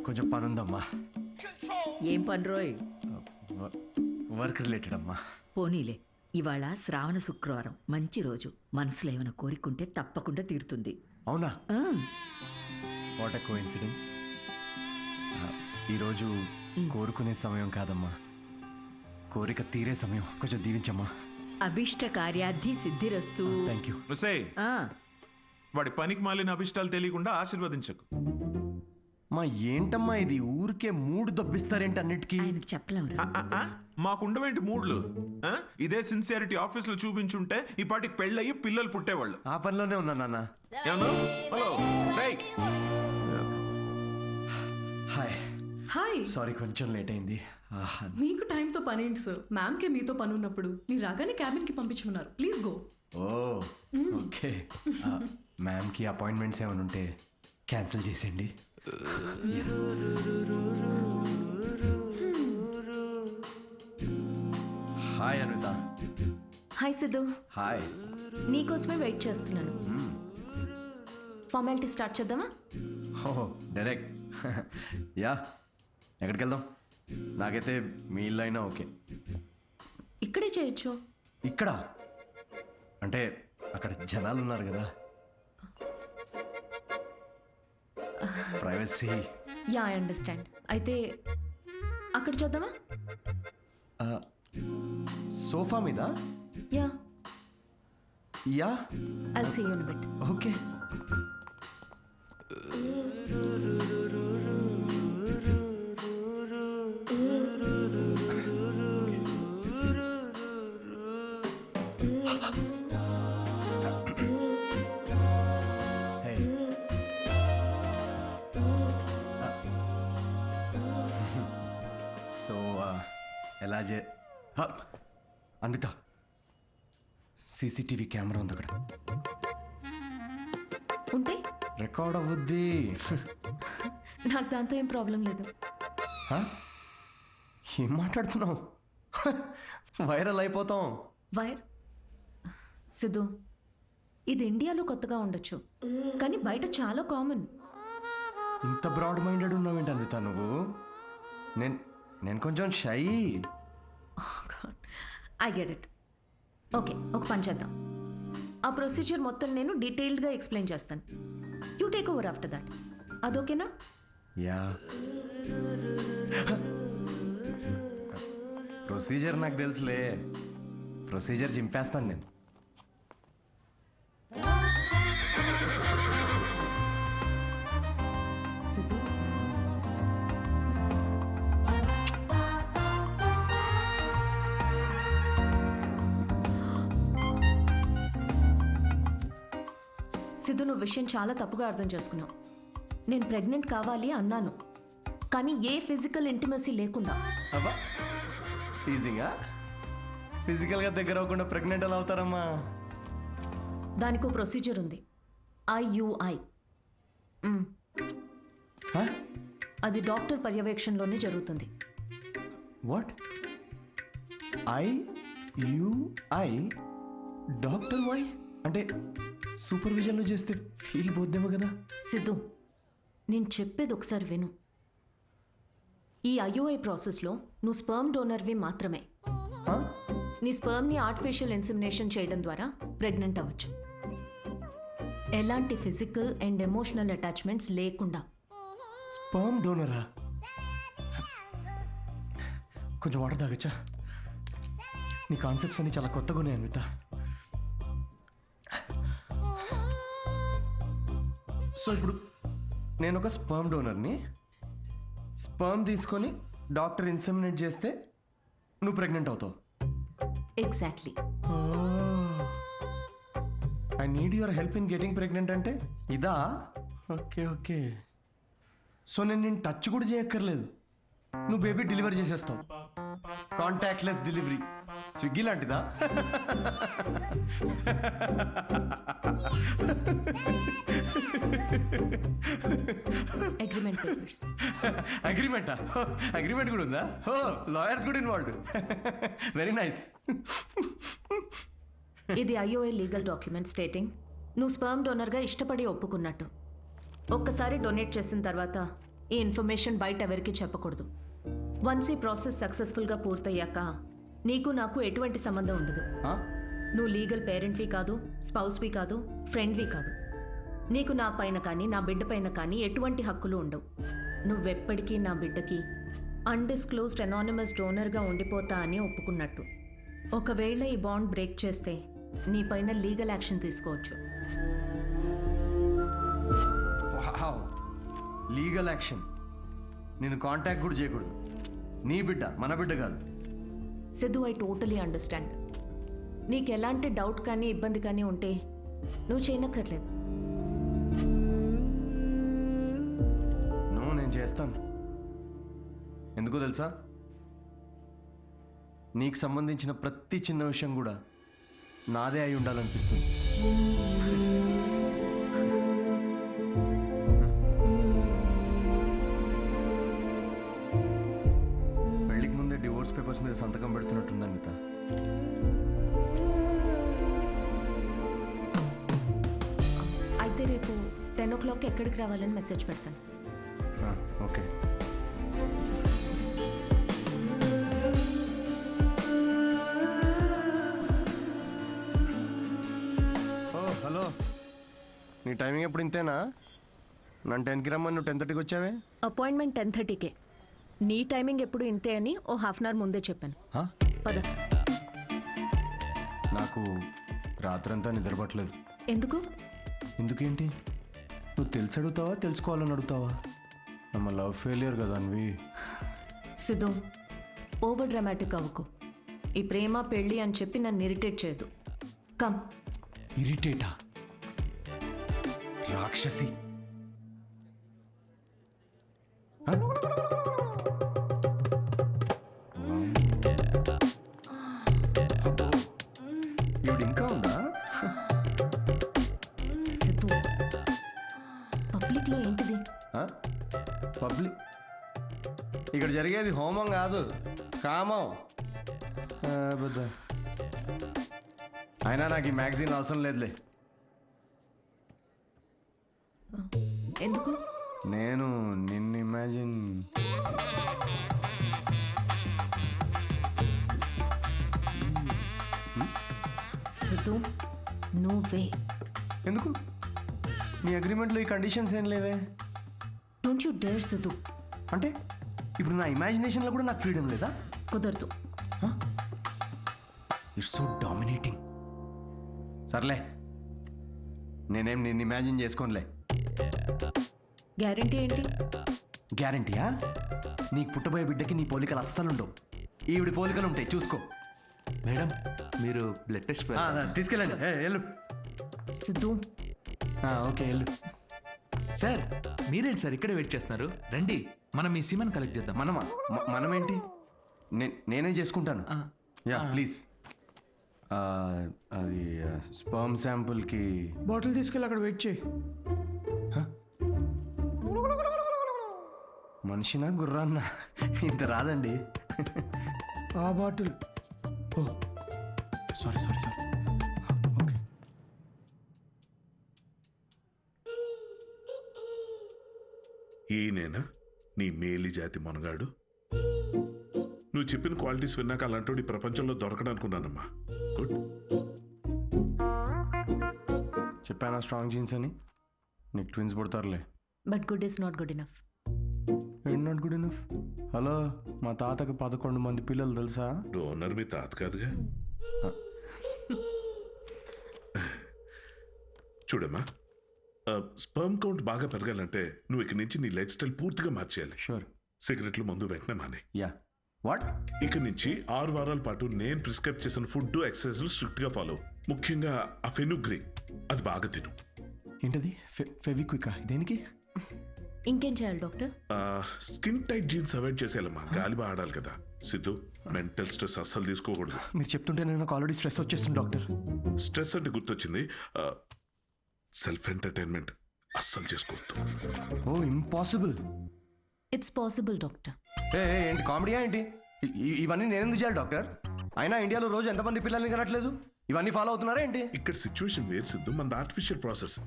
కొంచెం పని ఉందమ్మా. ఏం పని రోయ్? వర్క్ రిలేటెడ్ అమ్మా. పోనీలే, ఇవాళ శ్రావణ శుక్రవారం, మంచి రోజు. మనసులో ఏమైనా కోరికుంటే తప్పకుండా తీరుతుంది. అవునా? What a coincidence. ఈరోజు కోరుకునే సమయం కాదమ్మా, కోరిక తీరే సమయం. కొంచెం దీవించమ్మా. అభిష్ట కార్యార్థి సిద్ధిరస్తు. Thank you. వాడి పనికి మాలిన అభిష్టాలు తెలియకుండా ఆశీర్వదించకు. మా ఏంటమ్మా ఇది, ఊరికే మూడు దొబ్బిస్తారేంటి అన్నిటికీ? చెప్పలేము. మాకుండవేంటి మూడ్లు? ఇదే సిన్సియారిటీ ఆఫీస్ లో చూపించుంటే ఈ పాటికి పెళ్ళయ్యి పిల్లలు పుట్టేవాళ్ళు. ఆ పనిలోనే ఉన్నా నాన్న. Hello, hi. హాయ్. సారీ కొంచెం లేట్ అయింది. మీకు టైంతో పని ఏంటి సార్? మ్యామ్కే మీతో పని ఉన్నప్పుడు మీరు రాగానే క్యాబిన్కి పంపించుకున్నారు. Please go. Oh okay. మ్యామ్కి అపాయింట్మెంట్స్ ఏమైనా ఉంటే క్యాన్సిల్ చేసేయండి. Hi Anita. Hi Siddhu. Hi. నీకోసమే వెయిట్ చేస్తున్నాను. ఫార్మాలిటీ స్టార్ట్ చేద్దామా? ఓహో డైరెక్ట్. యా, ఎక్కడికి వెళ్దాం? నాకైతే మీ ఇల్లు అయినా ఓకే. ఇక్కడే చేయొచ్చు. ఇక్కడ అంటే అక్కడ జనాలు ఉన్నారు కదా, ప్రైవసీ. Yeah, I understand. అయితే అక్కడ చూద్దామా? సోఫా మీద? Yeah. Yeah, I'll see you in a bit. Okay. So ఎలా అన్విత, సీసీటీవీ కెమెరా ఉంది అక్కడ. ఉంటే రికార్డ్ అవ్వద్ది. నాకు దాంతో ఏం ప్రాబ్లం లేదు. ఏం మాట్లాడుతున్నావు? వైరల్ అయిపోతాం. సిద్ధు, ఇది ఇండియాలో కొత్తగా ఉండొచ్చు, కానీ బయట చాలా కామన్. ఇంత బ్రాడ్ మైండెడ్ ఉన్నావేంటి అన్విత నువ్వు? నేను కొంచెం shy. I get it. Okay, ఒక పని చేద్దాం. ఆ ప్రొసీజర్ మొత్తం నేను డీటెయిల్డ్గా ఎక్స్ప్లెయిన్ చేస్తాను. You take over after that. అదోకేనా? యా. ప్రొసీజర్ నాకు తెలుసులే. ప్రొసీజర్ చింపేస్తాను నేను. సిద్ధు, సిద్ధు, నువ్వు విషయం చాలా తప్పుగా అర్థం చేసుకున్నావు. నేను ప్రెగ్నెంట్ కావాలి అన్నాను, కానీ ఏ ఫిజికల్ ఇంటిమసీ లేకుండా. అబ్బా, టీజింగా? ఫిజికల్గా దగ్గర అవ్వకుండా ప్రెగ్నెంట్ ఎలా అవుతారమ్మా? దానికో ప్రొసీజర్ ఉంది, IUI. అది డాక్టర్ పర్యవేక్షణలోనే జరుగుతుంది. వాట్? IUI? డాక్టర్ వై అంటే సూపర్విజన్లో చేస్తే ఫీల్ పోద్దేమో కదా? సిద్ధు, నేను చెప్పేది ఒకసారి విను. ఈ IUI ప్రాసెస్లో నువ్వు స్పర్మ్ డోనర్వి మాత్రమే. నీ స్పర్మ్ని ఆర్టిఫిషియల్ ఇన్సెమినేషన్ చేయడం ద్వారా ప్రెగ్నెంట్ అవ్వచ్చు, ఎలాంటి ఫిజికల్ అండ్ ఎమోషనల్ అటాచ్మెంట్స్ లేకుండా. స్పర్మ్ డోనరా? కొంచెం వాటర్ తాగచ్చా? నీ కాన్సెప్ట్స్ అన్ని చాలా కొత్తగా ఉన్నాయి అన్విత. సో ఇప్పుడు నేను ఒక స్పర్మ్ డోనర్ని. స్పర్మ్ తీసుకొని డాక్టర్ ఇన్సెమినేట్ చేస్తే నువ్వు ప్రెగ్నెంట్ అవుతావు. Exactly. I need your help in getting pregnant అంటే ఇదా? Okay okay. సో నేను టచ్ కూడా చేయక్కర్లేదు, నువ్వు బేబీ డెలివరీ చేసేస్తావు. Contactless delivery. స్విగ్గీ లాంటిదా? Agreement papers. అగ్రిమెంటా? అగ్రిమెంట్ కూడా ఉందా? ఓ, లాయర్స్ కూడా ఇన్వాల్వ్డ్. Very nice. ఇది IUI లీగల్ డాక్యుమెంట్ స్టేటింగ్ నువ్వు స్పర్మ్ డోనర్గా ఇష్టపడి ఒప్పుకున్నట్టు. ఒక్కసారి డొనేట్ చేసిన తర్వాత ఈ ఇన్ఫర్మేషన్ బయట ఎవరికి చెప్పకూడదు. వన్స్ ఈ ప్రాసెస్ సక్సెస్ఫుల్గా పూర్తయ్యాక నీకు నాకు ఎటువంటి సంబంధం ఉండదు. నువ్వు లీగల్ పేరెంట్వి కాదు, స్పౌస్వి కాదు, ఫ్రెండ్వి కాదు. నీకు నా పైన కానీ నా బిడ్డ పైన కానీ ఎటువంటి హక్కులు ఉండవు. నువ్వెప్పటికీ నా బిడ్డకి అన్డిస్క్లోజ్డ్ అనానిమస్ డోనర్గా ఉండిపోతా అని ఒప్పుకున్నట్టు. ఒకవేళ ఈ బాండ్ బ్రేక్ చేస్తే నీ పైన లీగల్ యాక్షన్ తీసుకోవచ్చు. Legal action? నేను కాంటాక్ట్ కూడా చేయకూడదు? నీ బిడ్డ మన బిడ్డ కాదు. Siddhu, I totally understand. నీకు ఎలాంటి డౌట్ కానీ ఇబ్బంది కానీ ఉంటే నువ్వు చేయనక్కర్లేదు. నేను చేస్తాను. ఎందుకో తెలుసా? నీకు సంబంధించిన ప్రతి చిన్న విషయం కూడా నాదే అయి ఉండాలనిపిస్తుంది. పెళ్ళికి ముందే డివోర్స్ పేపర్స్ మీద సంతకం పెడుతున్నట్టుంది అనిత. అయితే రేపు 10 o'clock ఎక్కడికి రావాలని మెసేజ్ పెడతాను. ఓకే. హలో, నీ టైమింగ్ ఎప్పుడు ఇంతేనా? నన్ను 10కి రమ్మని నువ్వు 10:30కి వచ్చావే. అపాయింట్మెంట్ 10:30కే. నీ టైమింగ్ ఎప్పుడు ఇంతే అని ఓ హాఫ్ అన్ అవర్ ముందే చెప్పాను. పద. నాకు రాత్రంతా నిద్రపట్టలేదు. ఎందుకు? ఎందుకేంటి? నువ్వు తెలిసి అడుగుతావా తెలుసుకోవాలని అడుగుతావా? నమ్మ లవ్ ఫెయిలియర్ కదా అన్వి. సిద్ధు, ఓవర్ డ్రామాటిక్ అవ్వకు. ఈ ప్రేమ పెళ్ళి అని చెప్పి నన్ను ఇరిటేట్ చేయదు. కమ్. ఇరిటేటా? రాక్షసి. ఇవిడు ఇంకా ఉందా? సిద్ధు, పబ్లిక్లో ఏంటిది? పబ్లిక్ ఇక్కడ జరిగేది హోమం కాదు, కామం. అయినా నాకు ఈ మ్యాగజైన్ అవసరం లేదులే. ఎందుకు? నేను నిన్ను ఇమాజిన్ సిద్ధు, నువ్వే. ఎందుకు? నీ అగ్రిమెంట్లో ఈ కండిషన్స్ ఏం లేవే. Don't you dare Siddhu. అంటే ఇప్పుడు నా ఇమాజినేషన్లో కూడా నాకు ఫ్రీడమ్ లేదా? కుదరదు. It's so dominating. సర్లే, నేనేం నిన్ను ఇమాజిన్ చేసుకోనులే. గ్యారంటీ ఏంటి? గ్యారంటీయా? నీకు పుట్టబోయే బిడ్డకి నీ పోలికలు అస్సలు ఉండవు. ఈవిడి పోలికలు ఉంటాయి, చూసుకో. మేడం, మీరు బ్లడ్ టెస్ట్ తీసుకెళ్ళండి. వెళ్ళు. సిద్ధు. ఓకే, వెళ్ళు. సార్, మీరేంటి సార్ ఇక్కడే వెయిట్ చేస్తున్నారు? రండి, మనం మీ సిమన్ కలెక్ట్ చేద్దాం. మనమా? మనమేంటి? నేనే చేసుకుంటాను. Yeah, please. అది స్పర్మ్ శాంపుల్కి బాటిల్ తీసుకెళ్ళి అక్కడ వెయిట్ చేయి. మనిషినా గుర్రాన్నా? ఇంత రాదండి. ఆ బాటిల్. ఓ సారీ. ఓకే. ఈయనేనా నీ మేలి జాతి మనగాడు? నువ్వు చెప్పిన క్వాలిటీస్ విన్నాక అలాంటి ఈ ప్రపంచంలో దొరకడనుకున్నానమ్మా. గుడ్. చెప్పానా స్ట్రాంగ్ జీన్స్ అని? నీకు ట్విన్స్ పుడతారులే. But good is not good enough. ఏంటి నాట్ గుడ్ ఇనఫ్? హలో, మా తాతకి 11 మంది పిల్లలు తెలుసా? డోనర్ మీ తాత కాదుగా. చూడమ్మా, స్పర్మ్ కౌంట్ బాగా పెరగాలంటే నువ్వు ఇక నుంచి నీ లైఫ్ స్టైల్ పూర్తిగా మార్చేయాలి. షూర్. సిగరెట్లు, మందు వెంటనే మానే. యా. వాట్? ఇక నుంచి 6 వారాల పాటు నేను ప్రిస్క్రైబ్ చేసిన ఫుడ్, ఎక్సర్సైజ్లు స్ట్రిక్ట్ గా ఫాలో. ముఖ్యంగా ఆ ఫెనుగ్రీ, అది బాగా తిను. ఏంటది? ఫెవిక్వికా? దేనికి? ఇంకేం చేయాలి doctor? Skin tight jeans avoid చేసేయాలమ్మా. గాలి బాగా ఆడాలి కదా. సిద్ధు, మెంటల్ స్ట్రెస్ అస్సలు తీసుకోకూడదు. మీరు చెప్తుంటే నాకు ఆల్రెడీ స్ట్రెస్ వచ్చేస్తుంది డాక్టర్. స్ట్రెస్ అంటే గుర్తొచ్చింది, సెల్ఫ్ ఎంటర్టైన్మెంట్ అస్సలు చేసుకోవద్దు. Oh impossible. It's possible doctor. ఏంటి కామెడీయా ఏంటి? ఇవన్నీ నేను ఎందుకు చేయాలి డాక్టర్? అయినా ఇండియాలో రోజు ఎంతమంది పిల్లల్ని కనట్లేదు? ఇవన్నీ ఫాలో అవుతున్నారా ఏంటి? ఇక్కడ సిచ్యువేషన్ వేరు సిద్ధు, మన ఆర్టిఫిషియల్ ప్రాసెస్.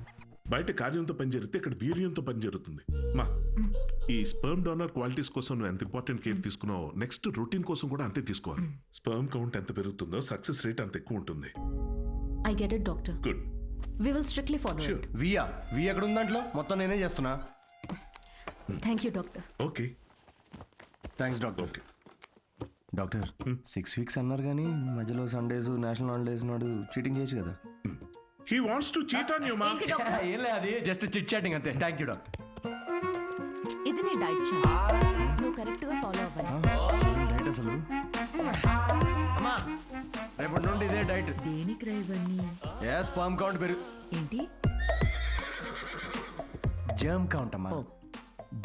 బయట కార్యంతో పని జరిగితే ఇక్కడ వీర్యంతో పని జరుగుతుంది. మా ఈ స్పర్మ్ డోనర్ క్వాలిటీస్ కోసం నువ్వు ఎంత ఇంపార్టెంట్ కేర్ తీసుకున్నావో నెక్స్ట్ రొటీన్ కోసం కూడా అంతే తీసుకోవాలి. స్పర్మ్ కౌంట్ ఎంత పెరుగుతుందో సక్సెస్ రేట్ అంత ఎక్కువ ఉంటుంది. I get it doctor. Good. We will strictly follow it. వి ఎక్కడ ఉంది దాంట్లో? మొత్తం నేనే చేస్తున్నా. Thank you doctor. Okay, thanks doctor. Okay doctor, 6 weeks అన్నారు కానీ మధ్యలో సండేస్, నేషనల్ హాలిడేస్ నాడు చీటింగ్ చేయొచ్చు కదా? He wants to cheat on you మా. ఏం లేదు, అది జస్ట్ చిట్ చాటింగ్ అంతే. Thank you doctor. ఇది నీ డైట్ చార్ట్, నువ్వు కరెక్ట్గా ఫాలో అవ్వాలి. డైట్ అసలు అమ్మా, రేపటి నుండి ఇదే డైట్. దేనికి రా ఇవన్నీ? స్పర్మ్ కౌంట్ పెరుగు. ఏంటి? జర్మ్ కౌంట్ అమ్మా.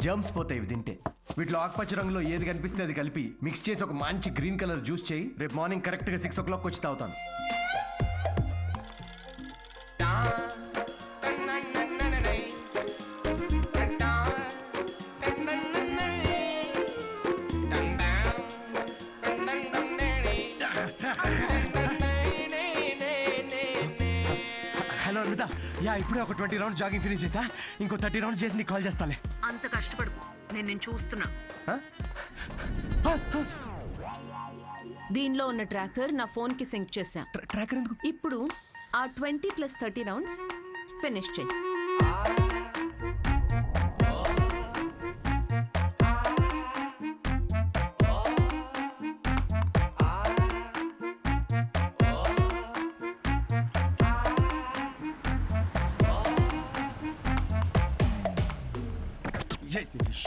జర్మ్స్ పోతాయి ఇవి తింటే. వీటిలో ఆకుపచ్చ రంగులో ఏది కనిపిస్తే అది కలిపి మిక్స్ చేసి ఒక మంచి గ్రీన్ కలర్ జ్యూస్ చేయి. రేపు మార్నింగ్ కరెక్ట్గా 6 o'clock వచ్చి తాగుతాను. అమృత యా ఇప్పుడే ఒక 20 రౌండ్స్ జాగింగ్ ఫినిష్ చేసా ఇంకో 30 రౌండ్స్ చేసి నీకు కాల్ చేస్తాలే. అంత కష్టపడు, నేను చూస్తున్నా. దీనిలో ఉన్న ట్రాకర్ నా ఫోన్ కి సింక్ చేశా. ట్రాకర్ ఎందుకు? ఇప్పుడు ఆ 20+30 రౌండ్స్ ఫినిష్ చేయి.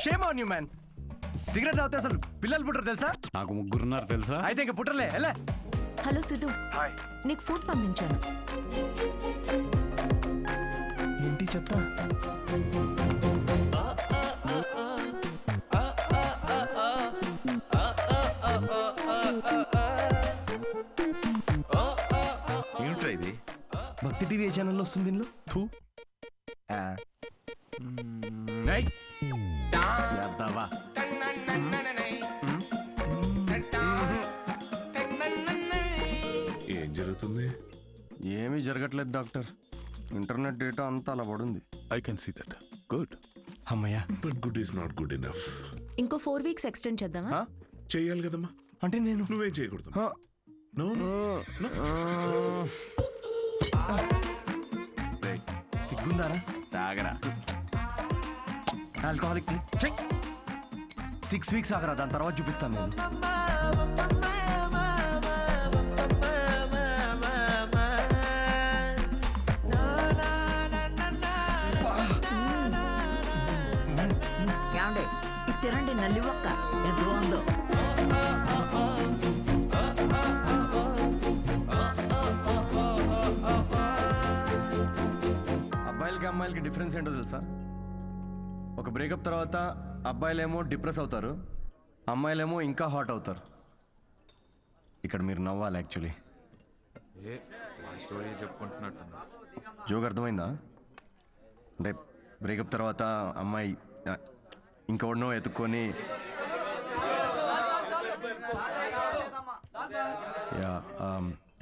Shame on you man. Cigarette తాగితే అసలు పిల్లలు పుట్టరు తెలుసా? నాకు ముగ్గురున్నారు తెలుసా? అయితే ఇంక పుట్టలే. ఎలా? హలో సిద్ధు, నీకు ఫుడ్ పంపించాను. ఏంటి చెత్త? ఏమిట్రా ఇది? భక్తి టీవీ ఛానల్లో వస్తుంది దీనిలో. థూ. ఏం జరుగుతుంది? ఏమీ జరగట్లేదు డాక్టర్. ఇంటర్నెట్ డేటా అంతా అలా పడుంది. I can see that. Good. అమ్మయ్యా. But good is not good enough. ఇంకో 4 వీక్స్ ఎక్స్టెండ్ చేద్దామా? చేయాలి కదమ్మా. అంటే నేను నువ్వేం చేయకూడదు. నో సిగ్గుందారా? తాగరా. ఆల్కహాలిక్ 6 వీక్స్ ఆగరా, దాని తర్వాత చూపిస్తాను నేను. ఏమండి ఇది తినండి, నల్లి ఒక్క ఎంత బాగుందో. అబ్బాయిలకి అమ్మాయిలకి డిఫరెన్స్ ఏంటో తెలుసా? ఒక బ్రేకప్ తర్వాత అబ్బాయిలేమో డిప్రెస్ అవుతారు, అమ్మాయిలేమో ఇంకా హాట్ అవుతారు. ఇక్కడ మీరు నవ్వాలి యాక్చువల్లీ. స్టోరీ చెప్పుకుంటున్నట్టు. జోక్ అర్థమైందా? అంటే బ్రేకప్ తర్వాత అమ్మాయి ఇంకెవడనో ఎత్తుక్కొని yeah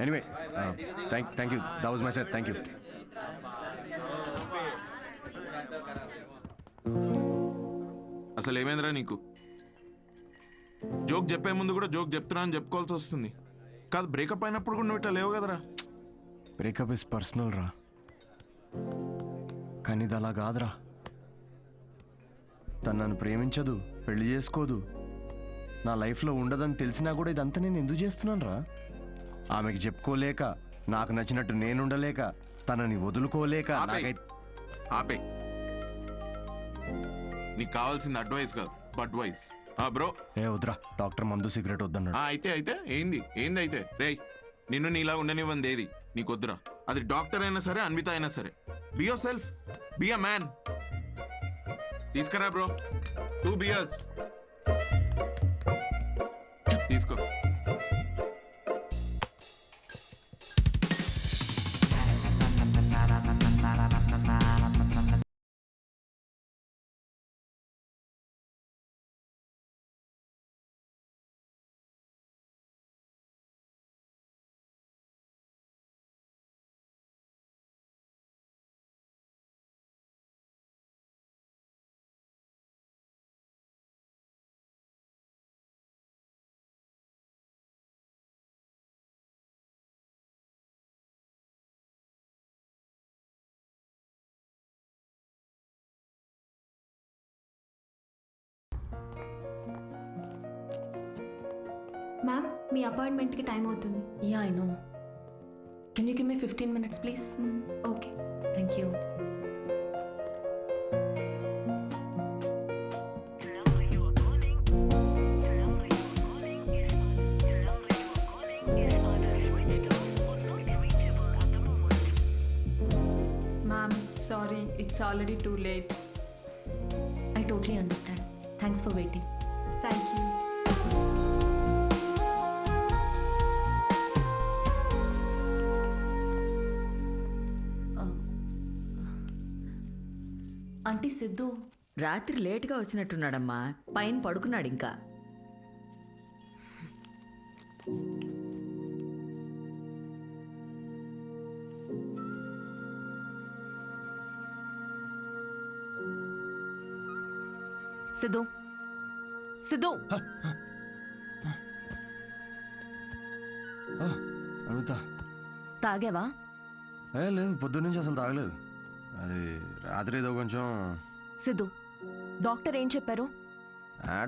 anyway thank you, that was my set. Thank you. అసలు ఏమైందిరా నీకు? జోక్ చెప్పే ముందు కూడా జోక్ చెప్తున్నా అని చెప్పుకోవాల్సి వస్తుంది. కాదు బ్రేకప్ అయినప్పుడు కూడా నువ్వు ఇట్లా లేవు కదరా. బ్రేకప్ ఇస్ పర్సనల్ రా, కానీ ఇది అలా కాదురా. తను నన్ను ప్రేమించదు, పెళ్లి చేసుకోదు, నా లైఫ్లో ఉండదని తెలిసినా కూడా ఇదంతా నేను ఎందుకు చేస్తున్నాను రా? ఆమెకి చెప్పుకోలేక, నాకు నచ్చినట్టు నేనుండలేక, తనని వదులుకోలేక. ఆపే. నీకు కావాల్సింది అడ్వైస్ కాదు, బడ్వైస్. బ్రో ఏ వద్దురా, డాక్టర్ మందు సిగరెట్ వద్దన్నాడు. అయితే ఏంది అయితే రేయ్, నిన్ను నీలా ఉండనివ్వంది ఏది నీకు వద్దురా. అది డాక్టర్ అయినా సరే, అన్విత అయినా సరే. Be your self, be a man. తీసుకురా బ్రో 2 beers. తీసుకో. మ్యామ్ మీ అపాయింట్మెంట్కి టైం అవుతుంది. Yeah I know. Can you give me 15 minutes please? Okay, thank you. Ma'am sorry, it's already too late. I totally understand. Thanks for waiting. Thank you. Aunty Siddhu రాత్రి లేటుగా వచ్చినట్టున్నాడమ్మా, పైన పడుకున్నాడు ఇంకా. సిద్ధు సిద్ధు అడుగుతా. తాగావా? లేదు, పొద్దున్న నుంచి అసలు తాగలేదు. అది రాత్రి ఏదో కొంచెం. సిద్ధు, డాక్టర్ ఏం చెప్పారు?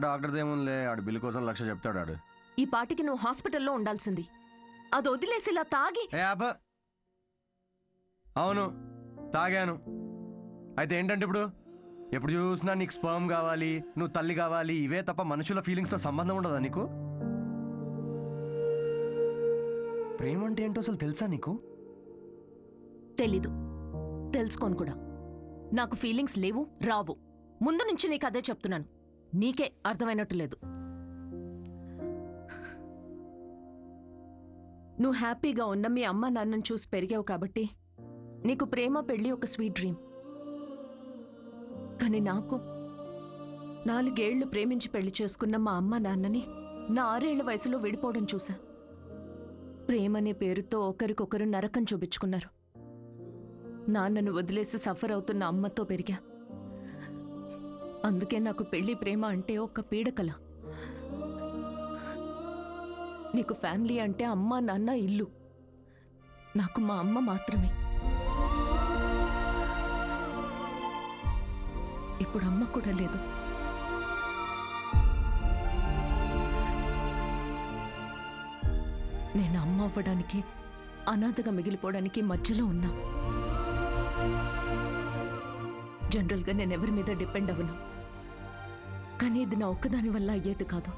డాక్టర్ది ఏముందిలే, ఆడు బిల్లు కోసం 1,00,000 చెప్తాడు ఆడు. ఈ పాటికి నువ్వు హాస్పిటల్లో ఉండాల్సింది. అది వదిలేసి ఇలా తాగి. అవును, తాగాను. అయితే ఏంటంటే ఇప్పుడు ఎప్పుడు చూసినా నీకు స్పర్మ్ కావాలి, నువ్వు తల్లి కావాలి, ఇవే తప్ప మనుషుల ఫీలింగ్స్తో సంబంధం ఉండదా నీకు? ప్రేమ అంటే ఏంటో అసలు తెలుసా నీకు? తెలీదు, తెలుసుకోను కూడా. నాకు ఫీలింగ్స్ లేవు, రావు. ముందు నుంచి నీకు అదే చెప్తున్నాను. నీకే అర్థమైనట్టు లేదు. నువ్వు హ్యాపీగా ఉన్న మీ అమ్మ నాన్నను చూసి పెరిగావు కాబట్టి నీకు ప్రేమ పెళ్ళి ఒక స్వీట్ డ్రీమ్. కానీ నాకు 4 ఏళ్లు ప్రేమించి పెళ్లి చేసుకున్న మా అమ్మ నాన్నని నా 6 ఏళ్ల వయసులో విడిపోవడం చూసా. ప్రేమనే పేరుతో ఒకరికొకరు నరకం చూపించుకున్నారు. నాన్నను వదిలేసి సఫర్ అవుతున్న అమ్మతో పెరిగా. అందుకే నాకు పెళ్లి ప్రేమ అంటే ఒక పీడకల. నీకు ఫ్యామిలీ అంటే అమ్మ నాన్న ఇల్లు. నాకు మా అమ్మ మాత్రమే. ఇప్పుడు అమ్మ కూడా లేదు. నేను అమ్మ అవ్వడానికి, అనాథగా మిగిలిపోవడానికి మధ్యలో ఉన్నా. జనరల్గా నేను ఎవరి మీద డిపెండ్ అవ్వను. కానీ ఇది నా ఒక్కదాని వల్ల అయ్యేది కాదు.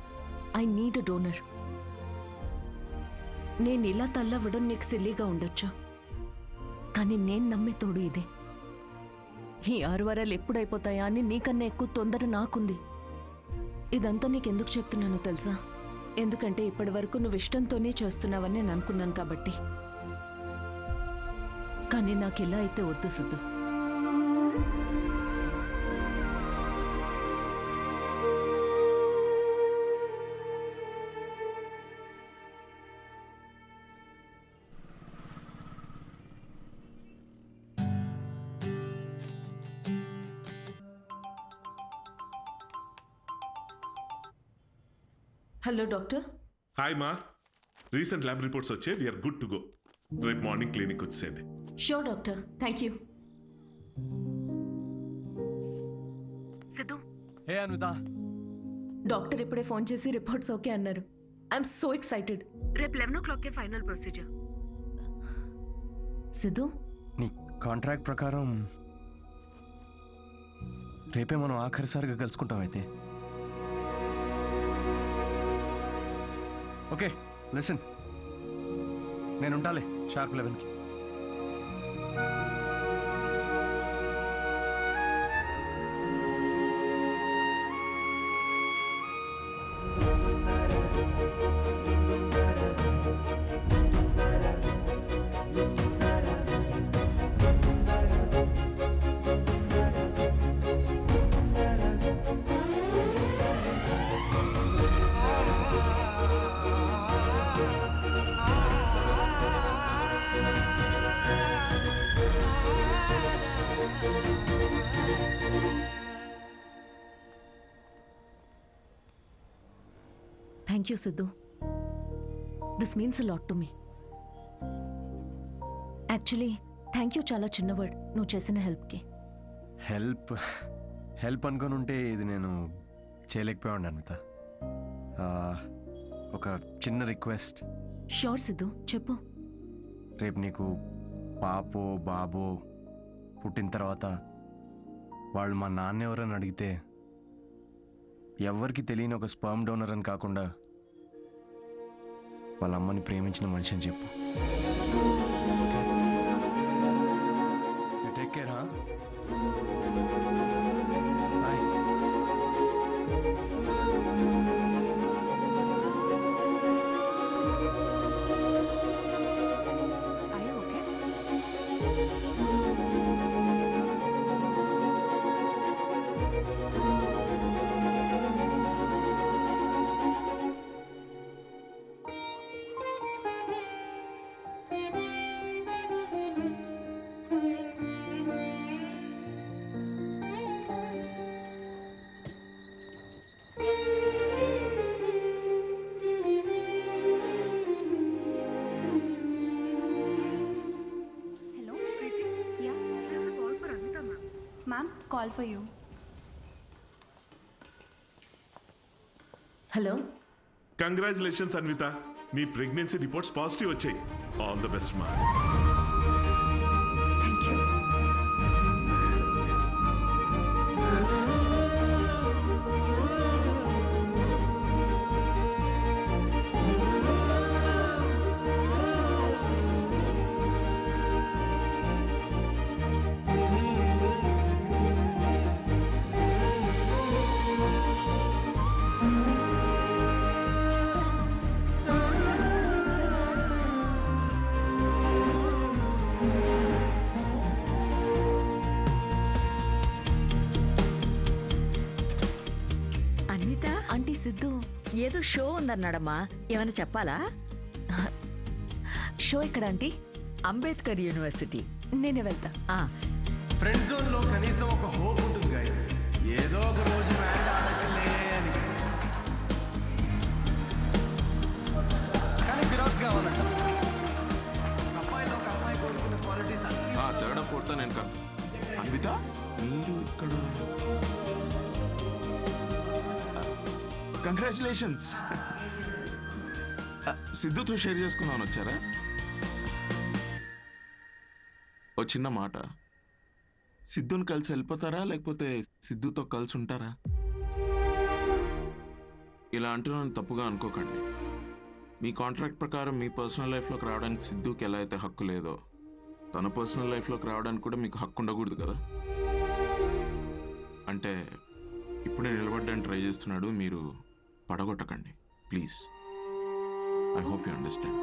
I need a donor. నేను ఇలా తల్లవ్వడం నీకు సిల్లీగా ఉండొచ్చు, కానీ నేను నమ్మే తోడు ఇదే. ఈ 6 వారాలు ఎప్పుడైపోతాయా అని నీకన్నా ఎక్కువ తొందర నాకుంది. ఇదంతా నీకెందుకు చెప్తున్నానో తెలుసా? ఎందుకంటే ఇప్పటి వరకు నువ్వు ఇష్టంతోనే చేస్తున్నావని నేను అనుకున్నాను కాబట్టి. కానీ నాకు ఇలా అయితే వద్దు సిద్ధు. Hello doctor. హాయ్ మా, రీసెంట్ ల్యాబ్ రిపోర్ట్స్ వచ్చే, వీఆర్ గుడ్ టు గో. రేపు మార్నింగ్ క్లినిక్ వచ్చేయండి. Sure doctor, thank you. Siddhu. Hey Anvitha. Doctor ఇప్పుడే ఫోన్ చేసి రిపోర్ట్స్ ఓకే అన్నారు. I'm so excited. రేపు 11 o'clockకే ఫైనల్ ప్రొసీజర్. సిద్ధు, నీ కాంట్రాక్ట్ ప్రకారం రేపే మనం ఆఖరిసారిగా కలుసుకుంటాం. అయితే ఓకే, లిసన్, నేను ఉంటాలే షార్ప్ 11కి. Thank you Siddhu. This means a lot to me. Actually thank you చాలా చిన్న వర్డ్ నువ్వు చేసిన హెల్ప్కి. హెల్ప్ అనుకొని ఉంటే ఇది నేను చేయలేకపోయాను అన్విత. ఒక చిన్న రిక్వెస్ట్. షూర్ సిద్ధు, చెప్పు. రేపు నీకు పాపో బాబో పుట్టిన తర్వాత వాళ్ళు మా నాన్న ఎవరని అడిగితే ఎవ్వరికి తెలియని ఒక స్పర్మ్ డోనర్ అని కాకుండా వాళ్ళ అమ్మని ప్రేమించిన మనిషి అని చెప్పు. Take care. Ma'am call for you. Hello. Congratulations Anvitha, నీ ప్రెగ్నెన్సీ రిపోర్ట్స్ పాజిటివ్ వచ్చాయి. ఆల్ ద బెస్ట్ మా. Thank you. Anvitha, aunty Siddhu ఏదో షో ఉందన్నాడమ్మా, ఏమైనా చెప్పాలా? షో ఎక్కడ ఆంటీ? అంబేద్కర్ యూనివర్సిటీ. నేనే వెళ్తా. ఫ్రెండ్ జోన్ లో కనీసం ఒక హోప్ ఉంటుంది గైస్, ఏదో ఒక రోజు మ్యాచ్ ఆడొచ్చులే అని. కానీ ఫిరాక్స్ కావాలంట. అమ్మాయిలో ఒక అమ్మాయి కోరుకున్న క్వాలిటీస్ అన్ని. థర్డ్ ఫోర్త్ నేను కన్ఫర్మ్. అన్విత మీరు ఇక్కడ. కంగ్రాచులేషన్స్. సిద్ధుతో షేర్ చేసుకుందామని వచ్చారా? ఓ చిన్న మాట, సిద్ధుని కలిసి వెళ్ళిపోతారా లేకపోతే సిద్ధుతో కలిసి ఉంటారా? ఇలా అంటున్నాను తప్పుగా అనుకోకండి. మీ కాంట్రాక్ట్ ప్రకారం మీ పర్సనల్ లైఫ్లోకి రావడానికి సిద్ధుకి ఎలా అయితే హక్కు లేదో, తన పర్సనల్ లైఫ్లోకి రావడానికి కూడా మీకు హక్కు ఉండకూడదు కదా. అంటే ఇప్పుడే నిలబడ్డానికి ట్రై చేస్తున్నాడు, మీరు పడగొట్టకండి please. I hope you understand.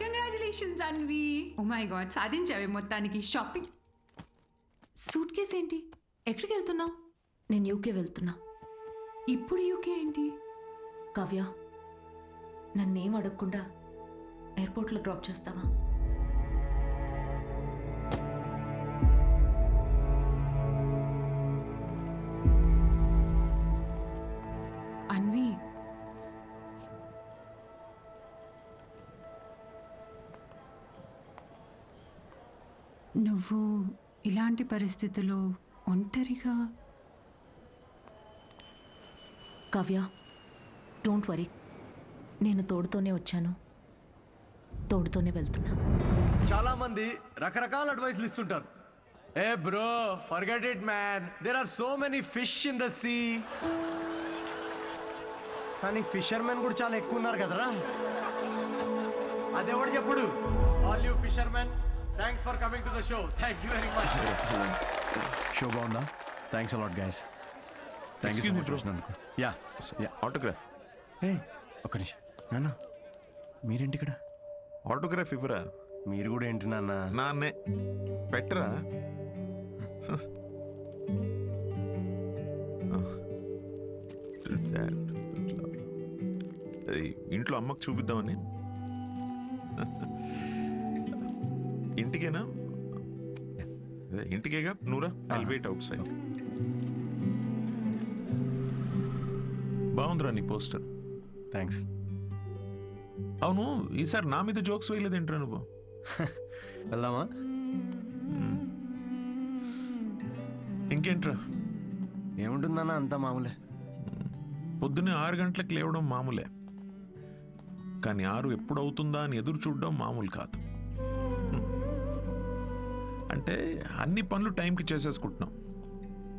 Congratulations Anvi. Oh my god, సాధించావే మొత్తానికి. షాపింగ్. సూట్ కేస్ ఏంటి? ఎక్కడికి వెళ్తున్నావు? నేను యూకే వెళ్తున్నా. ఇప్పుడు యూకే ఏంటి? కావ్య, నన్నేం అడగకుండా ఎయిర్పోర్ట్లో డ్రాప్ చేస్తావా? అన్వి, నువ్వు ఇలాంటి పరిస్థితుల్లో ఒంటరిగా. కావ్య, డోంట్ వరీ, నేను తోడుతోనే వచ్చాను, తోడుతోనే వెళ్తున్నా. చాలా మంది రకరకాల అడ్వైస్లు ఇస్తుంటారు. Hey bro, forget it man, there are so many fish in the sea. కానీ ఫిషర్మెన్ కూడా చాలా ఎక్కువ ఉన్నారు కదరా. అదెవడు చెప్పుడు? All you fishermen, thanks for coming to the show. Thank you very much. Show బాగుందా? Thanks a lot guys. Thank you వచ్చినందుకు. Yeah yeah autograph. ఏ ఒక్క నిమిషం నాన్న, మీరేంటి ఇక్కడ? ఆటోగ్రాఫ్ ఇవ్వరా? మీరు కూడా ఏంటి నాన్న? నాన్నే పెట్టరా. ఇంట్లో అమ్మకు చూపిద్దామని. ఇంటికేనా? ఇంటికేగా. నూరా, ఐల్ వెయిట్ అవుట్ సైడ్. బాగుందిరా నీ పోస్టర్. థ్యాంక్స్. అవును, ఈసారి నా మీద జోక్స్ వేయలేదేంట్రా నువ్వు? వెళ్దామా? ఇంకేంట్రా? ఏముంటుందన్నా, అంతా మామూలే. పొద్దున్నే 6 గంటలకు లేవడం మామూలే, కానీ 6 ఎప్పుడు అవుతుందా అని ఎదురు చూడడం మామూలు కాదు. అంటే అన్ని పనులు టైంకి చేసేసుకుంటున్నాం.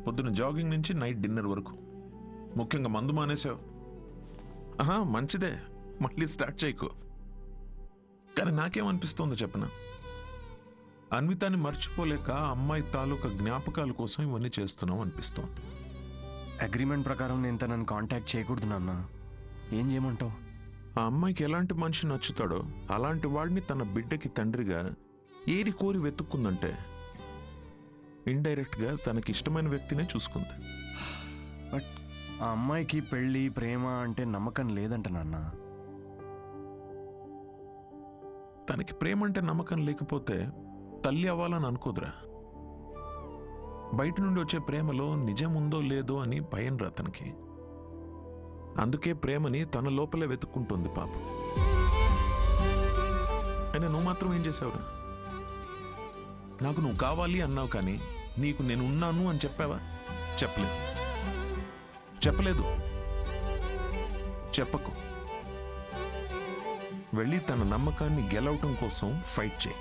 పొద్దున్న జాగింగ్ నుంచి నైట్ డిన్నర్ వరకు. ముఖ్యంగా మందు మానేసావు. మంచిదే, మళ్ళీ స్టార్ట్ చేయకు. కానీ నాకేమనిపిస్తుందో చెప్పనా, అన్వితాన్ని మర్చిపోలేక అమ్మాయి తాలూకా జ్ఞాపకాల కోసం ఇవన్నీ చేస్తున్నాం అనిపిస్తోంది. అగ్రిమెంట్ ప్రకారం నేను తనని కాంటాక్ట్ చేయకూడదు నాన్న. ఏం చేయమంటావు? ఆ అమ్మాయికి ఎలాంటి మనిషి నచ్చుతాడో అలాంటి వాడిని తన బిడ్డకి తండ్రిగా ఏరి కోరి వెతుక్కుందంటే ఇండైరెక్ట్గా తనకి ఇష్టమైన వ్యక్తినే చూసుకుంది. బట్ ఆ అమ్మాయికి పెళ్ళి, ప్రేమ అంటే నమ్మకం లేదంట నాన్న. తనకి ప్రేమ అంటే నమ్మకం లేకపోతే తల్లి అవ్వాలని అనుకోదురా. బయట నుండి వచ్చే ప్రేమలో నిజం ఉందో లేదో అని భయం రా తనకి. అందుకే ప్రేమని తన లోపలే వెతుక్కుంటుంది పాపం. అయినా నువ్వు మాత్రం ఏం చేసావురా? నాకు నువ్వు కావాలి అన్నావు, కానీ నీకు నేను ఉన్నాను అని చెప్పావా? చెప్పలేదు. చెప్పకు. వెళ్ళి తన నమ్మకాన్ని గెలవటం కోసం ఫైట్ చేయి.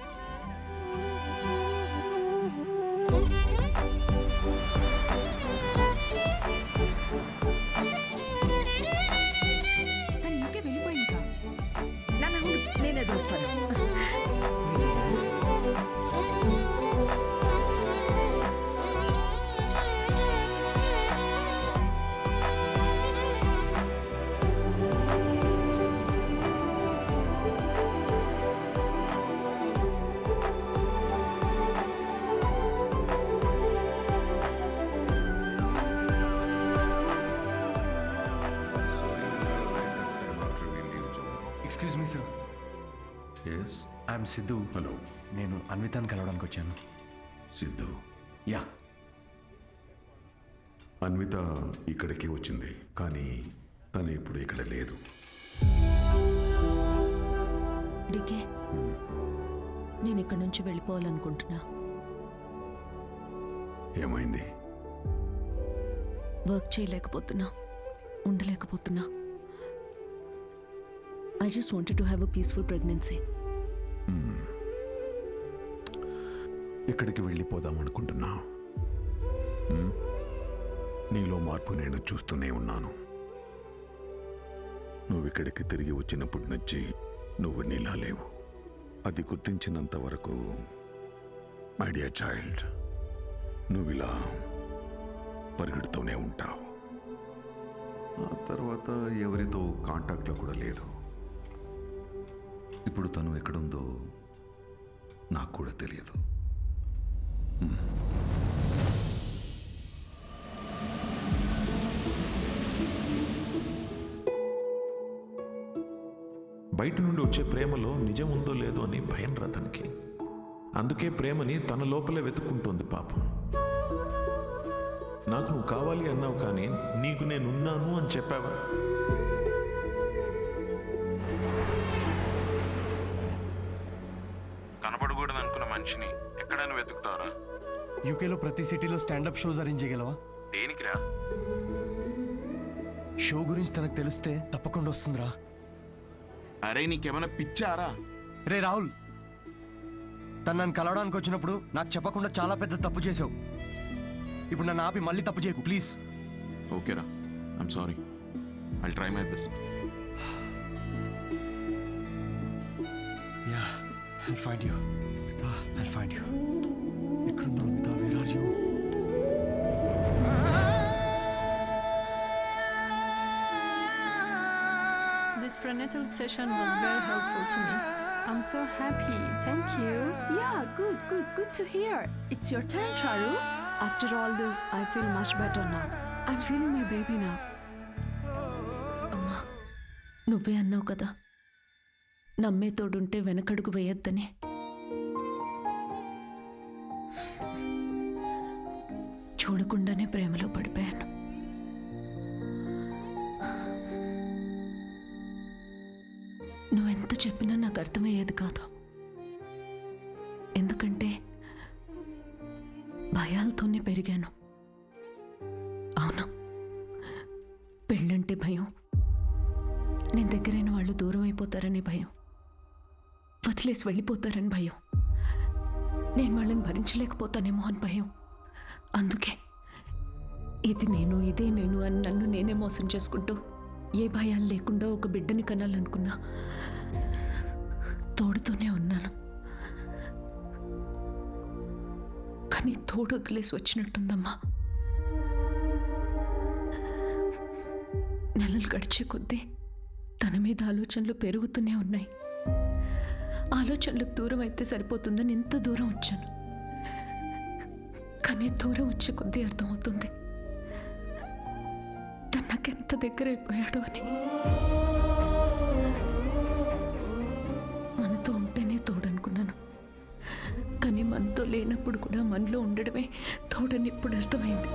నేనే చూస్తాను. Excuse me sir. Yes, I'm Siddhu. Hello. నేను అన్వితాన్ని కలవడానికి వచ్చాను. సిద్ధు? యా. అన్విత ఇక్కడికి వచ్చింది, కానీ తను ఇప్పుడు ఇక్కడ లేదు. డికే, నేను ఇక్కడి నుంచి వెళ్ళిపోవాలనుకుంటున్నా. ఏమైంది? Work చేయలేకపోతున్నా, ఉండలేకపోతున్నా. I just wanted to have a peaceful pregnancy. ఎక్కడికి వెళ్ళిపోదాం అనుకుంటున్నా? నీలో మార్పు నేను చూస్తూనే ఉన్నాను. నువ్వు ఇక్కడికి తిరిగి వచ్చినప్పటి నుంచి నువ్వు నీలా లేవు. అది గుర్తించినంత వరకు మై డియర్ చైల్డ్, నువ్వు ఇలా పరిగెడుతూనే ఉంటావు. ఆ తర్వాత ఎవరితో కాంటాక్ట్లో కూడా లేదు. ఇప్పుడు తను ఎక్కడుందో నాకు కూడా తెలియదు. బయట నుండి వచ్చే ప్రేమలో నిజం ఉందో లేదో అని భయం రా తనకి. అందుకే ప్రేమని తన లోపలే వెతుక్కుంటోంది పాపం. నాకు నువ్వు కావాలి అన్నావు, కానీ నీకు నేనున్నాను అని చెప్పావా? కనపడకూడదు అనుకున్న మనిషిని ఎక్కడైనా వెతుకుతారా? యూకేలో ప్రతి సిటీలో స్టాండప్ షోస్ అరేంజ్ చేయగలవా? దేనికిరా? షో గురించి తనకు తెలిస్తే తప్పకుండా వస్తుందిరా. అరే నీకేమైనా పిచ్చారా? రే రాహుల్, తను నన్ను కలవడానికి వచ్చినప్పుడు నాకు చెప్పకుండా చాలా పెద్ద తప్పు చేసావు. ఇప్పుడు నన్ను ఆపి మళ్ళీ తప్పు చేయకు ప్లీజ్. ఓకేరా, I'm sorry. I'll try my best. Yeah, I'll find you. Vita, I'll find you. ఎక్కడున్నావు Vita? Where are you? This prenatal session was very helpful to me. I'm so happy. Thank you. Yeah, good to hear. It's your turn, Charu. After all this, I feel much better now. I'm feeling my baby now. అమ్మా, నువ్వే అన్నావు కదా, నమ్మే తోడుంటే వెనకడుగు వేయొద్దని. చూడకుండానే ప్రేమలో పడిపోయాను. నువ్వెంత చెప్పినా నాకు అర్థమయ్యేది కాదు. ఎందుకంటే భయాలతోనే పెరిగాను. అవును, పెళ్ళంటే భయం, నేను దగ్గరైన వాళ్ళు దూరం అయిపోతారని భయం, వదిలేసి వెళ్ళిపోతారని భయం, నేను వాళ్ళని భరించలేకపోతానేమో అని భయం. అందుకే ఇది నేను, ఇదే నేను అని నన్ను నేనే మోసం చేసుకుంటూ ఏ భయాలు లేకుండా ఒక బిడ్డని కనాలనుకున్నా. తోడుతోనే ఉన్నాను, కానీ తోడు వదిలేసి వచ్చినట్టుందమ్మా. నెలలు గడిచే కొద్దీ తన మీద ఆలోచనలు పెరుగుతూనే ఉన్నాయి. ఆలోచనలకు దూరం అయితే సరిపోతుందని ఎంత దూరం వచ్చాను, కానీ దూరం వచ్చే కొద్దీ అర్థమవుతుంది తను నాకెంత దగ్గర అయిపోయాడు అని. మనతో ఉంటేనే లేనప్పుడు కూడా మనలో ఉండడమే తోడని ఇప్పుడు అర్థమైంది.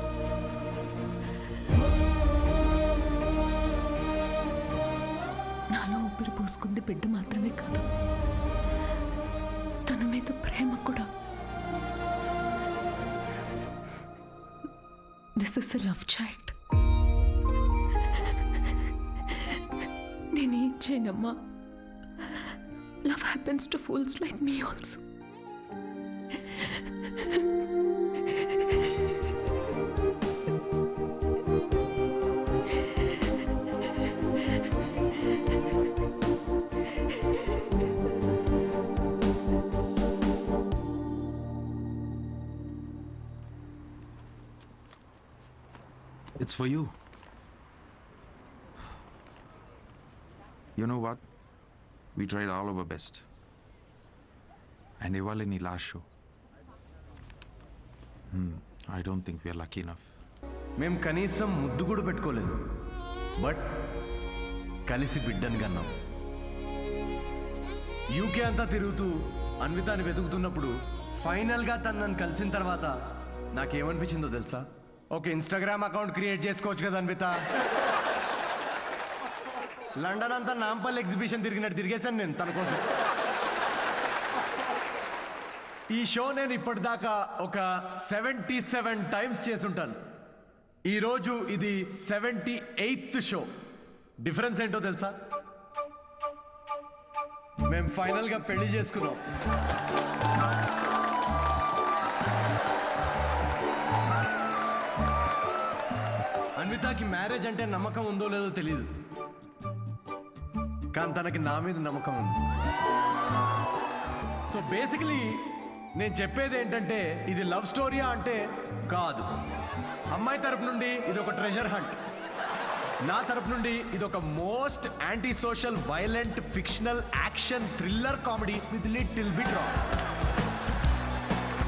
నాలో ఊపిరి పోసుకుంది బిడ్డ మాత్రమే కాదు, తన మీద ప్రేమ కూడా. This is a love child. నేనేం చేయనమ్మా. Love happens to fools like me also. It's for you. You know what? We tried all our best. And ఇవాళ నీ last show. I don't think we are lucky enough. మేము కనీసం ముద్దు కూడా పెట్టుకోలేదు, but కలిసి బిడ్డని కన్నాం. యూకే అంతా తిరుగుతూ అన్వితాని వెతుకుతున్నప్పుడు ఫైనల్గా తను నన్ను కలిసిన తర్వాత నాకేమనిపించిందో తెలుసా? ఒక ఇన్స్టాగ్రామ్ అకౌంట్ క్రియేట్ చేసుకోవచ్చు కదా అన్విత. లండన్ అంతా నాంపల్లి ఎగ్జిబిషన్ తిరిగినట్టు తిరిగేశాను నేను తన కోసం. ఈ షో నేను ఇప్పటిదాకా ఒక 77 టైమ్స్ చేసుంటాను. ఈరోజు ఇది 78th షో. డిఫరెన్స్ ఏంటో తెలుసా? మేము ఫైనల్గా పెళ్లి చేసుకున్నాం. అన్వితాకి మ్యారేజ్ అంటే నమ్మకం ఉందో లేదో తెలీదు, కానీ తనకి నా మీద నమ్మకం ఉంది. సో బేసికలీ నేను చెప్పేది ఏంటంటే, ఇది లవ్ స్టోరీయా అంటే కాదు. అమ్మాయి తరపు నుండి ఇది ఒక ట్రెజర్ హంట్, నా తరపు నుండి ఇది ఒక most anti social violent fictional action thriller comedy with little bit రా.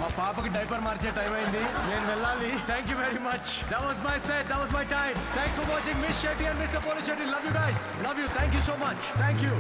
మా పాపకి డైపర్ మార్చే టైం అయింది, నేను వెళ్ళాలి. Thank you very much. That was my set, that was my time. Thanks for watching miss Shetty and mister Polishetty. Love you guys, love you. Thank you so much. Thank you.